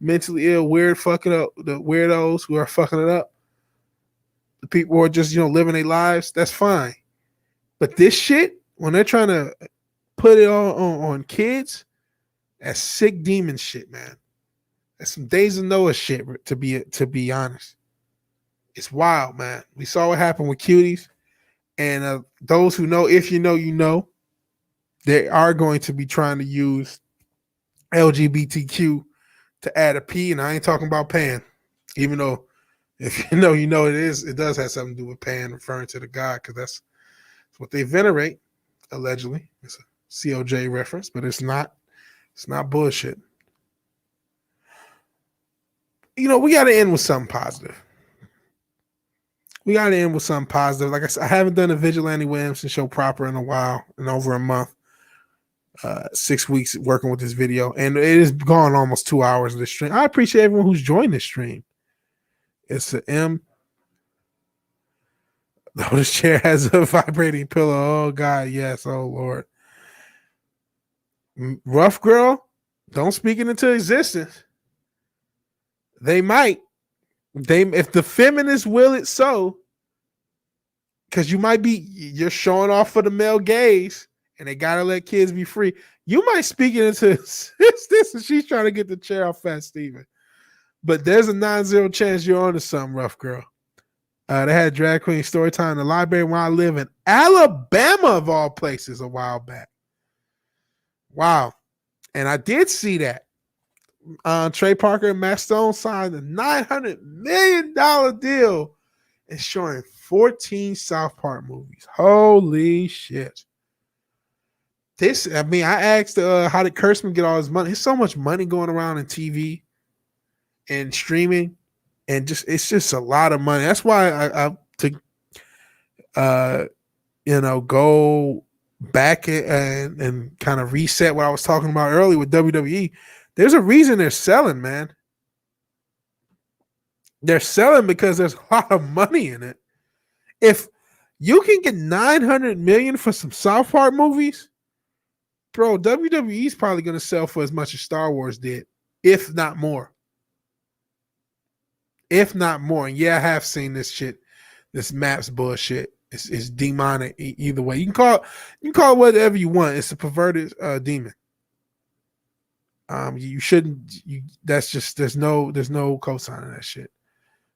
[SPEAKER 1] mentally ill, weird fucking up, the weirdos who are fucking it up. The people who are just, living their lives, that's fine. But this shit, when they're trying to put it on kids, that's sick demon shit, man. That's some Days of Noah shit, to be honest. It's wild, man. We saw what happened with cuties. And those who know, if you know, you know, they are going to be trying to use LGBTQ to add a P, and I ain't talking about pan, even though if you know, it does have something to do with pan, referring to the God, because that's what they venerate, allegedly. It's a COJ reference, but it's not bullshit. We got to end with something positive. Like I said, I haven't done a VigilanteWilliamson show proper in a while, in over a month. 6 weeks working with this video, and it has gone almost 2 hours of this stream. I appreciate everyone who's joined this stream. It's an M. Oh, this chair has a vibrating pillow. Oh God, yes. Oh Lord. Rough girl, don't speak it into existence. They might. If the feminists will it so, because you're showing off for the male gaze. And they gotta let kids be free. You might speak it into this, and she's trying to get the chair off Fat Steven. But there's a 9-0 chance you're onto something, rough girl. They had drag queen story time in the library where I live in Alabama, of all places, a while back. Wow. And I did see that. Trey Parker and Matt Stone signed a $900 million deal and showing 14 South Park movies. Holy shit. I asked how did Kurtzman get all his money? There's so much money going around in TV and streaming, and it's just a lot of money. That's why I go back and kind of reset what I was talking about earlier with WWE. There's a reason they're selling, man. They're selling because there's a lot of money in it. If you can get $900 million for some South Park movies, bro, WWE is probably going to sell for as much as Star Wars did, if not more. If not more. And yeah, I have seen this shit, this Maps bullshit. It's demonic either way. You can call it whatever you want. It's a perverted demon. You shouldn't. That's just there's no cosigning that shit.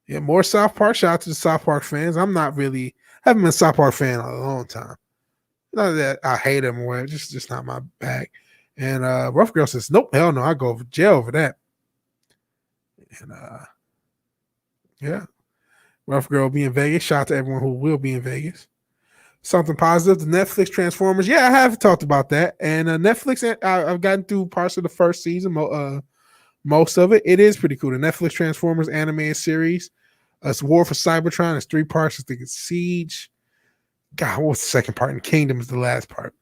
[SPEAKER 1] Yeah, more South Park. Shout out to the South Park fans. Haven't been a South Park fan in a long time. Not that I hate them or whatever, just not my bag. And Rough Girl says, nope, hell no, I go over jail over that. And yeah. Rough Girl will be in Vegas. Shout out to everyone who will be in Vegas. Something positive, the Netflix Transformers. Yeah, I have talked about that. And Netflix, I've gotten through parts of the first season, most of it. It is pretty cool. The Netflix Transformers animated series. It's War for Cybertron. It's 3 parts. I think it's Siege. God, what was the second part? And Kingdom is the last part.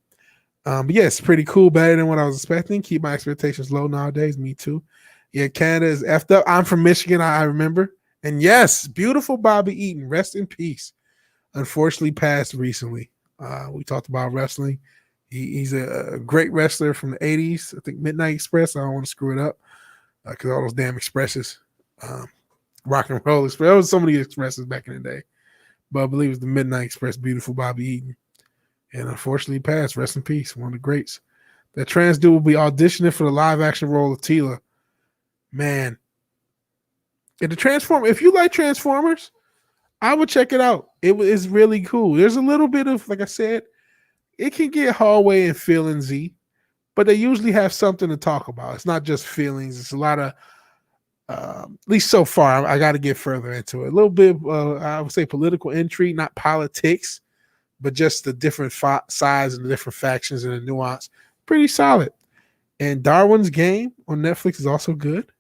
[SPEAKER 1] But yeah, it's pretty cool. Better than what I was expecting. Keep my expectations low nowadays. Me too. Yeah, Canada is effed up. I'm from Michigan. I remember. And yes, beautiful Bobby Eaton. Rest in peace. Unfortunately passed recently. We talked about wrestling. He's a great wrestler from the 80s. I think Midnight Express. I don't want to screw it up because all those damn expresses. Rock and Roll Express. There was so many expresses back in the day. But I believe it was the Midnight Express. Beautiful Bobby Eaton. And unfortunately passed. Rest in peace. One of the greats. That trans dude will be auditioning for the live action role of Tila. Man. And the Transformers, if you like Transformers, I would check it out. It is really cool. There's a little bit of, like I said, it can get hallway and feelingsy, but they usually have something to talk about. It's not just feelings. It's a lot of, at least so far, I got to get further into it. A little bit, I would say political intrigue, not politics, but just the different sides and the different factions and the nuance. Pretty solid. And Darwin's Game on Netflix is also good.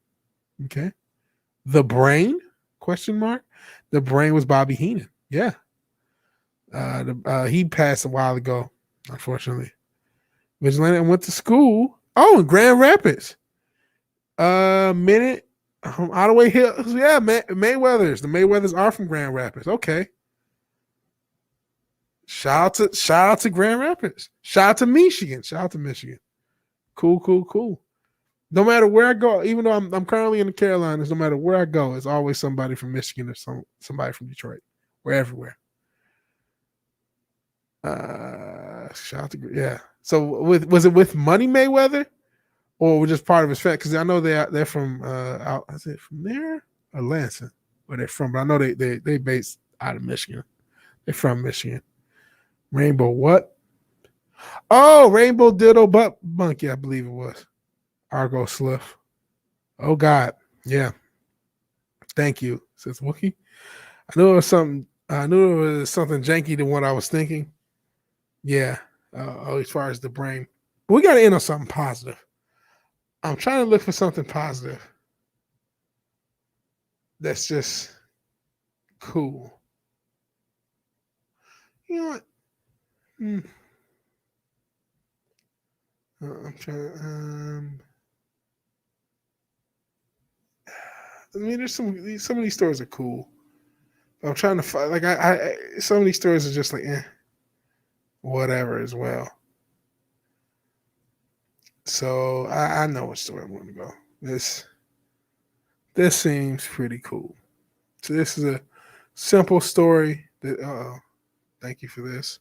[SPEAKER 1] Okay. The Brain, ? The Brain was Bobby Heenan. Yeah. He passed a while ago, unfortunately. Vigilante went to school. Oh, in Grand Rapids. Minute. Ottaway Hills. Yeah, Mayweathers. The Mayweathers are from Grand Rapids. Okay. Shout out to Grand Rapids. Shout out to Michigan. Cool. No matter where I go, even though I'm currently in the Carolinas, no matter where I go, it's always somebody from Michigan or somebody from Detroit. We're everywhere. Shout out to yeah. So was it with Money Mayweather, or was just part of his family? Because I know they're from out. Is it from there or Lansing? Where they're from? But I know they based out of Michigan. They're from Michigan. Rainbow what? Oh, Rainbow Ditto Butt Monkey, I believe it was. Argo Sliff. Oh God. Yeah. Thank you, says Wookie. I knew it was something janky than what I was thinking. Yeah. As far as the brain. But we gotta end on something positive. I'm trying to look for something positive. That's just cool. You know what? I'm trying. I mean, there's some of these stories are cool. But I'm trying to find like I some of these stories are just like whatever as well. So I know which story I'm going to go. This seems pretty cool. So this is a simple story that. Thank you for this.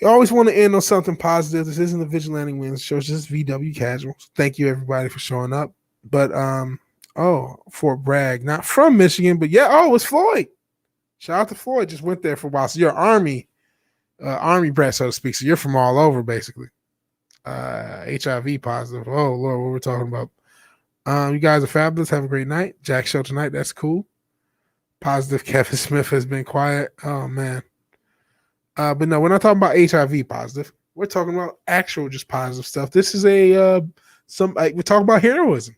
[SPEAKER 1] You always want to end on something positive. This isn't the Vigilante Wins show. It's just VW Casual. So thank you everybody for showing up. But Fort Bragg, not from Michigan, but yeah. It's Floyd. Shout out to Floyd. Just went there for a while. So you're Army brat, so to speak. So you're from all over, basically. HIV positive. Oh Lord, what we're talking about. You guys are fabulous. Have a great night. Jack show tonight. That's cool. Positive. Kevin Smith has been quiet. Oh man. But no, we're not talking about HIV positive. We're talking about actual just positive stuff. This is we're talking about heroism.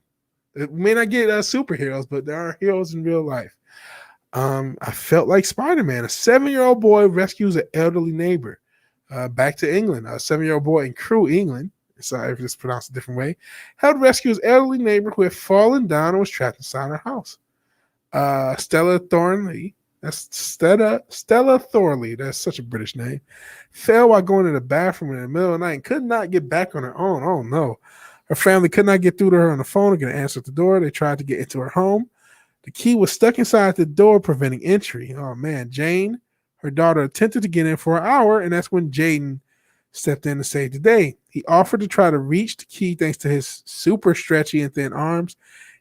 [SPEAKER 1] It may not get superheroes, but there are heroes in real life. I felt like Spider-Man. A 7-year-old boy rescues an elderly neighbor. Back to England. A 7-year-old boy in Crewe, England, sorry if it's pronounced a different way, helped rescue his elderly neighbor who had fallen down and was trapped inside her house. Stella Thornley, that's Stella Thorley, that's such a British name, fell while going to the bathroom in the middle of the night and could not get back on her own. Oh no. Her family could not get through to her on the phone or get an answer at the door. They tried to get into her home. The key was stuck inside the door, preventing entry. Oh man, Jane, her daughter, attempted to get in for an hour, and that's when Jaden stepped in to save the day. He offered to try to reach the key thanks to his super stretchy and thin arms.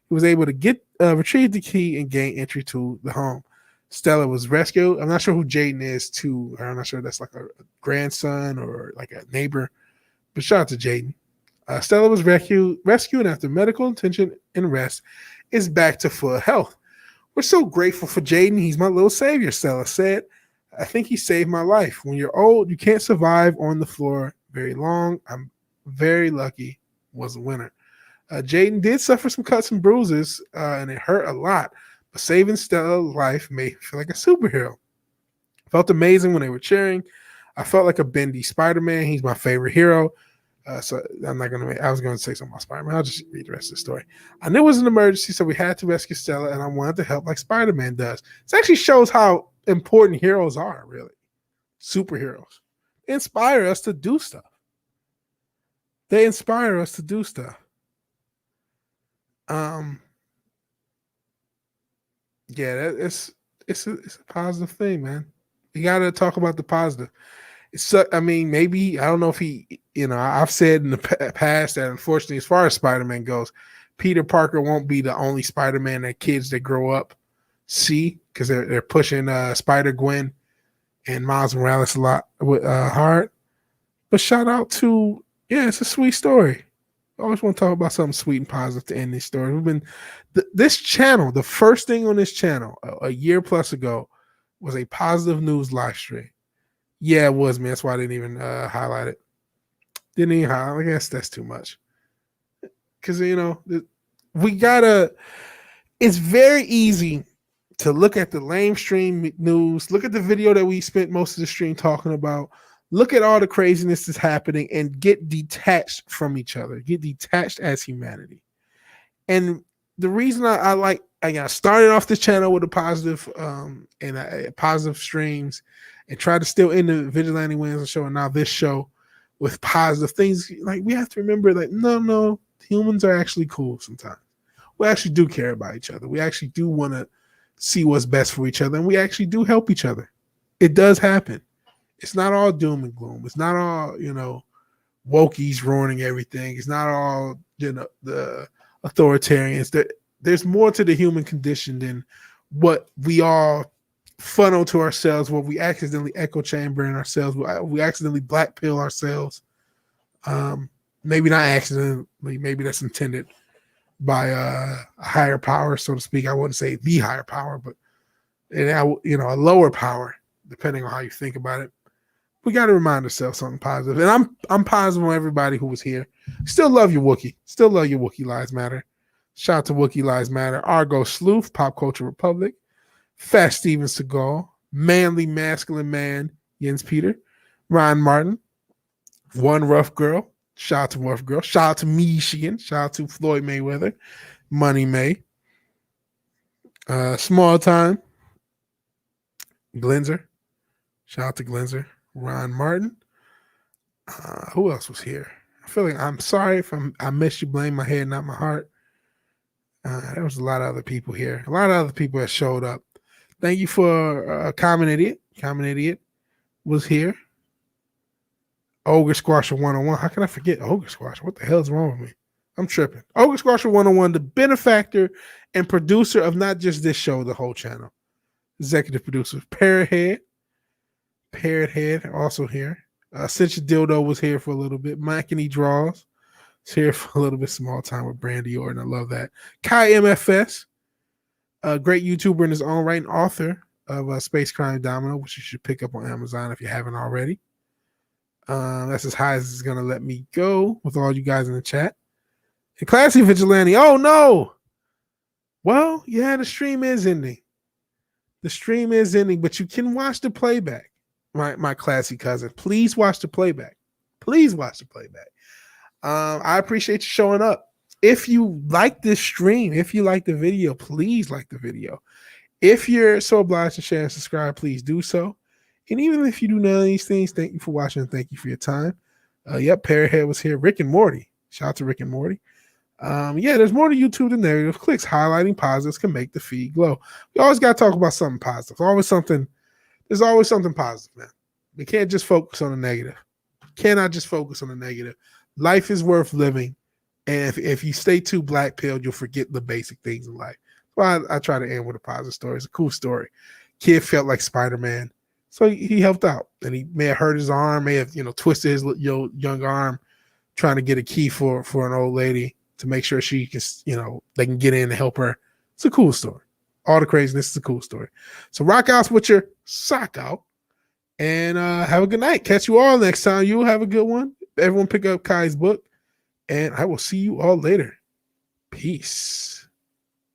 [SPEAKER 1] He was able to retrieve the key and gain entry to the home. Stella was rescued. I'm not sure who Jaden is to her. I'm not sure if that's like a grandson or like a neighbor, but shout out to Jaden. Stella was rescued, and after medical attention and rest, is back to full health. We're so grateful for Jaden. He's my little savior, Stella said. I think he saved my life. When you're old, you can't survive on the floor very long. I'm very lucky was a winner. Jaden did suffer some cuts and bruises, and it hurt a lot. But saving Stella's life made me feel like a superhero. Felt amazing when they were cheering. I felt like a bendy Spider-Man. He's my favorite hero. So I'm not going to I was going to say something about Spider-Man. I'll just read the rest of the story. I knew it was an emergency, so we had to rescue Stella, and I wanted to help like Spider-Man does. This actually shows how important heroes are, really. Superheroes. They inspire us to do stuff. Yeah, it's a positive thing, man. You got to talk about the positive. Maybe, I don't know if he, I've said in the past that unfortunately, as far as Spider-Man goes, Peter Parker won't be the only Spider-Man that kids that grow up see, because they're pushing Spider-Gwen and Miles Morales a lot hard. But shout out to, it's a sweet story. I always want to talk about something sweet and positive to end this story. We've been, this channel, the first thing on this channel a year plus ago was a positive news live stream. Yeah, it was, man. That's why I didn't even highlight it. Didn't even highlight. I guess that's too much. Because, we gotta, it's very easy to look at the lame stream news, look at the video that we spent most of the stream talking about, look at all the craziness that's happening, and get detached from each other, get detached as humanity. And the reason I started off this channel with a positive positive streams and tried to still end the Vigilante Williamson show, and now this show with positive things. Like, we have to remember that no, humans are actually cool sometimes. We actually do care about each other. We actually do want to see what's best for each other, and we actually do help each other. It does happen. It's not all doom and gloom. It's not all, wokies ruining everything. It's not all, the authoritarians. There's more to the human condition than what we all funnel to ourselves, what we accidentally echo chamber in ourselves. We accidentally black pill ourselves. Maybe not accidentally. Maybe that's intended by a higher power, so to speak. I wouldn't say the higher power, but a lower power, depending on how you think about it. We got to remind ourselves something positive. And I'm positive on everybody who was here. Still love you, Wookie. Still love you, Wookie Lives Matter. Shout out to Wookie Lives Matter. Argo Sleuth, PopCulture Republic. Fast Steven Seagal. Manly Masculine Man, Jens Peter. Ryan Martin. One Rough Girl. Shout out to Rough Girl. Shout out to Michigan. Shout out to Floyd Mayweather. Money May. Small Time. Glenzer. Shout out to Glenzer. Ron Martin. Who else was here? I feel like, I'm sorry if I missed you. Blame my head, not my heart. There was a lot of other people here. A lot of other people that showed up. Thank you for Common Idiot. Common Idiot was here. Ogre Squasher 101. How can I forget Ogre Squasher? What the hell is wrong with me? I'm tripping. Ogre Squasher 101, the benefactor and producer of not just this show, the whole channel. Executive producer. Parrot Head also here. Cinch Dildo was here for a little bit. Mackany Draws is here for a little bit. Small Time with Brandy Orton. I love that. Kai MFS, a great YouTuber in his own right and author of Space Crime Domino, which you should pick up on Amazon if you haven't already. That's as high as it's going to let me go with all you guys in the chat. And Classy Vigilante. Oh, no. Well, yeah, the stream is ending. But you can watch the playback. my classy cousin. Please watch the playback. Please watch the playback. I appreciate you showing up. If you like this stream, if you like the video, please like the video. If you're so obliged to share and subscribe, please do so. And even if you do none of these things, thank you for watching and thank you for your time. Yep, Parrothead was here. Rick and Morty. Shout out to Rick and Morty. Yeah, there's more to YouTube than negative. Clicks highlighting positives can make the feed glow. We always got to talk about something positive. There's always something positive, man. We can't just focus on the negative. Cannot just focus on the negative. Life is worth living. And if you stay too black-pilled, you'll forget the basic things in life. Well, I try to end with a positive story. It's a cool story. Kid felt like Spider-Man. So he helped out. And he may have hurt his arm, may have, twisted his young arm trying to get a key for an old lady to make sure she can, they can get in and help her. It's a cool story. All the craziness is a cool story. So rock out with your sock out and have a good night. Catch you all next time. You'll have a good one. Everyone pick up Kai's book and I will see you all later. Peace.